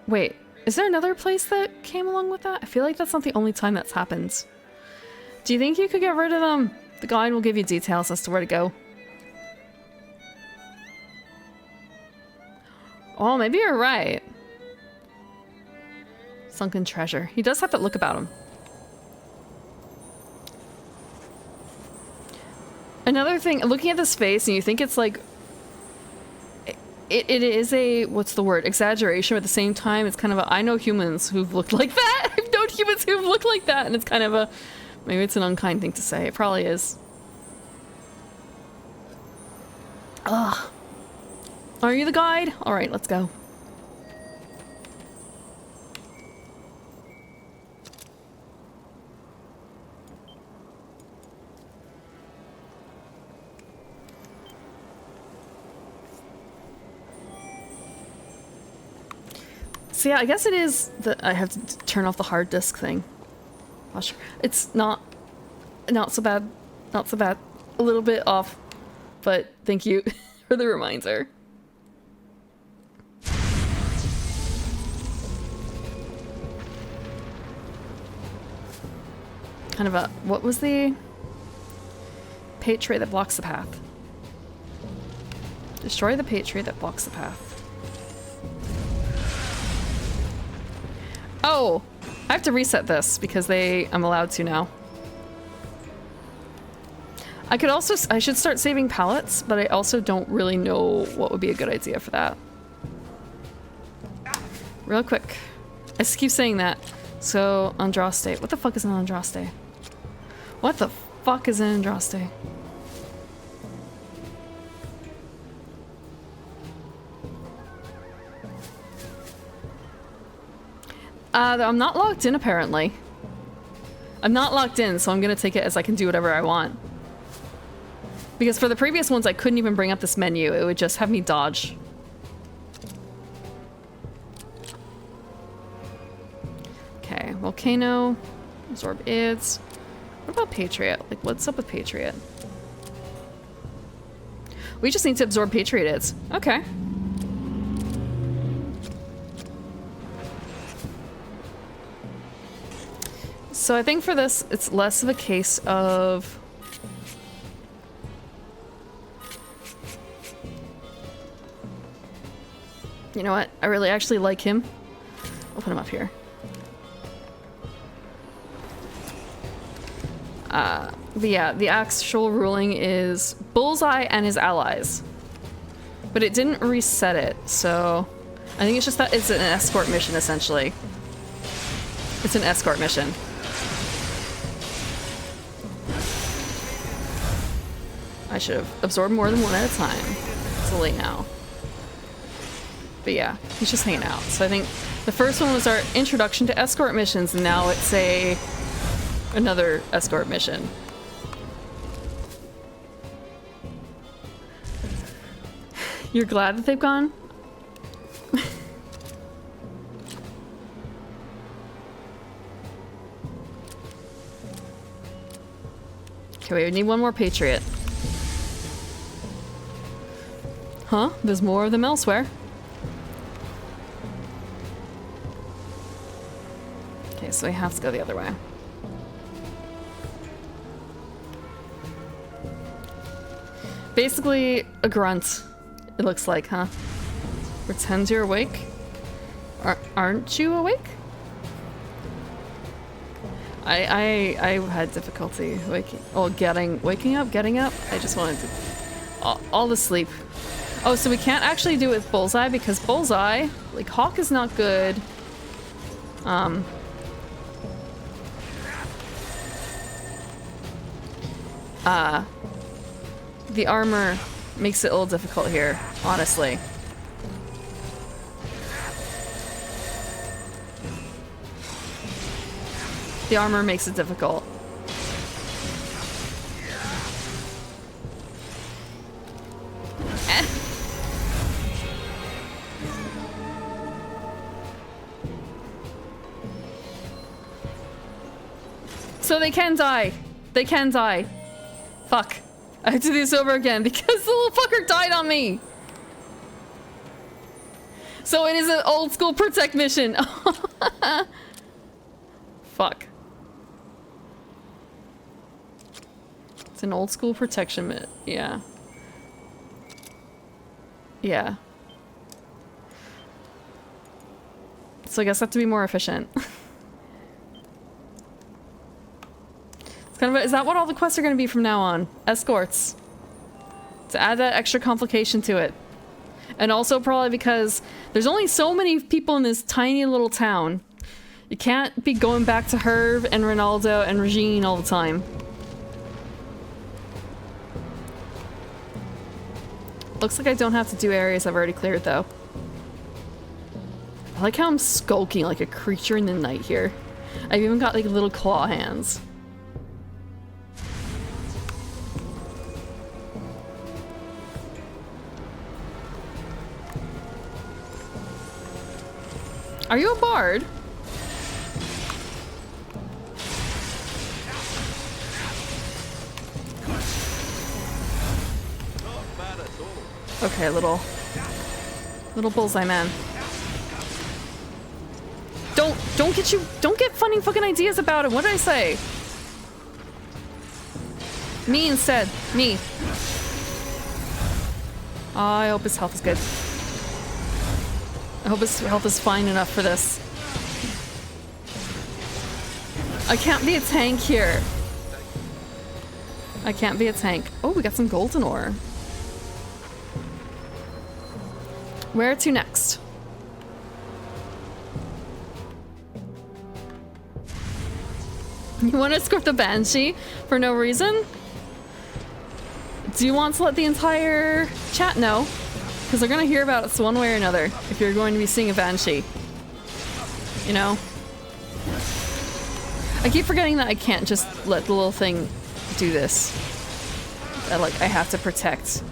Wait, is there another place that came along with that? I feel like that's not the only time that's happened. Do you think you could get rid of them? The guide will give you details as to where to go. Oh, maybe you're right. Sunken treasure. He does have that look about him. Another thing, looking at this face, and you think it's like... It is a, what's the word, exaggeration, but at the same time, it's kind of a, I know humans who've looked like that. I've known humans who've looked like that, and it's kind of a, maybe it's an unkind thing to say. It probably is. Ugh. Are you the guide? All right, let's go. So yeah, I guess it is that I have to turn off the hard disk thing. It's not so bad, not so bad. A little bit off, but thank you for the reminder. Kind of a, what was the Patriot that blocks the path? Destroy the Patriot that blocks the path. Oh, I have to reset this because I'm allowed to now. I could also, I should start saving pallets, but I also don't really know what would be a good idea for that. Real quick. I just keep saying that. So, Andraste. What the fuck is an Andraste? What the fuck is an Andraste? I'm not locked in, apparently. I'm not locked in, so I'm gonna take it as I can do whatever I want. Because for the previous ones, I couldn't even bring up this menu. It would just have me dodge. Okay, Volcano. Absorb IDs. What about Patriot? Like, what's up with Patriot? We just need to absorb Patriot IDs. Okay. So I think for this, it's less of a case of... You know what? I really actually like him. I'll put him up here. But yeah, the actual ruling is Bullseye and his allies. But it didn't reset it, so... I think it's just that it's an escort mission, essentially. It's an escort mission. I should have absorbed more than one at a time. It's too late now. But yeah, he's just hanging out. So I think the first one was our introduction to escort missions, and now it's another escort mission. You're glad that they've gone? Okay, we need one more Patriot. Huh? There's more of them elsewhere. Okay, so we have to go the other way. Basically, a grunt, it looks like, huh? Pretend you're awake? Aren't you awake? I had difficulty waking up, getting up. I just wanted to... all the sleep. Oh, so we can't actually do it with Bullseye because Bullseye, like, Hawk is not good. The armor makes it a little difficult here, honestly. The armor makes it difficult. So they can die. They can die. Fuck. I have to do this over again because the little fucker died on me. So it is an old school protect mission. Fuck. It's an old school protection yeah. Yeah. So I guess I have to be more efficient. Is that what all the quests are going to be from now on? Escorts. To add that extra complication to it. And also probably because there's only so many people in this tiny little town. You can't be going back to Herb and Ronaldo and Regine all the time. Looks like I don't have to do areas I've already cleared though. I like how I'm skulking like a creature in the night here. I've even got like little claw hands. Are you a bard? Okay, little bullseye man. Don't get funny fucking ideas about it. What did I say? Me instead. Me. Oh, I hope his health is good. I hope his health is fine enough for this. I can't be a tank here. I can't be a tank. Oh, we got some golden ore. Where to next? You want to escort the Banshee for no reason? Do you want to let the entire chat know? Because they're going to hear about it one way or another if you're going to be seeing a Banshee. You know? I keep forgetting that I can't just let the little thing do this. That, like, I have to protect.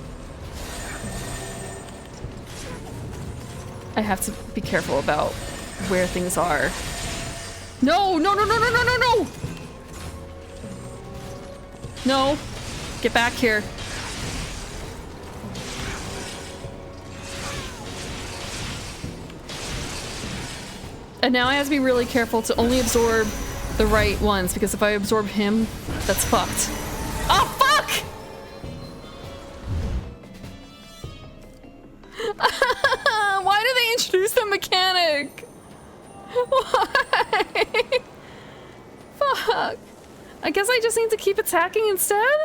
I have to be careful about where things are. No! No, no, no, no, no, no, no! No! Get back here. And now I have to be really careful to only absorb the right ones, because if I absorb him, that's fucked. Oh, fuck! Why did they introduce the mechanic? Why? Fuck. I guess I just need to keep attacking instead?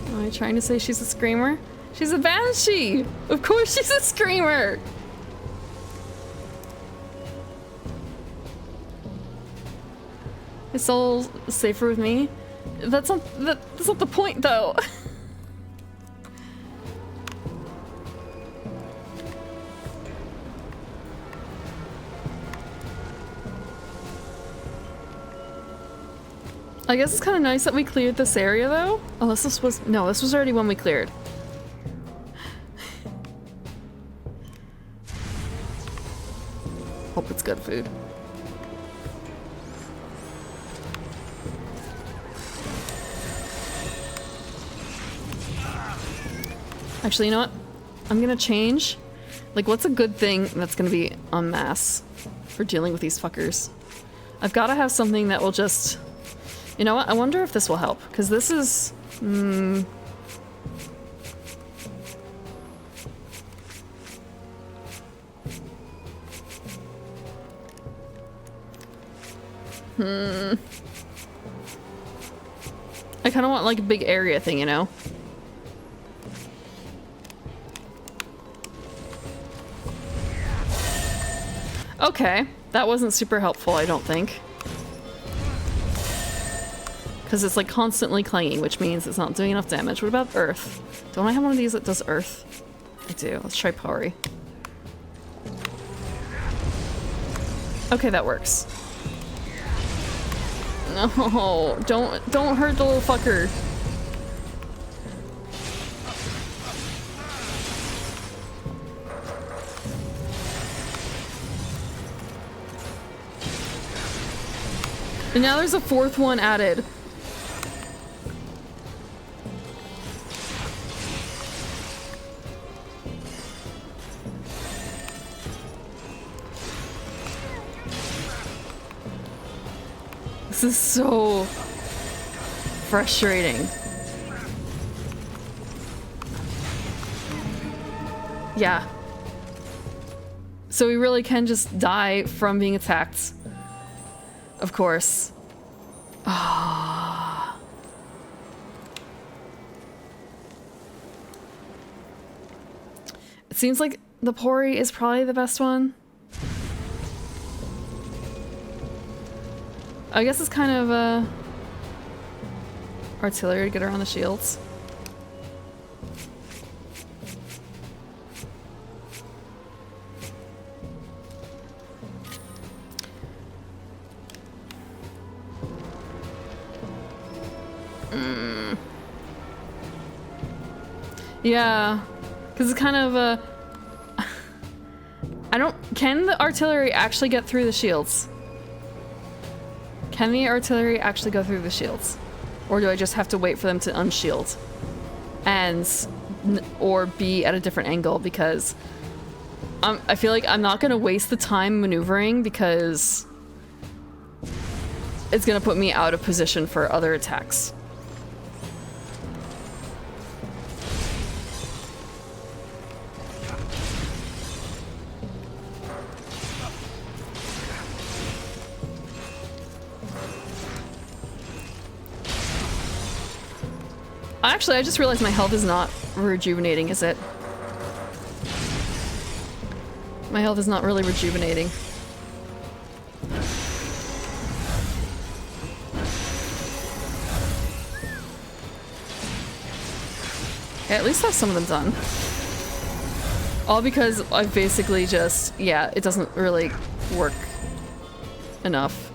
Am I trying to say she's a screamer? She's a Banshee! Of course she's a screamer! It's all safer with me? That's not the point, though. I guess it's kind of nice that we cleared this area, though. Oh, this was already one we cleared. Hope it's good food. Actually, you know what? I'm gonna change. Like, what's a good thing that's gonna be en masse for dealing with these fuckers? I've gotta have something that will just... You know what? I wonder if this will help, because this is... I kind of want like a big area thing, you know? Okay, that wasn't super helpful, I don't think. Because it's like constantly clanging, which means it's not doing enough damage. What about earth? Don't I have one of these that does earth? I do. Let's try Pori. Okay, that works. No, don't hurt the little fucker. And now there's a fourth one added. This is so frustrating. Yeah. So we really can just die from being attacked. Of course. Ah. It seems like the Pori is probably the best one. I guess it's kind of artillery to get around the shields. Yeah, because it's kind of a... Can the artillery actually get through the shields? Can the artillery actually go through the shields? Or do I just have to wait for them to unshield? Or be at a different angle, because I feel like I'm not going to waste the time maneuvering, because it's going to put me out of position for other attacks. Actually, I just realized my health is not rejuvenating, is it? My health is not really rejuvenating. Okay, at least have some of them done. All because I've basically just, yeah, it doesn't really work enough.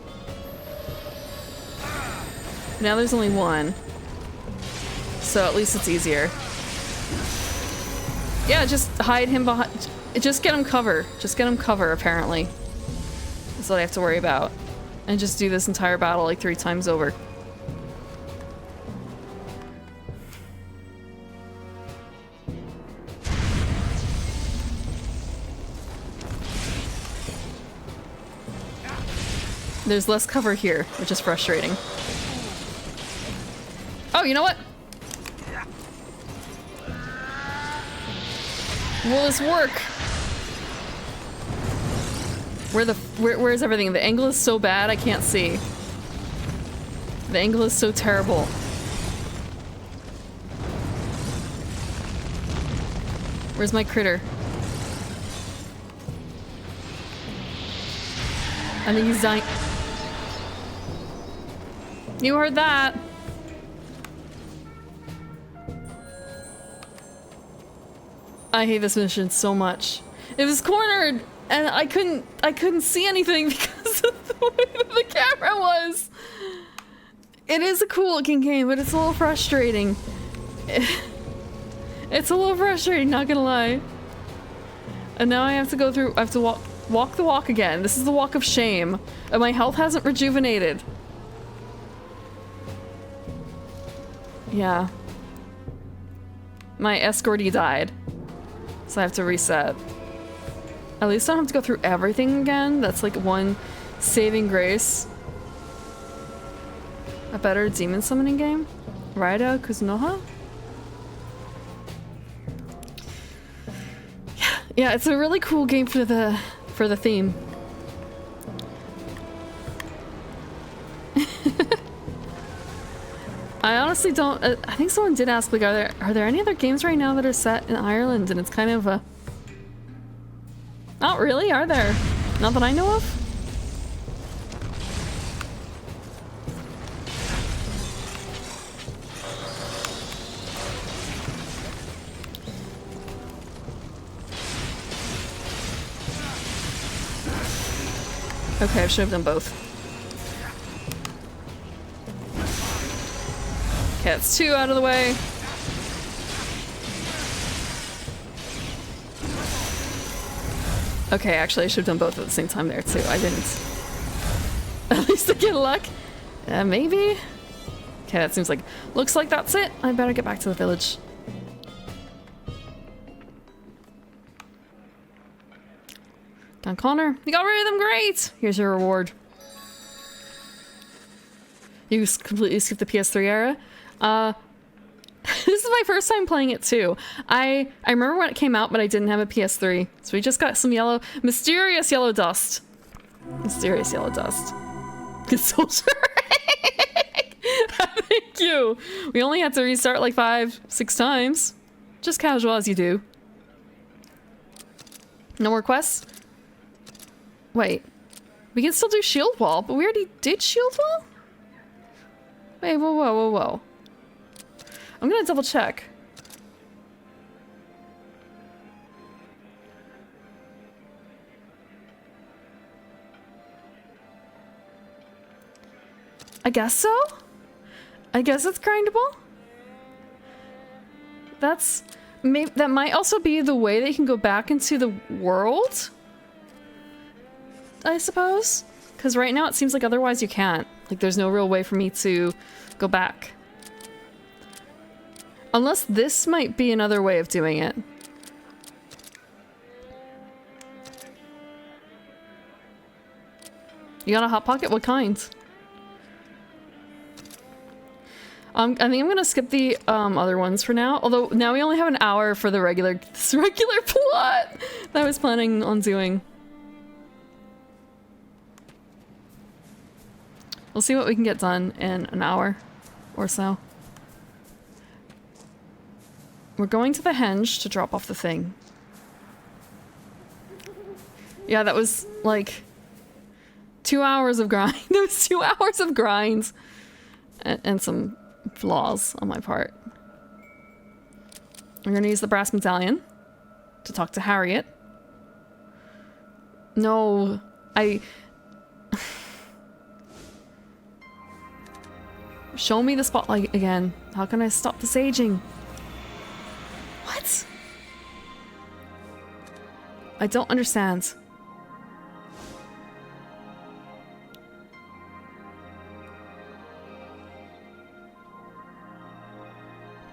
Now there's only one. So at least it's easier. Yeah, just hide him behind. Just get him cover. Just get him cover, apparently. That's what I have to worry about. And just do this entire battle like 3 times over. There's less cover here, which is frustrating. Oh, you know what? Will this work? Where's everything? The angle is so bad I can't see. The angle is so terrible. Where's my critter? I think he's dying. You heard that. I hate this mission so much. It was cornered and I couldn't see anything because of the way that the camera was. It is a cool looking game, but it's a little frustrating. It's a little frustrating, not gonna lie. And now I have to go through, I have to walk the walk again. This is the walk of shame. And my health hasn't rejuvenated. Yeah. My escortee died. So I have to reset. At least I don't have to go through everything again. That's like one saving grace. A better demon summoning game? Raida Kuzunoha? Yeah, it's a really cool game for the theme. I honestly don't. I think someone did ask, like, are there any other games right now that are set in Ireland? And it's kind of a. Not really, are there? Not that I know of. Okay, I should have done both. Okay, that's 2 out of the way. Okay, actually I should have done both at the same time there too. I didn't. At least I get luck. Maybe? Okay, that seems like... Looks like that's it. I better get back to the village. Don Connor, you got rid of them, great! Here's your reward. You completely skipped the PS3 era? This is my first time playing it too. I remember when it came out, but I didn't have a PS3. So we just got some mysterious yellow dust. Mysterious yellow dust. Good soldier. Thank you. We only had to restart like 5-6 times. Just casual as you do. No more quests? Wait. We can still do shield wall, but we already did shield wall? Wait, whoa, whoa, whoa, whoa. I'm gonna double check. I guess so? I guess it's grindable? That's... that might also be the way that you can go back into the world? I suppose? Because right now it seems like otherwise you can't. Like there's no real way for me to go back. Unless this might be another way of doing it. You got a hot pocket? What kind? I think I'm gonna skip the other ones for now. Although now we only have an hour for the regular plot that I was planning on doing. We'll see what we can get done in an hour or so. We're going to the henge to drop off the thing. Yeah, that was like 2 hours of grind. That was 2 hours of grind. And some flaws on my part. I'm gonna use the brass medallion to talk to Harriet. No, Show me the spotlight again. How can I stop this aging? What? I don't understand.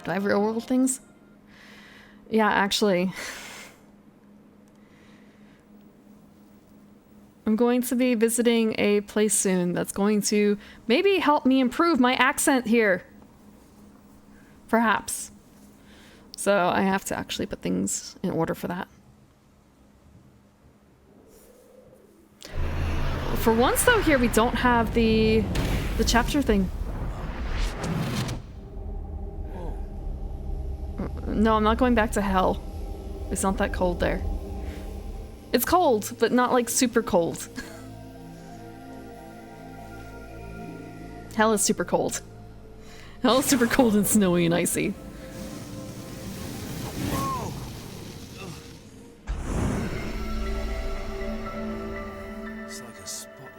Do I have real world things? Yeah, actually. I'm going to be visiting a place soon that's going to maybe help me improve my accent here. Perhaps. So I have to actually put things in order for that. For once though, here we don't have the chapter thing. No, I'm not going back to hell. It's not that cold there. It's cold, but not like super cold. Hell is super cold. Hell is super cold and snowy and icy. It's like a spotlight.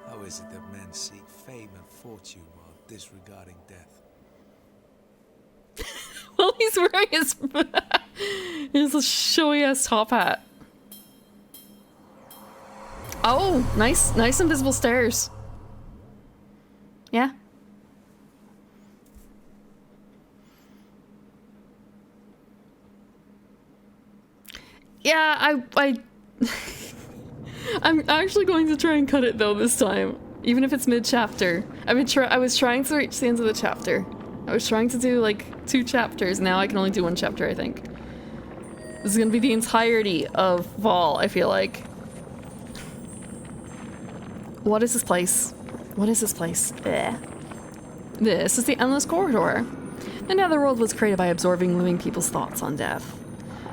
How is it that men seek fame and fortune while disregarding death? Well, he's wearing his showy ass top hat. Oh, nice invisible stairs. Yeah. Yeah, I'm actually going to try and cut it though this time, even if it's mid-chapter. I was trying to reach the end of the chapter. I was trying to do like 2 chapters. Now I can only do 1 chapter, I think. This is gonna be the entirety of Vol, I feel like. What is this place? What is this place? Ugh. This is the Endless Corridor. The Netherworld was created by absorbing living people's thoughts on death.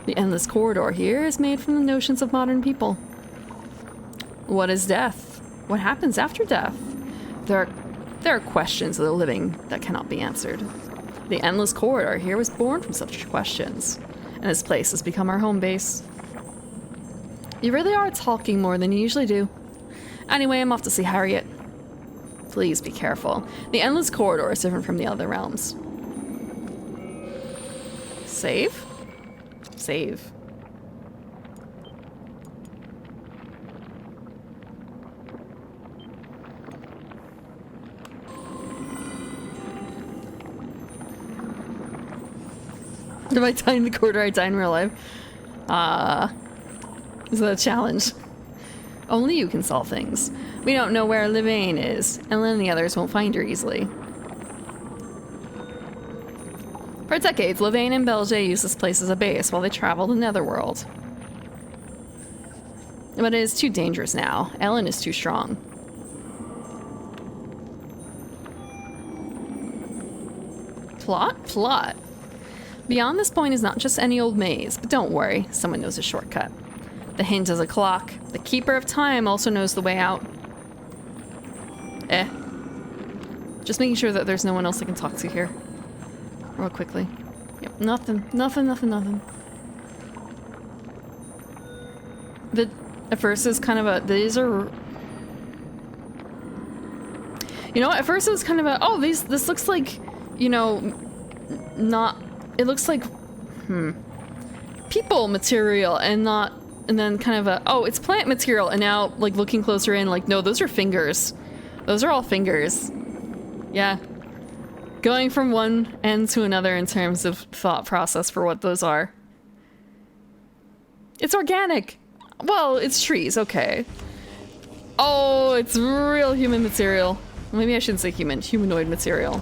The Endless Corridor here is made from the notions of modern people. What is death? What happens after death? There are questions of the living that cannot be answered. The Endless Corridor here was born from such questions, and this place has become our home base. You really are talking more than you usually do. Anyway, I'm off to see Harriet. Please be careful. The Endless Corridor is different from the other realms. Save? Save. If I die in the corridor, I die in real life. Is that a challenge? Only you can solve things. We don't know where Levain is, and then the others won't find her easily. For decades, Levain and Belge used this place as a base while they traveled the Netherworld. But it is too dangerous now. Ellen is too strong. Plot? Plot. Beyond this point is not just any old maze, but don't worry, someone knows a shortcut. The hint is a clock. The Keeper of Time also knows the way out. Just making sure that there's no one else I can talk to here. Real quickly. Yep, nothing. At first it was kind of a, these are... You know, at first it was kind of a, oh, this looks like, you know, not... It looks like, people material and not, and then kind of a, oh, it's plant material, and now, like, looking closer in, like, no, those are fingers. Those are all fingers. Yeah. Going from one end to another in terms of thought process for what those are. It's organic. Well, it's trees, okay. Oh, it's real human material. Maybe I shouldn't say human, humanoid material.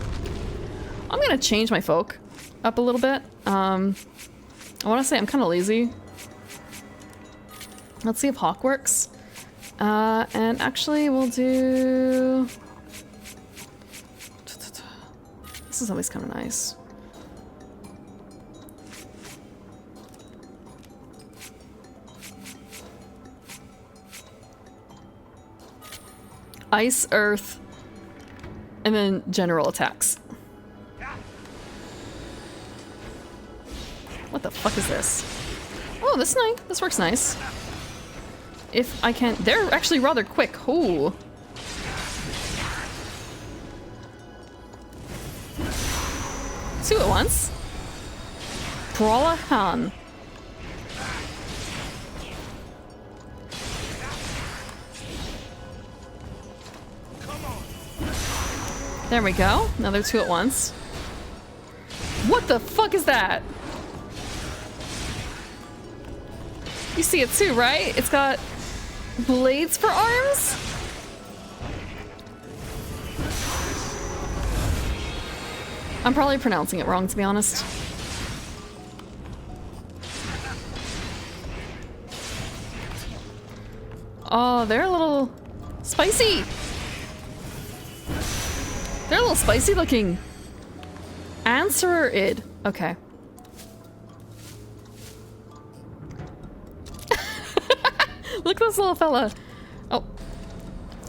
I'm gonna change my folk up a little bit. I want to say I'm kind of lazy. Let's see if Hawk works. And actually we'll do This is always kind of nice. Ice, earth, and then general attacks. What the fuck is this? Oh, this is nice. This works nice. If I can... They're actually rather quick. Ooh. Two at once. Prolahan. There we go. Another two at once. What the fuck is that? You see it too, right? It's got blades for arms? I'm probably pronouncing it wrong, to be honest. Oh, they're a little spicy. They're a little spicy looking. Answerer id. Okay. Look at this little fella. Oh.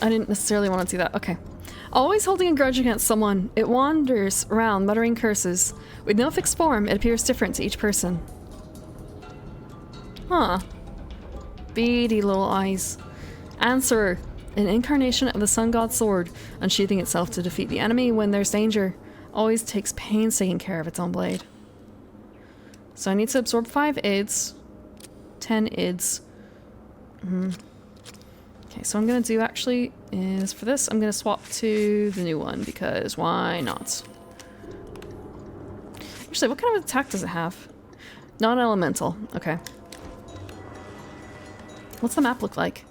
I didn't necessarily want to do that. Okay. Always holding a grudge against someone, it wanders around muttering curses. With no fixed form, it appears different to each person. Huh. Beady little eyes. Answerer. An incarnation of the sun god's sword, unsheathing itself to defeat the enemy when there's danger. Always takes painstaking care of its own blade. So I need to absorb 5 ids. 10 ids. Okay, so what I'm gonna do actually is for this, I'm gonna swap to the new one because why not? Actually, what kind of attack does it have? Non-elemental. Okay. What's the map look like?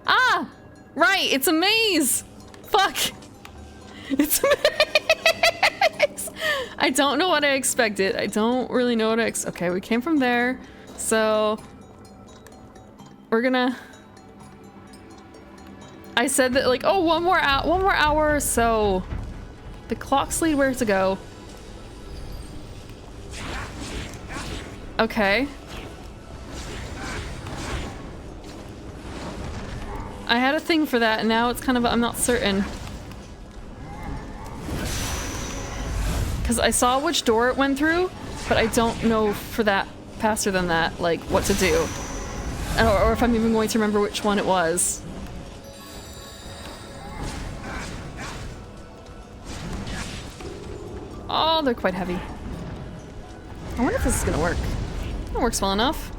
Ah! Right, it's a maze! Fuck! It's a maze! I don't know what I expected. I don't really know what I okay, we came from there. So... we're gonna... I said that, like, oh, one more hour, so... the clocks lead where to go. Okay. I had a thing for that, and now it's kind of... I'm not certain. Because I saw which door it went through, but I don't know for that, faster than that, like, what to do. Or if I'm even going to remember which one it was. Oh, they're quite heavy. I wonder if this is gonna work. It works well enough.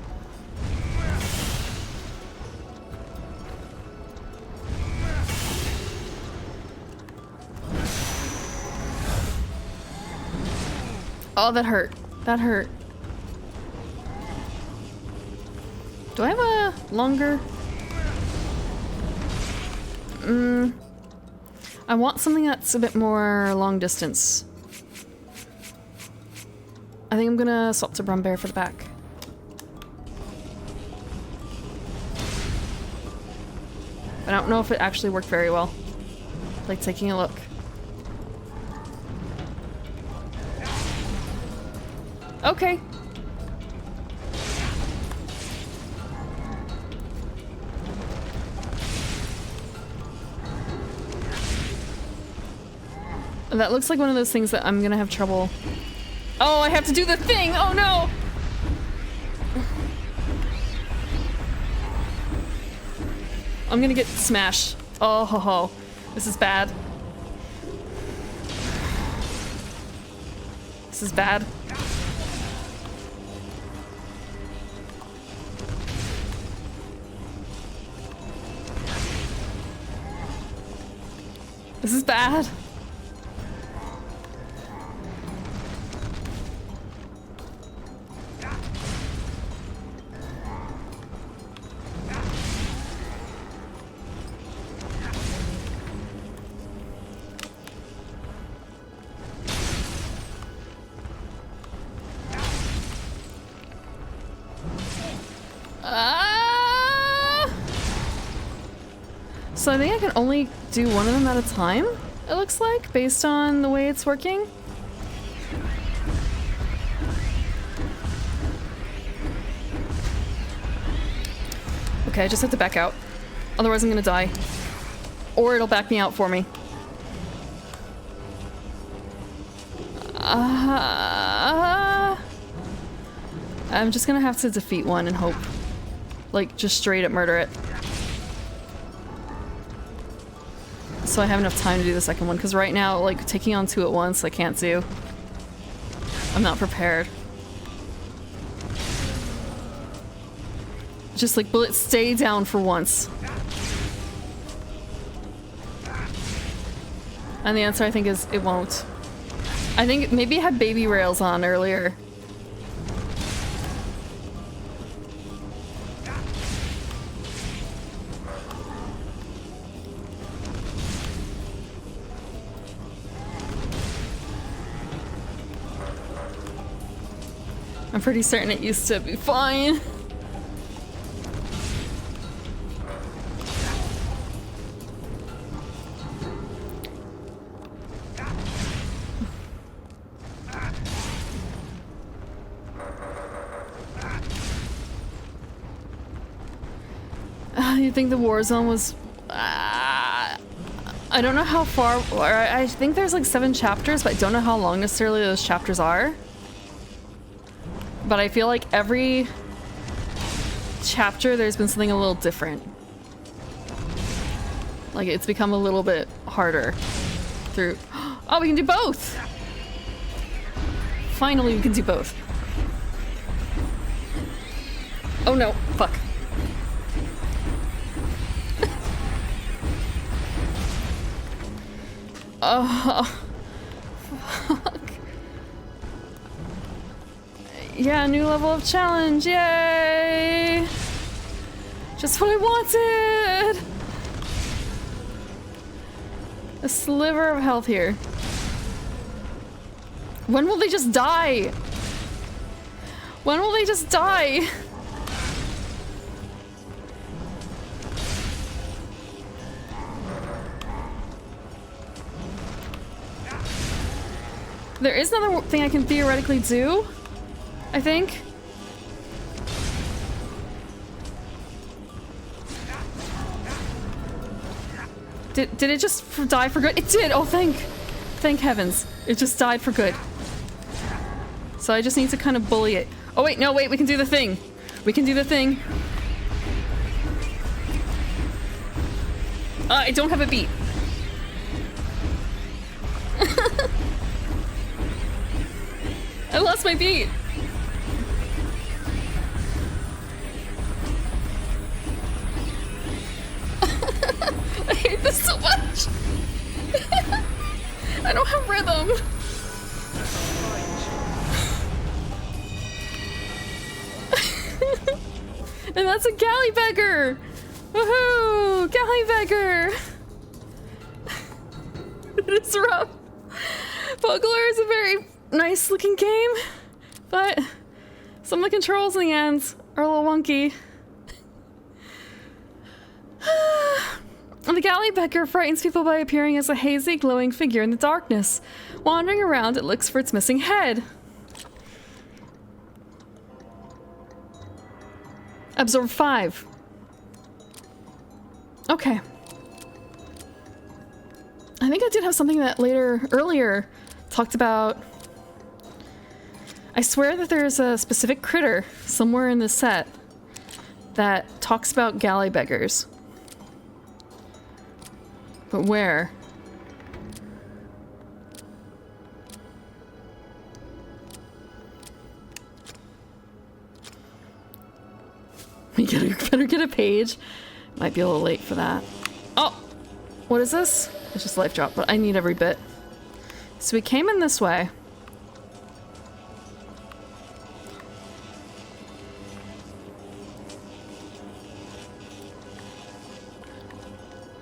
Oh, that hurt. That hurt. Do I have a longer? I want something that's a bit more long distance. I think I'm gonna swap to Brumbear for the back. I don't know if it actually worked very well. Like taking a look. Okay. That looks like one of those things that I'm gonna have trouble. Oh, I have to do the thing! Oh no! I'm gonna get smashed. Oh ho ho. This is bad. This is bad. This is bad. So I think I can only do one of them at a time? it looks like, based on the way it's working. Okay, I just have to back out. Otherwise I'm gonna die. Or it'll back me out for me. I'm just gonna have to defeat one and hope. Like, just straight up murder it. So I have enough time to do the second one, because right now, like, taking on two at once, I can't do. I'm not prepared. Just like, will it stay down for once? And the answer, I think, is it won't. I think maybe it had baby rails on earlier. I'm pretty certain it used to be fine. You think the war zone was... I don't know how far... I think there's like 7 chapters, but I don't know how long necessarily those chapters are. But I feel like every chapter there's been something a little different. Like it's become a little bit harder through... Oh, we can do both! Finally, we can do both. Oh no, fuck. Oh, fuck. Yeah, new level of challenge, yay! Just what I wanted! A sliver of health here. When will they just die? When will they just die? There is another thing I can theoretically do, I think. Did it just die for good? It did! Oh, thank heavens. It just died for good. So I just need to kind of bully it. Oh wait, no, wait, we can do the thing. We can do the thing. I don't have a beat. I lost my beat. I hate this so much. I don't have rhythm. And that's a galley beggar. Woohoo! Galley beggar. It's rough. Folklore is a very nice looking game, but some of the controls in the end are a little wonky. The galley beggar frightens people by appearing as a hazy, glowing figure in the darkness. Wandering around, it looks for its missing head. Absorb 5. Okay. I think I did have something that earlier talked about. I swear that there's a specific critter somewhere in the set that talks about galley beggars. But where? We better get a page. Might be a little late for that. Oh! What is this? It's just life drop, but I need every bit. So we came in this way.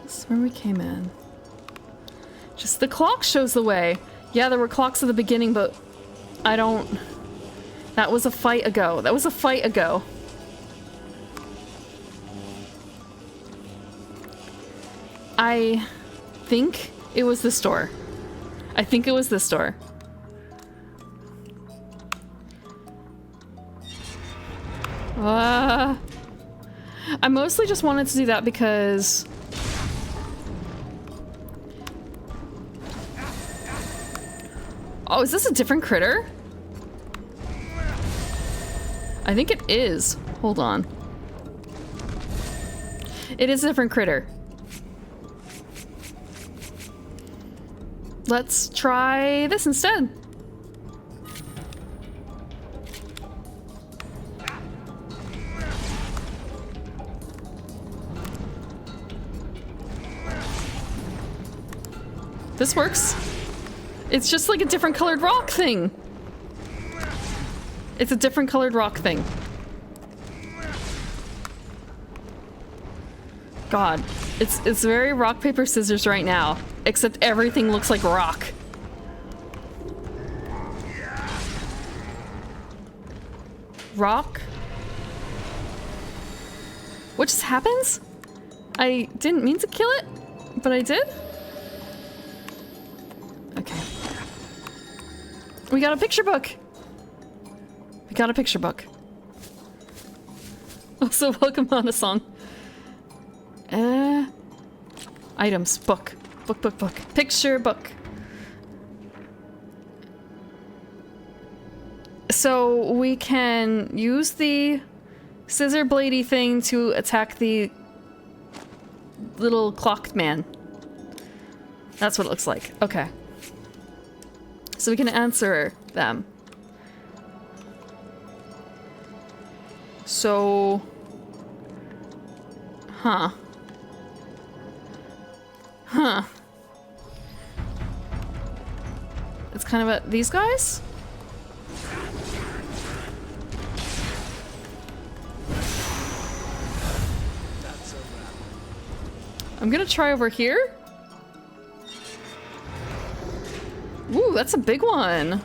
This is where we came in. Just the clock shows the way. Yeah, there were clocks at the beginning, but I don't... That was a fight ago. That was a fight ago. I think It was this door. I think it was this door. I mostly just wanted to do that because... Oh, is this a different critter? I think it is. Hold on. It is a different critter. Let's try this instead. This works. It's just like a different colored rock thing. It's a different colored rock thing. God, it's very rock, paper, scissors right now. Except everything looks like rock. Rock? What just happens? I didn't mean to kill it, but I did? Okay. We got a picture book! We got a picture book. Also, welcome on a song. Items, book. Book. Picture book. So we can use the scissor bladey thing to attack the little clocked man. That's what it looks like. Okay. So we can answer them. So... Huh. It's kind of these guys? I'm gonna try over here. Ooh, that's a big one.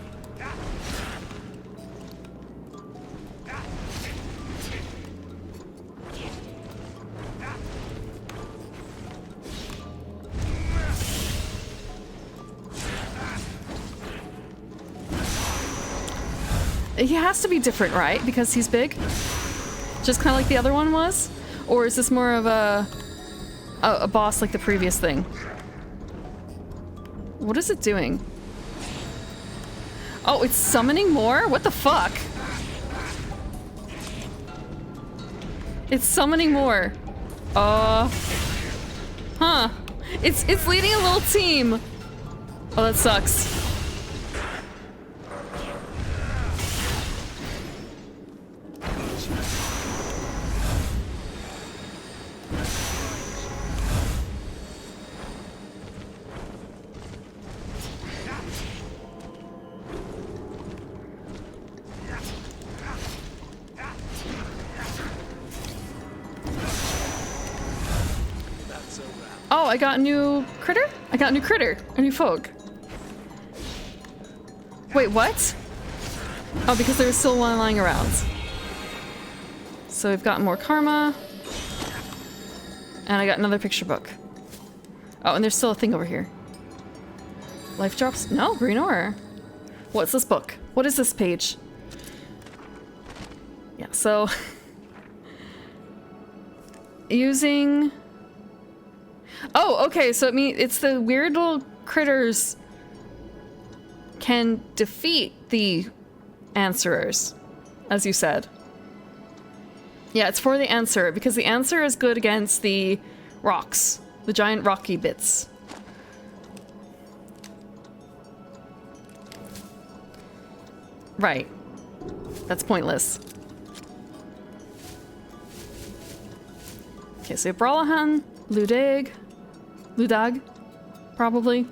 He has to be different, right? Because he's big? Just kind of like the other one was? Or is this more of a boss like the previous thing? What is it doing? Oh, it's summoning more? What the fuck? It's summoning more. Huh. It's leading a little team. Oh, that sucks. Oh, I got a new critter? I got a new critter. A new folk. Wait, what? Oh, because there was still one lying around. So we've got more karma. And I got another picture book. Oh, and there's still a thing over here. Life drops? No, green ore. What's this book? What is this page? Yeah, so... using... Oh, okay, so it's the weird little critters can defeat the answerers, as you said. Yeah, it's for the answer, because the answer is good against the rocks, the giant rocky bits. Right. That's pointless. Okay, so we have Brawlahan, Ludag, probably.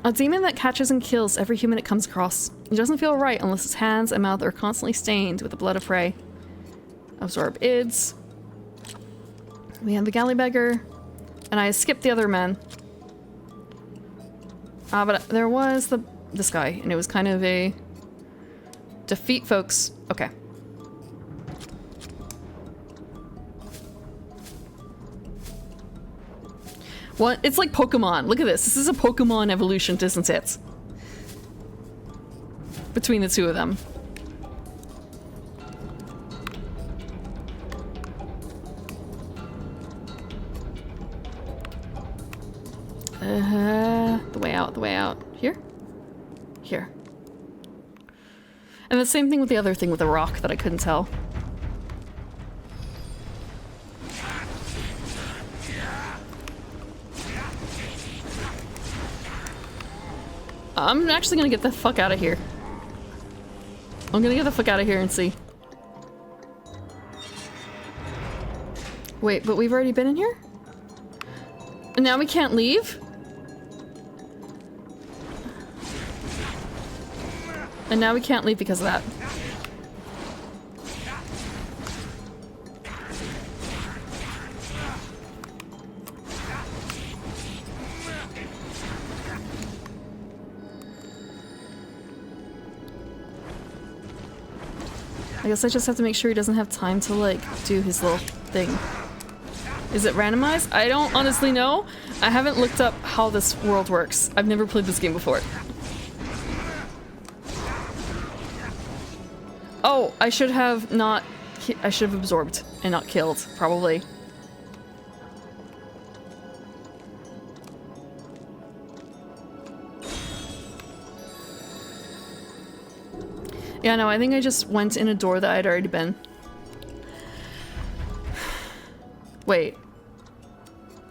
A demon that catches and kills every human it comes across. It doesn't feel right unless its hands and mouth are constantly stained with the blood of prey. Absorb ids. We have the galley beggar. And I skipped the other man. But there was this guy, and it was kind of a... defeat folks. Okay. What? It's like Pokemon. Look at this. This is a Pokemon evolution, isn't it? Between the two of them. The way out, the way out. Here? Here. And the same thing with the other thing with the rock that I couldn't tell. I'm actually gonna get the fuck out of here. I'm gonna get the fuck out of here and see. Wait, but we've already been in here? And now we can't leave? And now we can't leave because of that. I guess I just have to make sure he doesn't have time to, like, do his little thing. Is it randomized? I don't honestly know. I haven't looked up how this world works. I've never played this game before. Oh, I should have not... I should have absorbed and not killed, probably. Yeah, no, I think I just went in a door that I'd already been. Wait.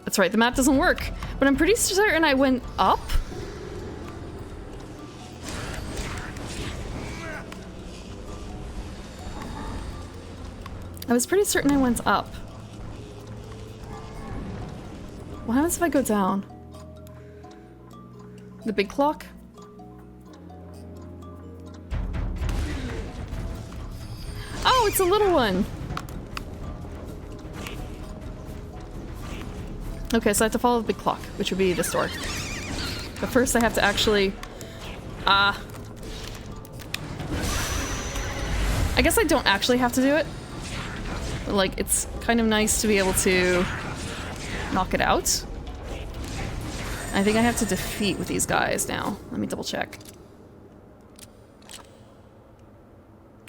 That's right, the map doesn't work. But I'm pretty certain I went up? I was pretty certain I went up. What happens if I go down? The big clock? Oh, it's a little one! Okay, so I have to follow the big clock, which would be this door. But first I have to actually... I guess I don't actually have to do it. But, like, it's kind of nice to be able to knock it out. I think I have to defeat with these guys now. Let me double check.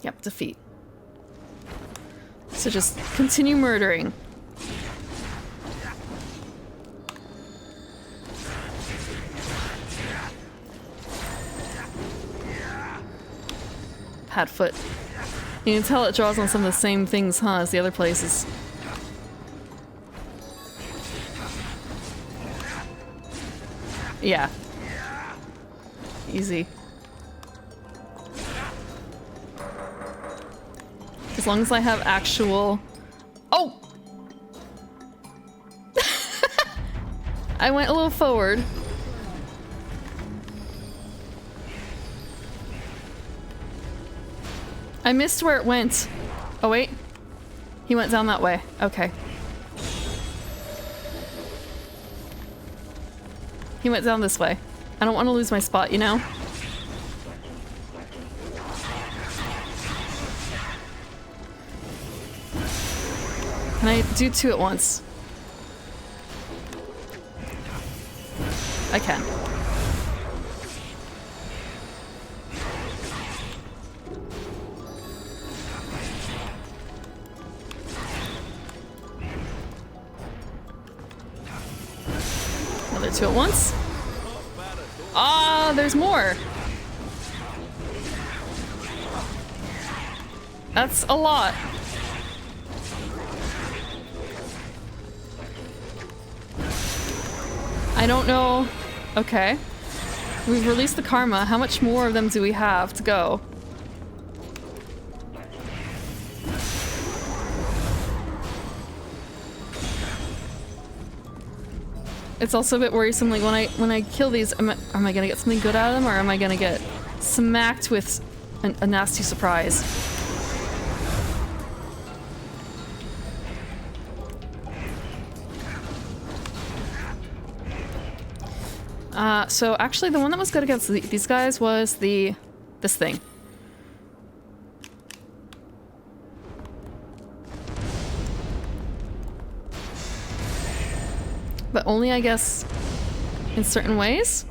Yep, defeat. So just continue murdering. Padfoot. You can tell it draws on some of the same things, huh, as the other places. Yeah. Easy. As long as I have actual... Oh! I went a little forward. I missed where it went. Oh wait. He went down that way. Okay. He went down this way. I don't want to lose my spot, you know? Can I do two at once? I can. Another two at once. Ah, there's more. That's a lot. I don't know. Okay. We've released the karma. How much more of them do we have to go? It's also a bit worrisome, like when I kill these, am I gonna get something good out of them, or am I gonna get smacked with a nasty surprise? So actually the one that was good against these guys was this thing. but only, I guess, in certain ways.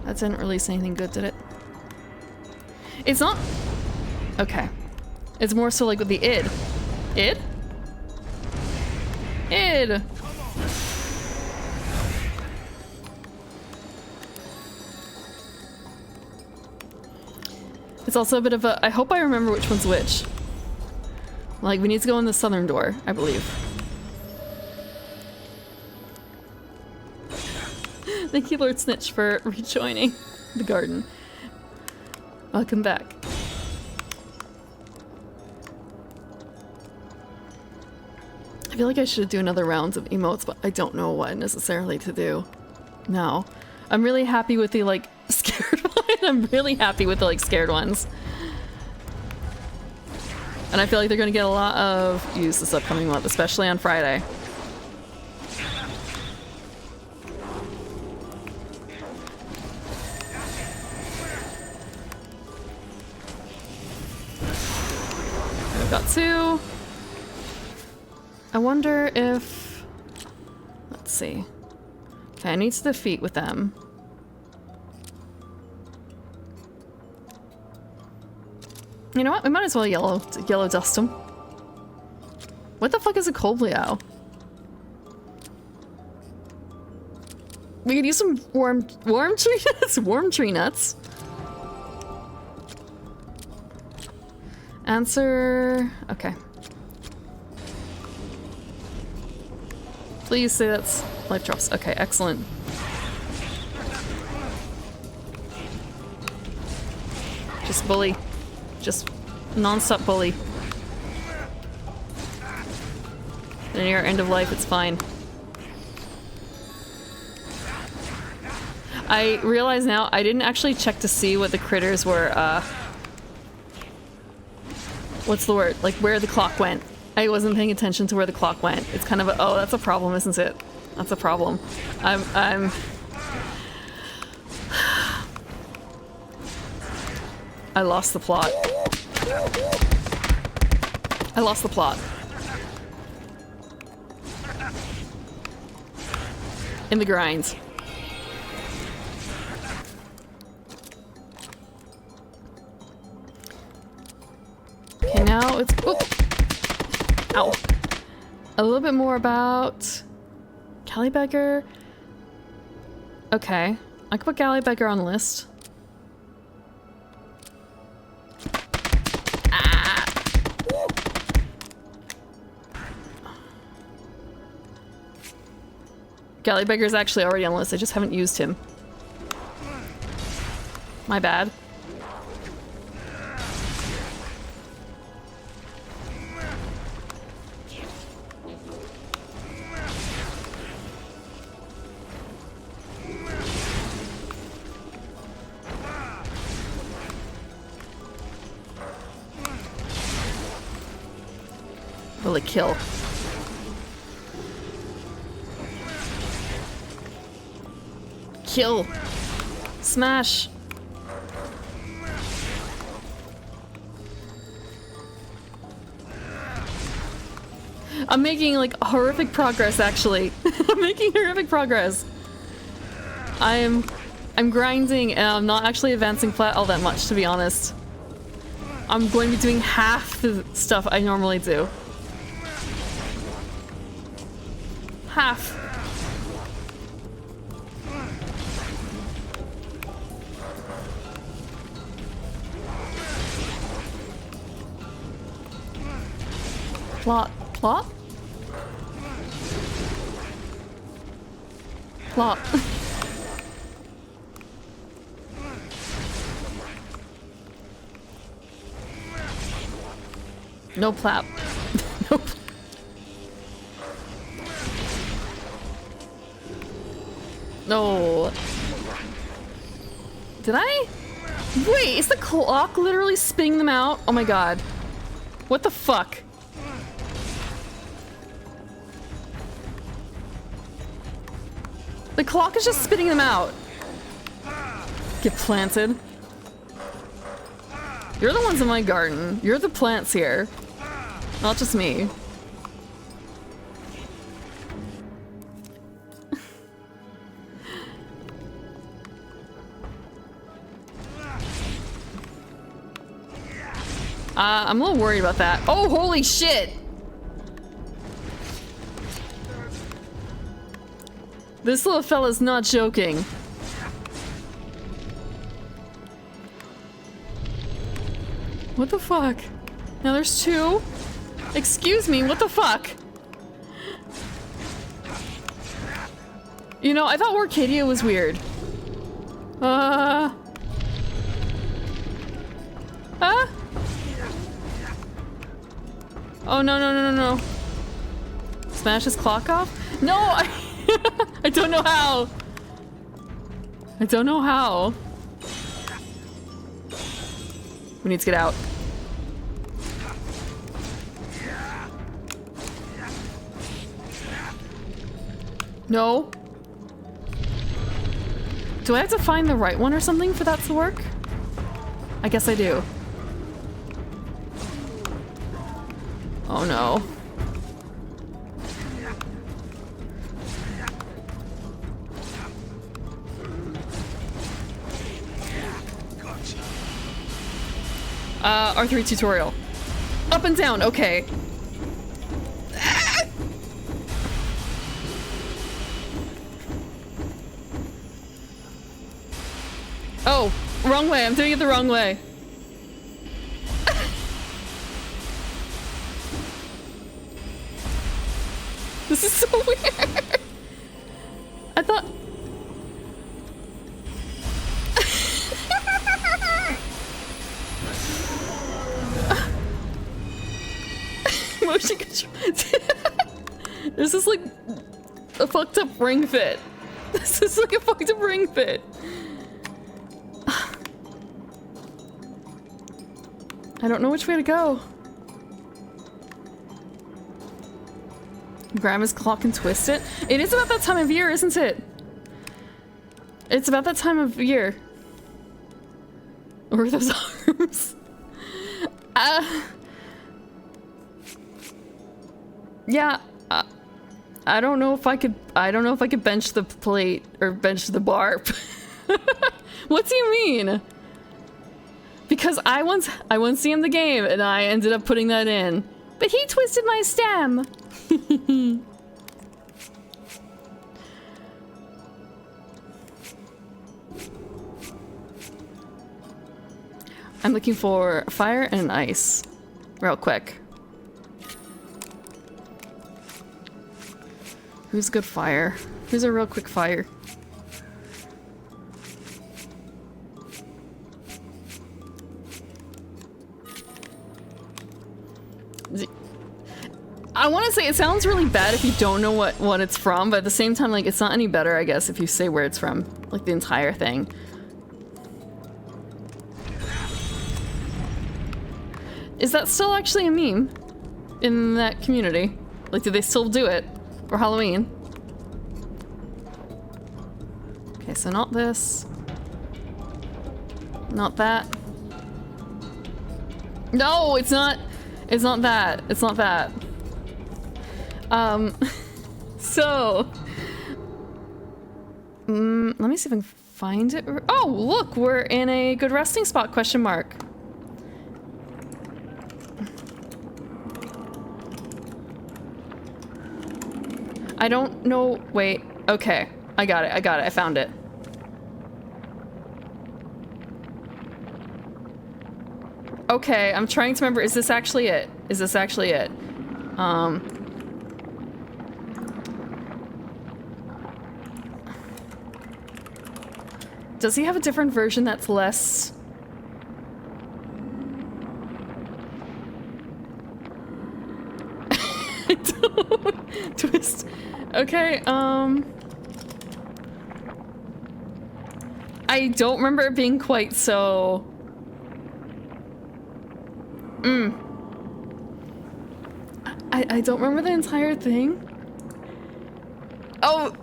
That didn't release anything good, did it? It's not... Okay. It's more so like with the id. Id? Id! It's also a bit of a... I hope I remember which one's which. Like, we need to go in the southern door, I believe. Thank you, Lord Snitch, for rejoining the garden. Welcome back. I feel like I should do another round of emotes, but I don't know what necessarily to do. No. I'm really happy with the, like, scared one. I'm really happy with the, like, scared ones. And I feel like they're gonna get a lot of use this upcoming month, especially on Friday. I've got two. I wonder if... Let's see. Okay, I need to defeat with them. You know what? We might as well yellow dust them. What the fuck is a Cobleo? We could use some warm tree nuts. Warm tree nuts. Answer. Okay. Please say that's life drops. Okay, excellent. Just bully. Just non-stop bully. And near end of life, it's fine. I realize now I didn't actually check to see what the critters were, what's the word? Like where the clock went. I wasn't paying attention to where the clock went. It's kind of a, oh, that's a problem, isn't it? That's a problem. I lost the plot. I lost the plot. In the grinds. Okay, now it's... Oop. Ow. A little bit more about... Gallybeggar. Okay. I could put Gallybeggar on the list. Ah. Gallybeggar's actually already on the list. I just haven't used him. My bad. Will it kill? Kill! Smash! I'm making like horrific progress actually. I'm making horrific progress. I'm grinding and I'm not actually advancing all that much, to be honest. I'm going to be doing half the stuff I normally do. Half. Plot. Plot? Plot. No plap. Nope. No. Did I? Wait, is the clock literally spinning them out? Oh my god. What the fuck? The clock is just spitting them out. Get planted. You're the ones in my garden. You're the plants here. Not just me. I'm a little worried about that. Oh, holy shit! This little fella's not joking. What the fuck? Now there's two? Excuse me, what the fuck? You know, I thought Orcadia was weird. Huh? Oh, no, no, no, no, no. Smash his clock off? No, I don't know how. I don't know how. We need to get out. No. Do I have to find the right one or something for that to work? I guess I do. Oh no. R3 tutorial. Up and down, okay. Oh, wrong way. I'm doing it the wrong way. This is so weird. I thought... Motion control. This is like a fucked up ring fit. This is like a fucked up ring fit. I don't know which way to go. Grab his clock and twist it. It is about that time of year, isn't it? It's about that time of year. Or those arms. Yeah. I don't know if I could. I don't know if I could bench the plate or bench the bar. What do you mean? Because I once DM'd the game and I ended up putting that in. But he twisted my stem. I'm looking for fire and ice. Real quick. Who's a good fire? Who's a real quick fire? I want to say it sounds really bad if you don't know what it's from, but at the same time, like, it's not any better, I guess, if you say where it's from. Like, the entire thing. Is that still actually a meme in that community? Like, do they still do it for Halloween? Okay, so not this. Not that. No, it's not. It's not that. It's not that. So. Let me see if I can find it. Oh, look, we're in a good resting spot, question mark. I don't know. Wait. Okay. I got it. I got it. I found it. Okay. I'm trying to remember. Is this actually it? Is this actually it? Does he have a different version that's less... Twist. Okay, I don't remember it being quite so... I don't remember the entire thing. Oh!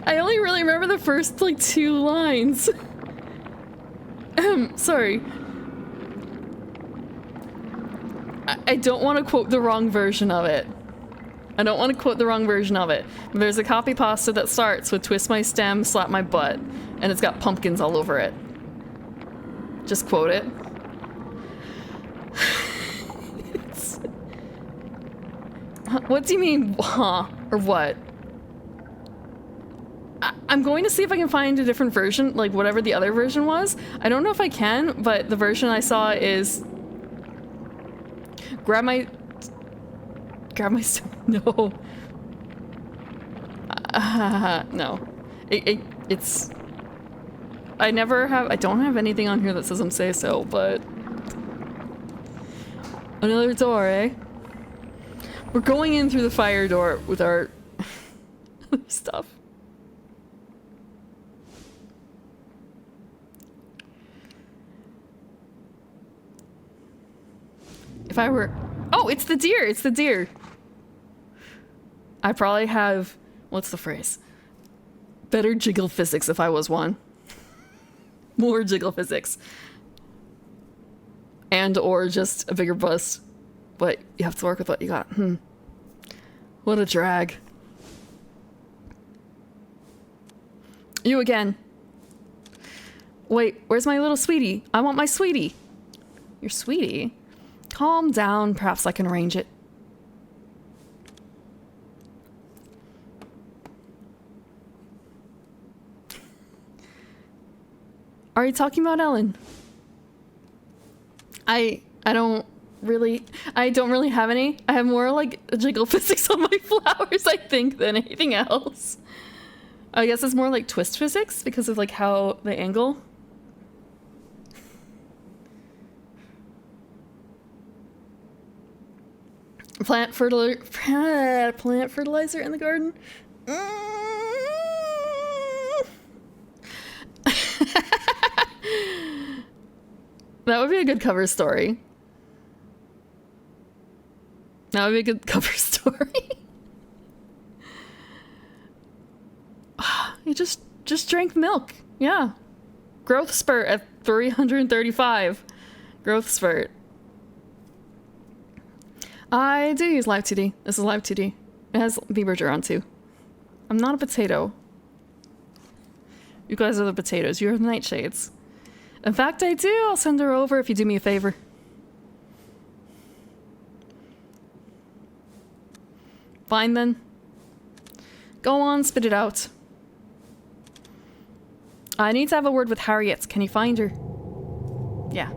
I only really remember the first, like, 2 lines. Sorry. I don't want to quote the wrong version of it. I don't want to quote the wrong version of it. There's a copy pasta that starts with twist my stem, slap my butt, and it's got pumpkins all over it. Just quote it. What do you mean, huh? Or what? I'm going to see if I can find a different version, like whatever the other version was. I don't know if I can, but the version I saw is... Grab my... No. No. It's... I don't have anything on here that says I'm say so, but... Another door, eh? We're going in through the fire door with our other stuff. If I were... Oh, it's the deer! It's the deer! I probably have... What's the phrase? Better jiggle physics if I was one. More jiggle physics. And or just a bigger bust. But you have to work with what you got. What a drag. You again. Wait, where's my little sweetie? I want my sweetie. Your sweetie? Calm down, perhaps I can arrange it. Are you talking about Ellen? I don't really have any. I have more like jiggle physics on my flowers, I think, than anything else. I guess it's more like twist physics because of like how they angle. Plant fertilizer in the garden. That would be a good cover story. That would be a good cover story. You just drank milk. Yeah. Growth spurt at 335. Growth spurt. I do use Live 2D. This is Live 2D. It has VBridger on too. I'm not a potato. You guys are the potatoes. You're the nightshades. In fact, I do. I'll send her over if you do me a favor. Fine then. Go on, spit it out. I need to have a word with Harriet. Can you find her? Yeah.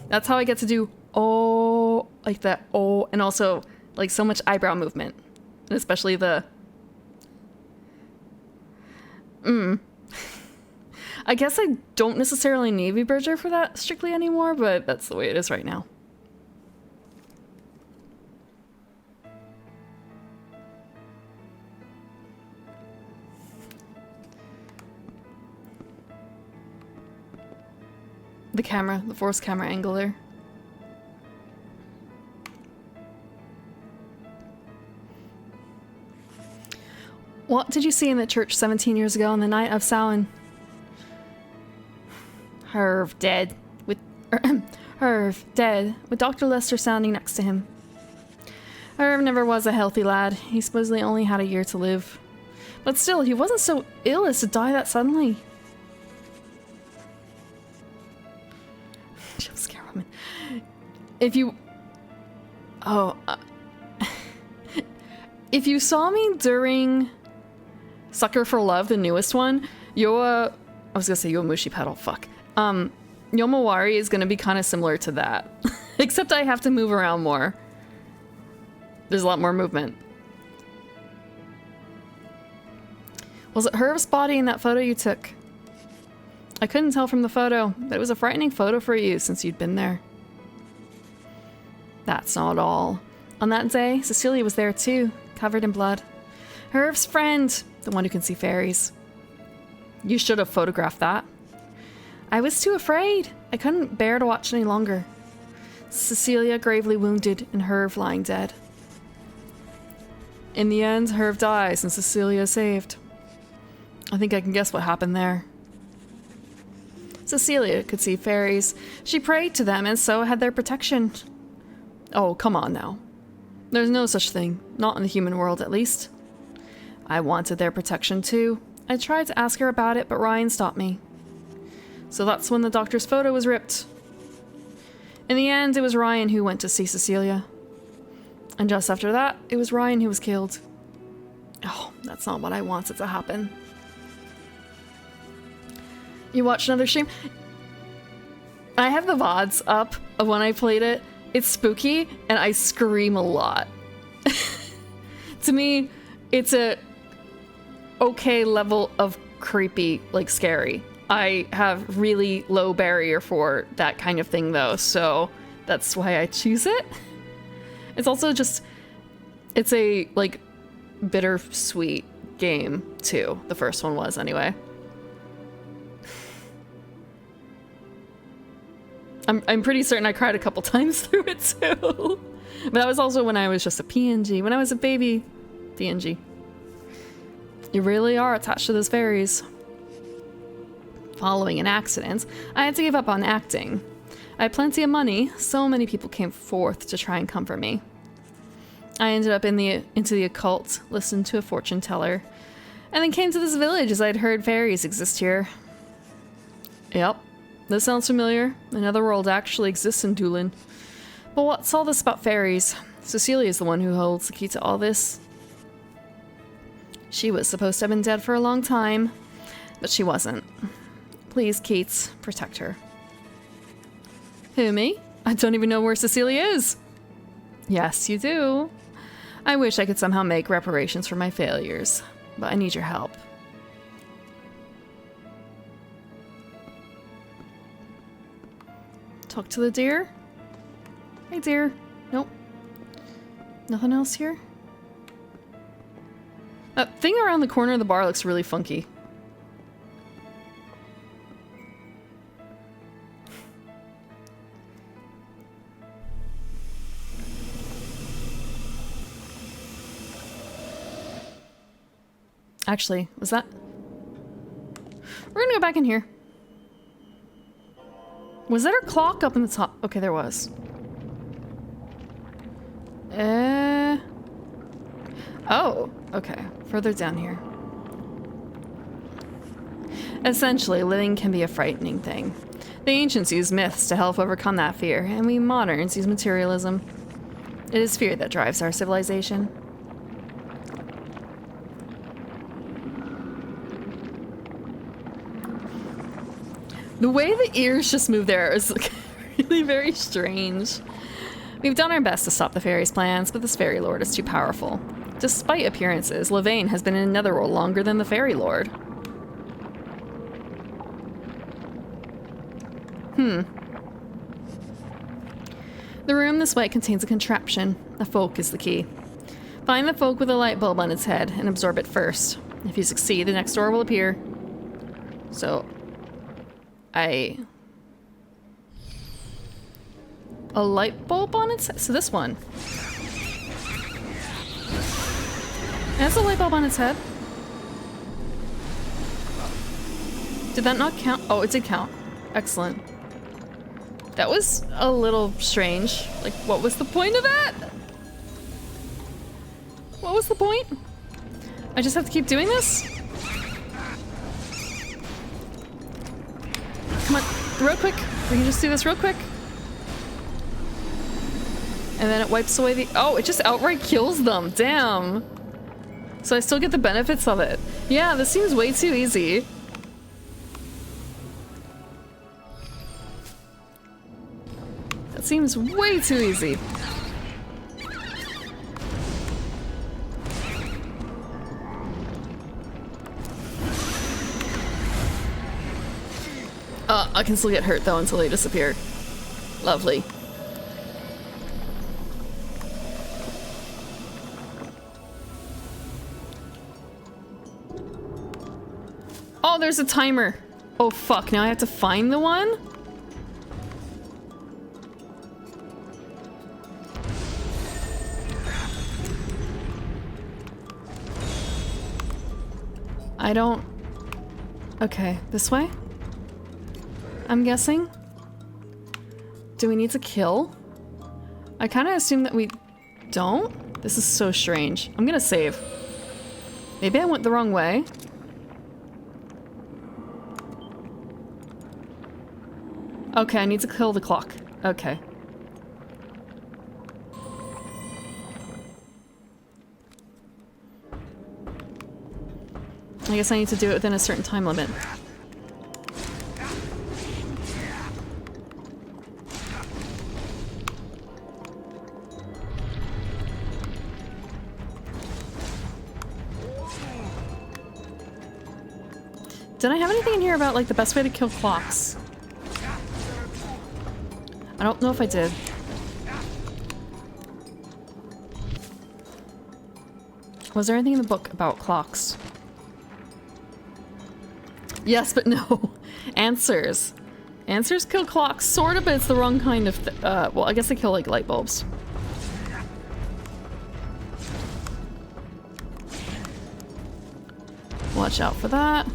That's how I get to do oh, like that oh, and also like so much eyebrow movement. And especially the I guess I don't necessarily need VBridger for that strictly anymore, but that's the way it is right now. The camera, the forced camera angle there. What did you see in the church 17 years ago on the night of Samhain? Herve dead. Herve dead, with Dr. Lester standing next to him. Herve never was a healthy lad. He supposedly only had a year to live. But still, he wasn't so ill as to die that suddenly. Jump scare woman. If you... Oh. If you saw me during Sucker for Love, the newest one, I was gonna say Yoamushi Pedal, fuck. Yomawari is gonna be kind of similar to that. Except I have to move around more. There's a lot more movement. Was it Herve's body in that photo you took? I couldn't tell from the photo, but it was a frightening photo for you since you'd been there. That's not all. On that day, Cecilia was there too, covered in blood. Herve's friend, the one who can see fairies. You should have photographed that. I was too afraid. I couldn't bear to watch any longer. Cecilia gravely wounded and Herve lying dead. In the end, Herve dies and Cecilia is saved. I think I can guess what happened there. Cecilia could see fairies. She prayed to them and so had their protection. Oh, come on now. There's no such thing. Not in the human world, at least. I wanted their protection too. I tried to ask her about it, but Ryan stopped me. So that's when the doctor's photo was ripped. In the end, it was Ryan who went to see Cecilia. And just after that, it was Ryan who was killed. Oh, that's not what I wanted to happen. You watched another stream? I have the VODs up of when I played it. It's spooky, and I scream a lot. To me, it's a okay level of creepy, like scary. I have really low barrier for that kind of thing though, so that's why I choose it. It's also just, it's a like bittersweet game too. The first one was anyway. I'm pretty certain I cried a couple times through it too. But that was also when I was just a PNG, when I was a baby PNG. You really are attached to those fairies. Following an accident, I had to give up on acting. I had plenty of money, so many people came forth to try and comfort me. I ended up into the occult, listened to a fortune teller, and then came to this village as I'd heard fairies exist here. Yep, this sounds familiar. Another world actually exists in Doolin. But what's all this about fairies? Cecilia's the one who holds the key to all this. She was supposed to have been dead for a long time, but she wasn't. Please, Keats, protect her. Who, me? I don't even know where Cecilia is. Yes, you do. I wish I could somehow make reparations for my failures, but I need your help. Talk to the deer? Hey, deer. Nope. Nothing else here? That thing around the corner of the bar looks really funky. Actually, was that? We're gonna go back in here. Was there a clock up in the top? Okay, there was. Oh, okay. Further down here. Essentially, living can be a frightening thing. The ancients used myths to help overcome that fear, and we moderns use materialism. It is fear that drives our civilization. The way the ears just move there is like really very strange. We've done our best to stop the fairies' plans, but this fairy lord is too powerful. Despite appearances, Levane has been in Netherworld longer than the fairy lord. The room this way contains a contraption. A folk is the key. Find the folk with a light bulb on its head and absorb it first. If you succeed, the next door will appear. So... a light bulb on its head? So this one. It has a light bulb on its head. Did that not count? Oh, it did count. Excellent. That was a little strange. Like, what was the point of that? What was the point? I just have to keep doing this? Come on, real quick. We can just do this real quick. And then it wipes away the... Oh, it just outright kills them. Damn. So I still get the benefits of it. Yeah, this seems way too easy. That seems way too easy. I can still get hurt though until they disappear. Lovely. Oh, there's a timer. Oh fuck, now I have to find the one? I don't... Okay, this way? I'm guessing. Do we need to kill? I kind of assume that we don't. This is so strange. I'm gonna save. Maybe I went the wrong way. Okay, I need to kill the clock. Okay. I guess I need to do it within a certain time limit. Did I have anything in here about, like, the best way to kill clocks? I don't know if I did. Was there anything in the book about clocks? Yes, but no. Answers. Answers kill clocks, sort of, but it's the wrong kind of well, I guess they kill, like, light bulbs. Watch out for that.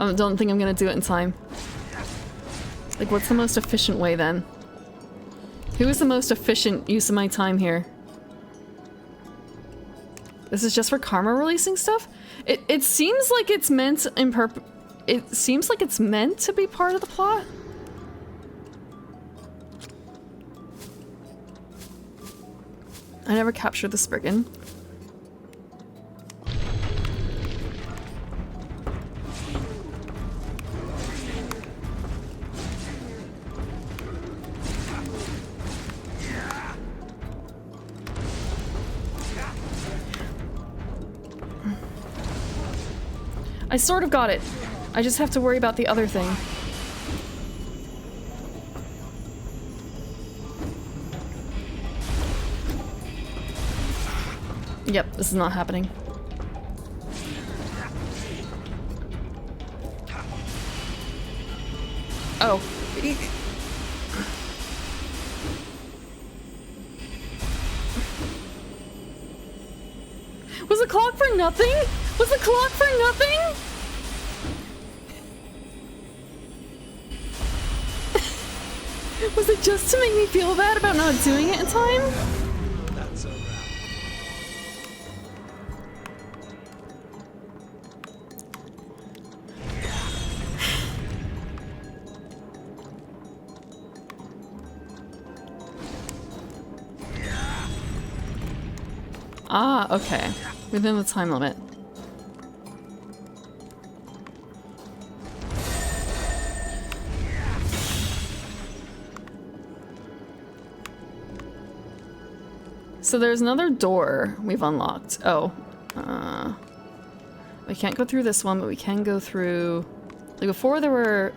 I don't think I'm gonna do it in time. Like, what's the most efficient way then? Who is the most efficient use of my time here? This is just for karma releasing stuff? It seems like it's meant it seems like it's meant to be part of the plot. I never captured the Spriggan. I sort of got it. I just have to worry about the other thing. Yep, this is not happening. Oh. Was the clock for nothing? Was the clock for nothing? Was it just to make me feel bad about not doing it in time? That's a wrap. Ah, okay. Within the time limit. So there's another door we've unlocked. Oh. We can't go through this one, but we can go through... Like, before there were...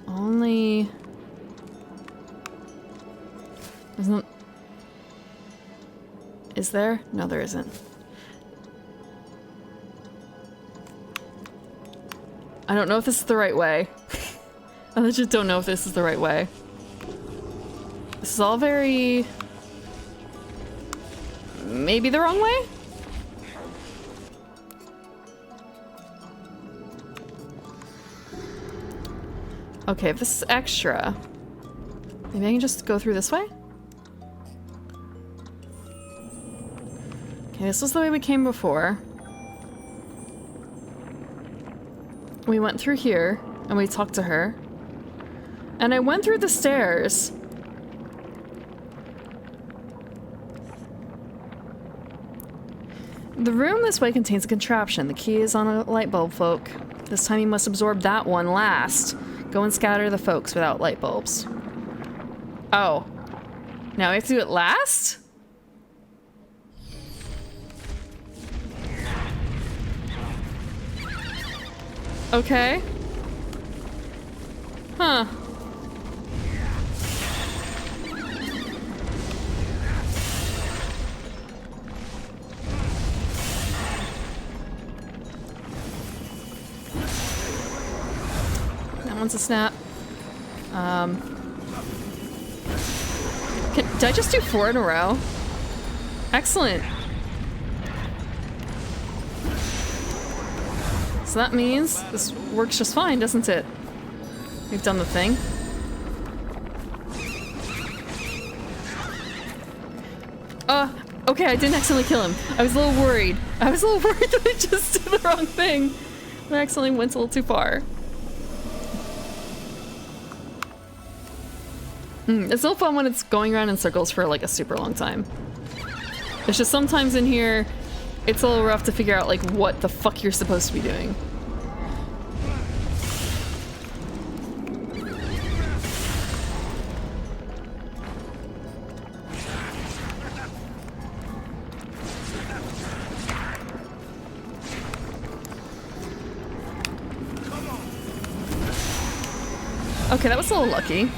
only... Isn't... Is there? No, there isn't. I don't know if this is the right way. I just don't know if this is the right way. This is all very... maybe the wrong way? Okay, if this is extra... maybe I can just go through this way? Okay, this was the way we came before. We went through here, and we talked to her. And I went through the stairs. The room this way contains a contraption. The key is on a light bulb folk. This time you must absorb that one last. Go and scatter the folks without light bulbs. Oh. Now we have to do it last? Okay. Huh. That one's a snap. Did I just do 4 in a row? Excellent. So that means this works just fine, doesn't it? We've done the thing. Okay, I didn't accidentally kill him. I was a little worried. I was a little worried that I just did the wrong thing. I accidentally went a little too far. It's so fun when it's going around in circles for like a super long time. It's just sometimes in here, it's a little rough to figure out like what the fuck you're supposed to be doing. Okay, that was a little lucky.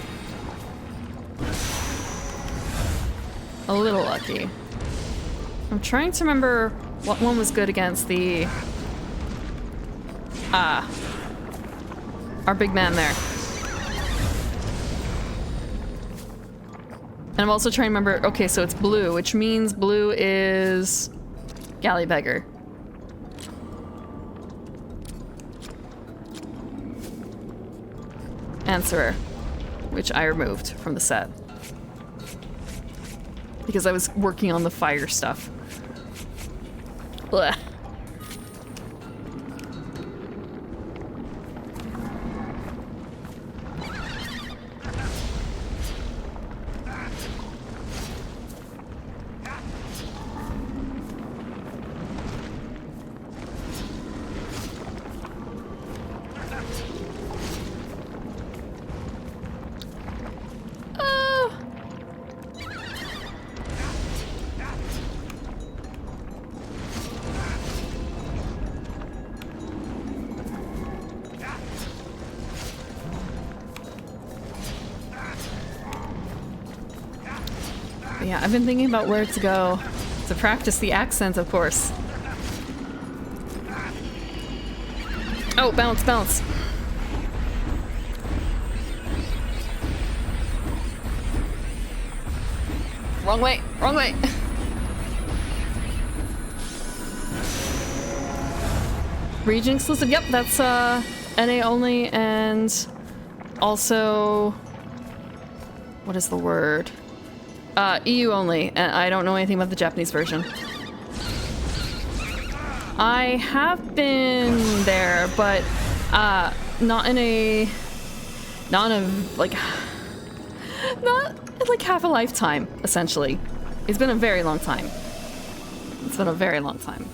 A little lucky. I'm trying to remember what one was good against the... our big man there. And I'm also trying to remember... Okay, so it's blue, which means blue is... Galley Beggar. Answerer, which I removed from the set. Because I was working on the fire stuff. Blech. Yeah, I've been thinking about where to go to practice the accent, of course. Oh, bounce, bounce. Wrong way, wrong way. Region exclusive, yep, that's NA only, and also, what is the word? EU only, and I don't know anything about the Japanese version. I have been there, but not in a like half a lifetime, essentially. It's been a very long time. It's been a very long time.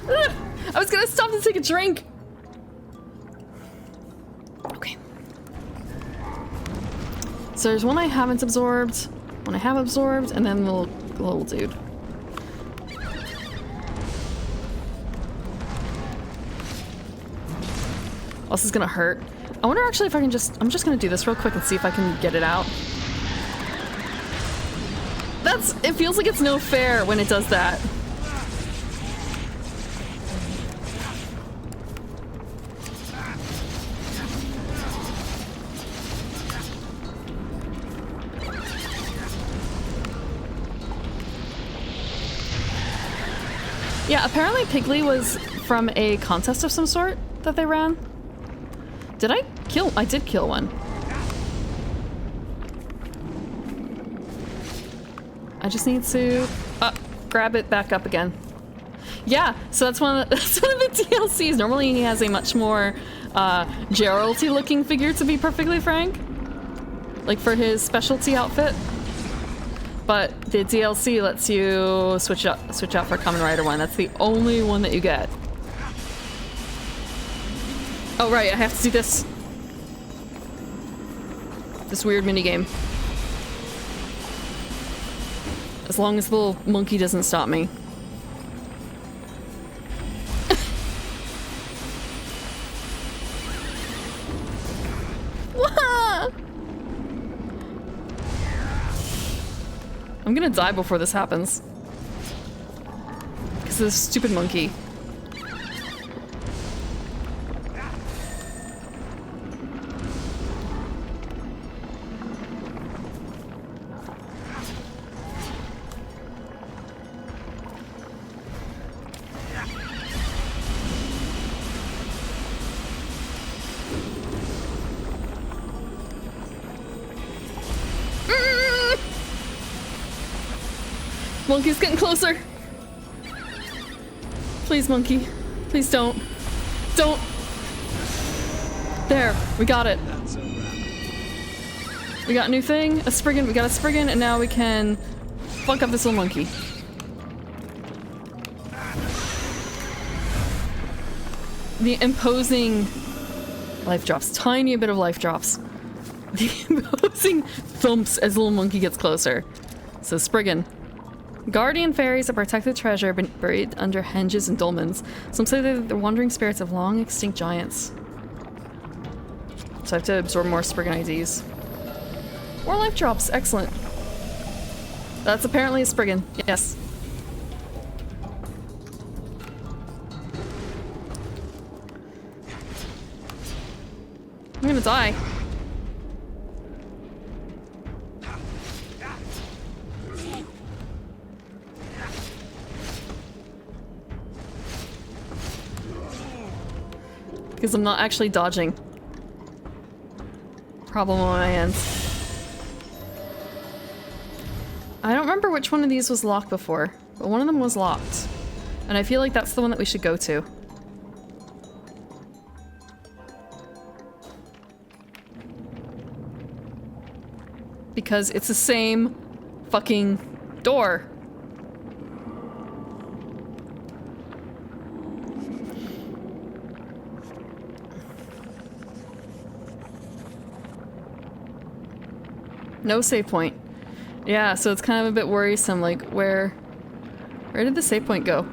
I was gonna stop to take a drink. Okay. So there's one I haven't absorbed, one I have absorbed, and then the little dude. Oh, this is gonna hurt. I wonder actually if I can I'm just gonna do this real quick and see if I can get it out. It feels like it's no fair when it does that. Yeah, apparently Piggly was from a contest of some sort that they ran. Did I kill? I did kill one. I just need to grab it back up again. Yeah, so that's one of the DLCs. Normally he has a much more Geralty looking figure, to be perfectly frank. Like for his specialty outfit. But the DLC lets you switch out for a Kamen Rider one. That's the only one that you get. Oh right, I have to do this. This weird minigame. As long as the little monkey doesn't stop me. I'm gonna die before this happens. Because of this stupid monkey. Monkey's getting closer. Please, monkey. Please don't. Don't. There, we got it. We got a new thing, a Spriggan, we got a Spriggan, and now we can fuck up this little monkey. The imposing life drops, tiny bit of life drops. The imposing thumps as the little monkey gets closer. So Spriggan. Guardian fairies that protect the treasure buried under henges and dolmens. Some say they're the wandering spirits of long extinct giants. So I have to absorb more Spriggan IDs. More life drops, excellent. That's apparently a Spriggan, yes. I'm gonna die. Because I'm not actually dodging. Problem on my end. I don't remember which one of these was locked before, but one of them was locked. And I feel like that's the one that we should go to. Because it's the same fucking door. No save point. Yeah, so it's kind of a bit worrisome, like where did the save point go?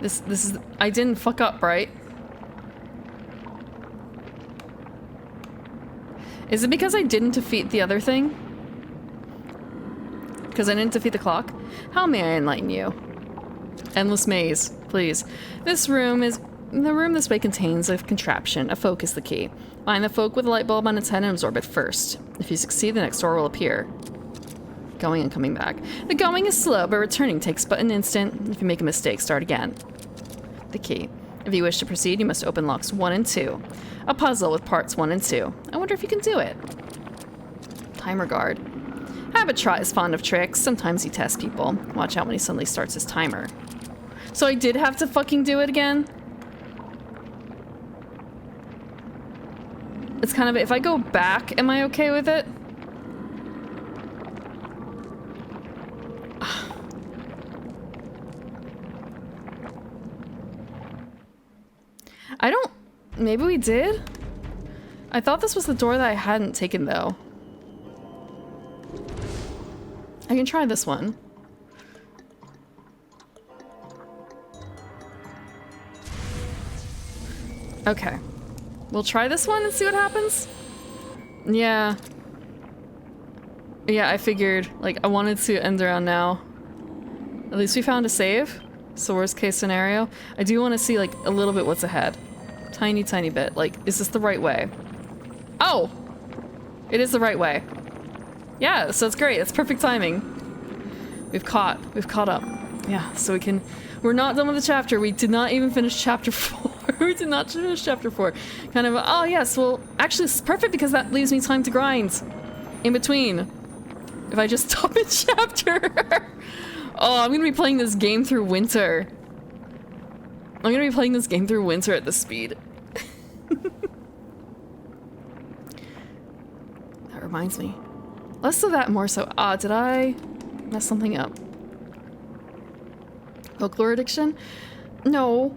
This is, I didn't fuck up, right? Is it because I didn't defeat the other thing? Because I didn't defeat the clock? How may I enlighten you? Endless maze, please. The room this way contains a contraption. A folk is the key. Find the folk with a light bulb on its head and absorb it first. If you succeed, the next door will appear. Going and coming back. The going is slow, but returning takes but an instant. If you make a mistake, start again. The key. If you wish to proceed, you must open locks 1 and 2. A puzzle with parts 1 and 2. I wonder if you can do it. Timer guard. Habitrat is fond of tricks. Sometimes he tests people. Watch out when he suddenly starts his timer. So I did have to fucking do it again? It's kind of, if I go back, am I okay with it? I don't, maybe we did? I thought this was the door that I hadn't taken though. I can try this one. Okay. We'll try this one and see what happens? Yeah. Yeah, I figured, like, I wanted to end around now. At least we found a save. So worst case scenario. I do want to see, like, a little bit what's ahead. Tiny, tiny bit. Like, is this the right way? Oh! It is the right way. Yeah, so it's great. It's perfect timing. We've caught up. Yeah, so we're not done with the chapter. We did not even finish chapter 4. We did not finish chapter 4. Kind of, oh yes, well, actually it's perfect because that leaves me time to grind. In between. If I just stop in chapter. Oh, I'm gonna be playing this game through winter. I'm gonna be playing this game through winter at this speed. That reminds me. Less of that, more so. Ah, did I mess something up? Folklore addiction? No.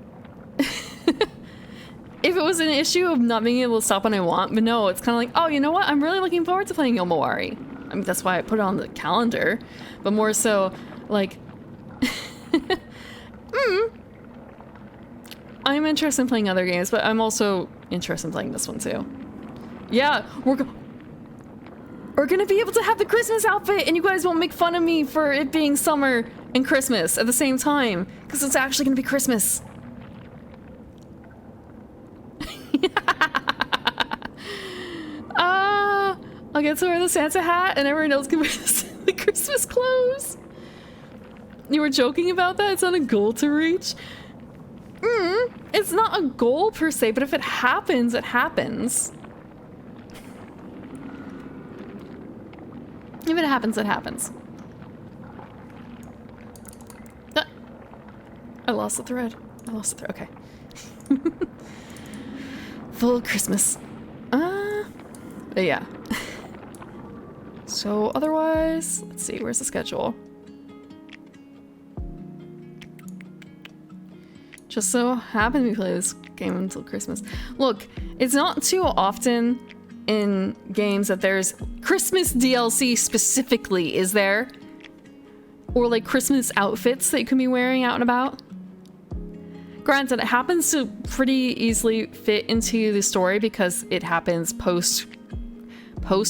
If it was an issue of not being able to stop when I want, but no, it's kind of like, oh, you know what? I'm really looking forward to playing Yomawari. I mean, that's why I put it on the calendar, but more so, like, I'm interested in playing other games, but I'm also interested in playing this one too. Yeah, we're gonna be able to have the Christmas outfit, and you guys won't make fun of me for it being summer and Christmas at the same time, because it's actually gonna be Christmas. I'll get to wear the Santa hat and everyone else can wear the Christmas clothes. You were joking about that? It's not a goal to reach? It's not a goal per se, but if it happens, it happens. If it happens, it happens. Ah, I lost the thread. I lost the thread. Okay. Full Christmas. But yeah. So otherwise, let's see, where's the schedule? Just so happen we play this game until Christmas. Look, it's not too often in games that there's Christmas DLC specifically, is there? Or like Christmas outfits that you can be wearing out and about? Granted, it happens to pretty easily fit into the story because it happens post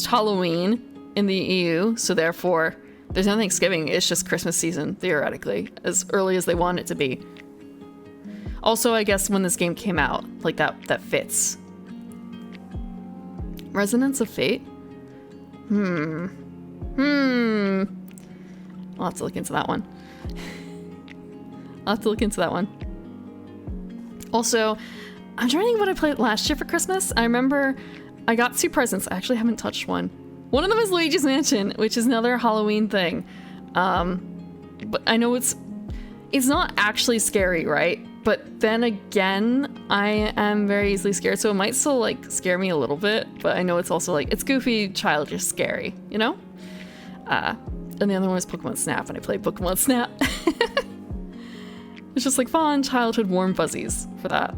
Halloween in the EU, so therefore there's no Thanksgiving, it's just Christmas season, theoretically, as early as they want it to be. Also, I guess when this game came out, like that fits. Resonance of Fate? I'll have to look into that one. I'll have to look into that one. Also, I'm trying to think what I played last year for Christmas. I remember I got 2 presents. I actually haven't touched one. One of them is Luigi's Mansion, which is another Halloween thing. But I know it's not actually scary, right? But then again, I am very easily scared, so it might still like scare me a little bit, but I know it's also like, it's goofy, childish, scary, you know? And the other one was Pokemon Snap, and I played Pokemon Snap. It's just like fun, childhood, warm fuzzies for that.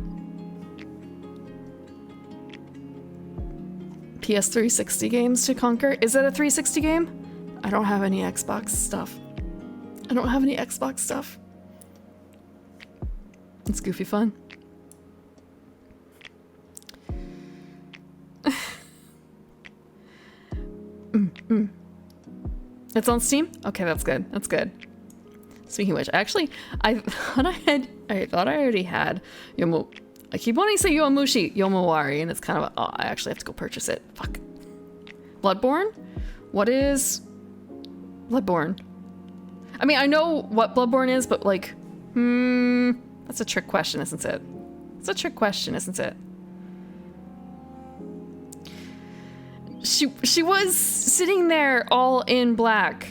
PS360 games to conquer. Is that a 360 game? I don't have any Xbox stuff. I don't have any Xbox stuff. It's goofy fun. It's on Steam? Okay, that's good. That's good. Speaking of which, actually, I thought I already had I keep wanting to say Yomawari, and it's kind of I actually have to go purchase it. Fuck. Bloodborne? What is Bloodborne? I mean, I know what Bloodborne is, but like, that's a trick question, isn't it? It's a trick question, isn't it? She was sitting there all in black.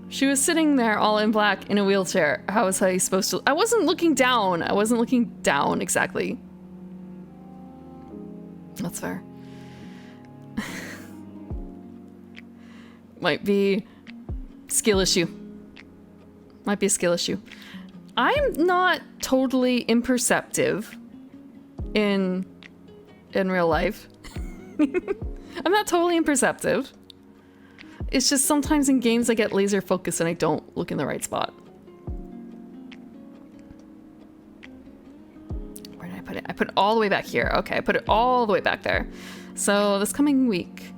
She was sitting there all in black in a wheelchair. How was I supposed to? I wasn't looking down. I wasn't looking down exactly. That's fair. Might be skill issue. Might be a skill issue. I'm not totally imperceptive in real life. I'm not totally imperceptive. It's just sometimes in games I get laser focused and I don't look in the right spot. Where did I put it? I put it all the way back here. Okay, I put it all the way back there. So this coming week,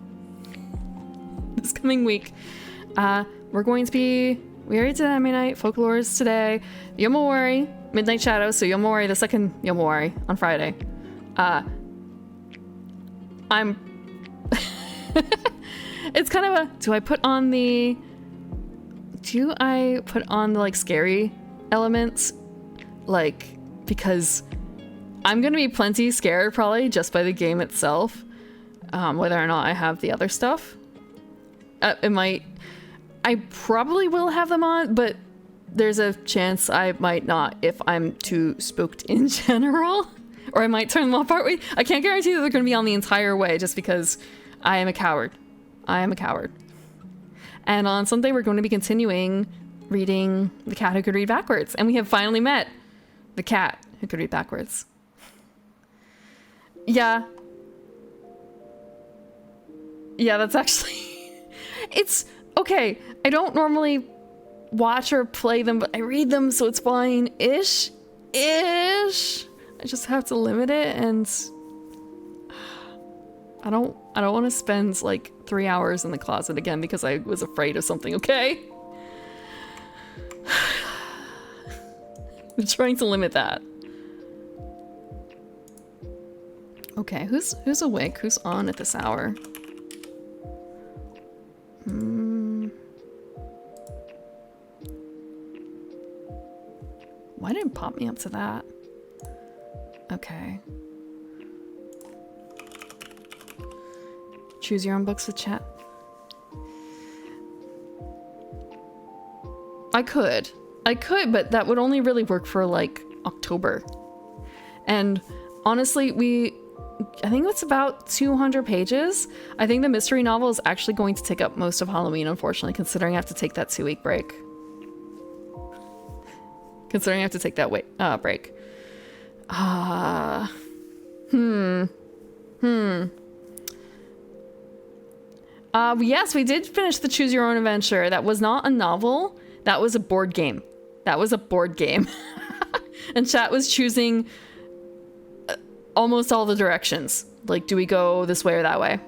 we're going to be, we already did Anime Night, Folklore is today, Yomawari, Midnight Shadow, so Yomawari, the second Yomawari on Friday. It's kind of a, do I put on the like scary elements? Like, because I'm gonna be plenty scared probably just by the game itself, whether or not I have the other stuff. I probably will have them on, but there's a chance I might not if I'm too spooked in general, or I might turn them off partway. I can't guarantee that they're gonna be on the entire way just because I am a coward. I am a coward. And on Sunday, we're going to be continuing reading The Cat Who Could Read Backwards. And we have finally met the cat who could read backwards. Yeah. Yeah, that's actually... It's... Okay, I don't normally watch or play them, but I read them, so it's fine-ish. Ish. I just have to limit it, and... I don't want to spend like 3 hours in the closet again because I was afraid of something, okay? I'm trying to limit that. Okay, who's awake? Who's on at this hour? Why didn't it pop me up to that? Okay. Choose your own books with chat. I could, but that would only really work for like October. And honestly, I think it's about 200 pages. I think the mystery novel is actually going to take up most of Halloween, unfortunately, considering I have to take that 2-week break. Considering I have to take that break. Yes, we did finish the Choose Your Own Adventure. That was not a novel. That was a board game. And chat was choosing almost all the directions. Like, do we go this way or that way?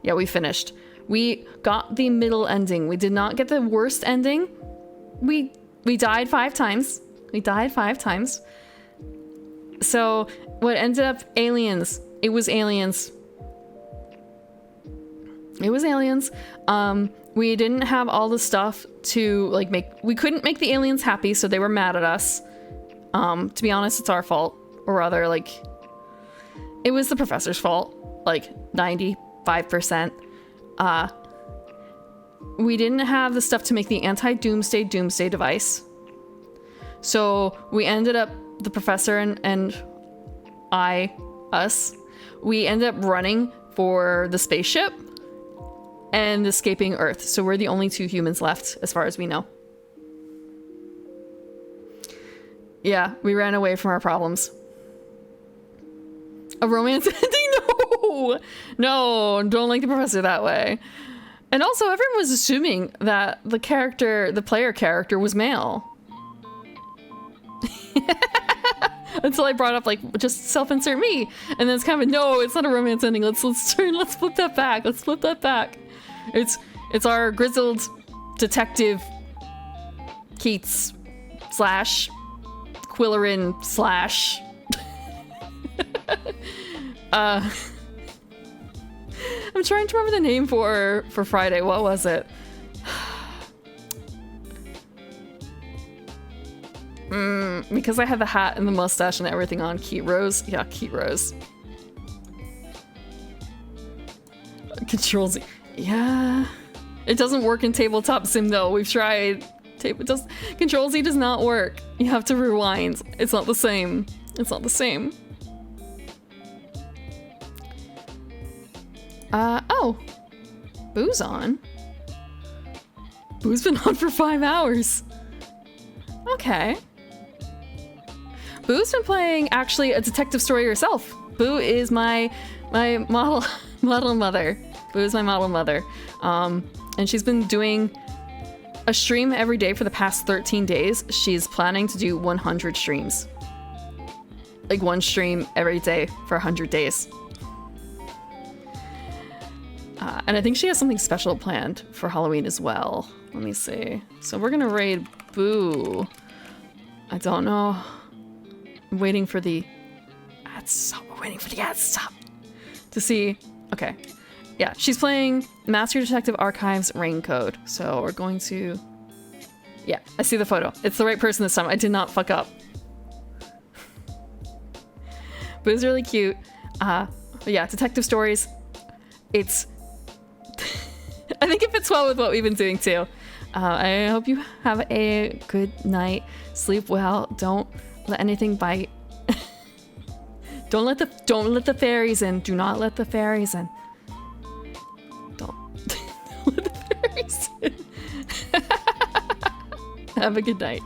Yeah, we finished. We got the middle ending. We did not get the worst ending. We died 5 times. So what ended up aliens. It was aliens. We didn't have all the stuff to like we couldn't make the aliens happy, so they were mad at us. To be honest, it's our fault. Or rather, like, it was the professor's fault. Like, 95%. We didn't have the stuff to make the anti-doomsday device. So we ended up, the professor and us, we ended up running for the spaceship and escaping Earth. So we're the only 2 humans left, as far as we know. Yeah, we ran away from our problems. A romance ending? No, don't like the professor that way. And also, everyone was assuming that the player character was male. Until I brought up, like, just self-insert me. And then it's kind of no, it's not a romance ending. Let's flip that back. It's our grizzled detective Keats / Quillerin / I'm trying to remember the name for Friday. What was it? Because I had the hat and the mustache and everything on. Keat Rose? Yeah, Keat Rose. Control Z. Yeah. It doesn't work in tabletop sim though. We've tried. Control Z does not work. You have to rewind. It's not the same. Oh. Boo's on. Boo's been on for 5 hours. Okay. Boo's been playing, actually, a detective story herself. Boo is my model mother. Boo is my model mother. And she's been doing a stream every day for the past 13 days. She's planning to do 100 streams. Like 1 stream every day for 100 days. And I think she has something special planned for Halloween as well. Let me see. So we're gonna raid Boo. I don't know. I'm waiting for the ad stop. To see. Okay. Yeah, she's playing Master Detective Archives Rain Code. So we're going to... Yeah, I see the photo. It's the right person this time. I did not fuck up. Boo's really cute. But yeah, detective stories. It's... I think it fits well with what we've been doing too. I hope you have a good night. Sleep well. Don't let anything bite. Don't let the fairies in. Do not let the fairies in. Don't let the fairies in. Have a good night.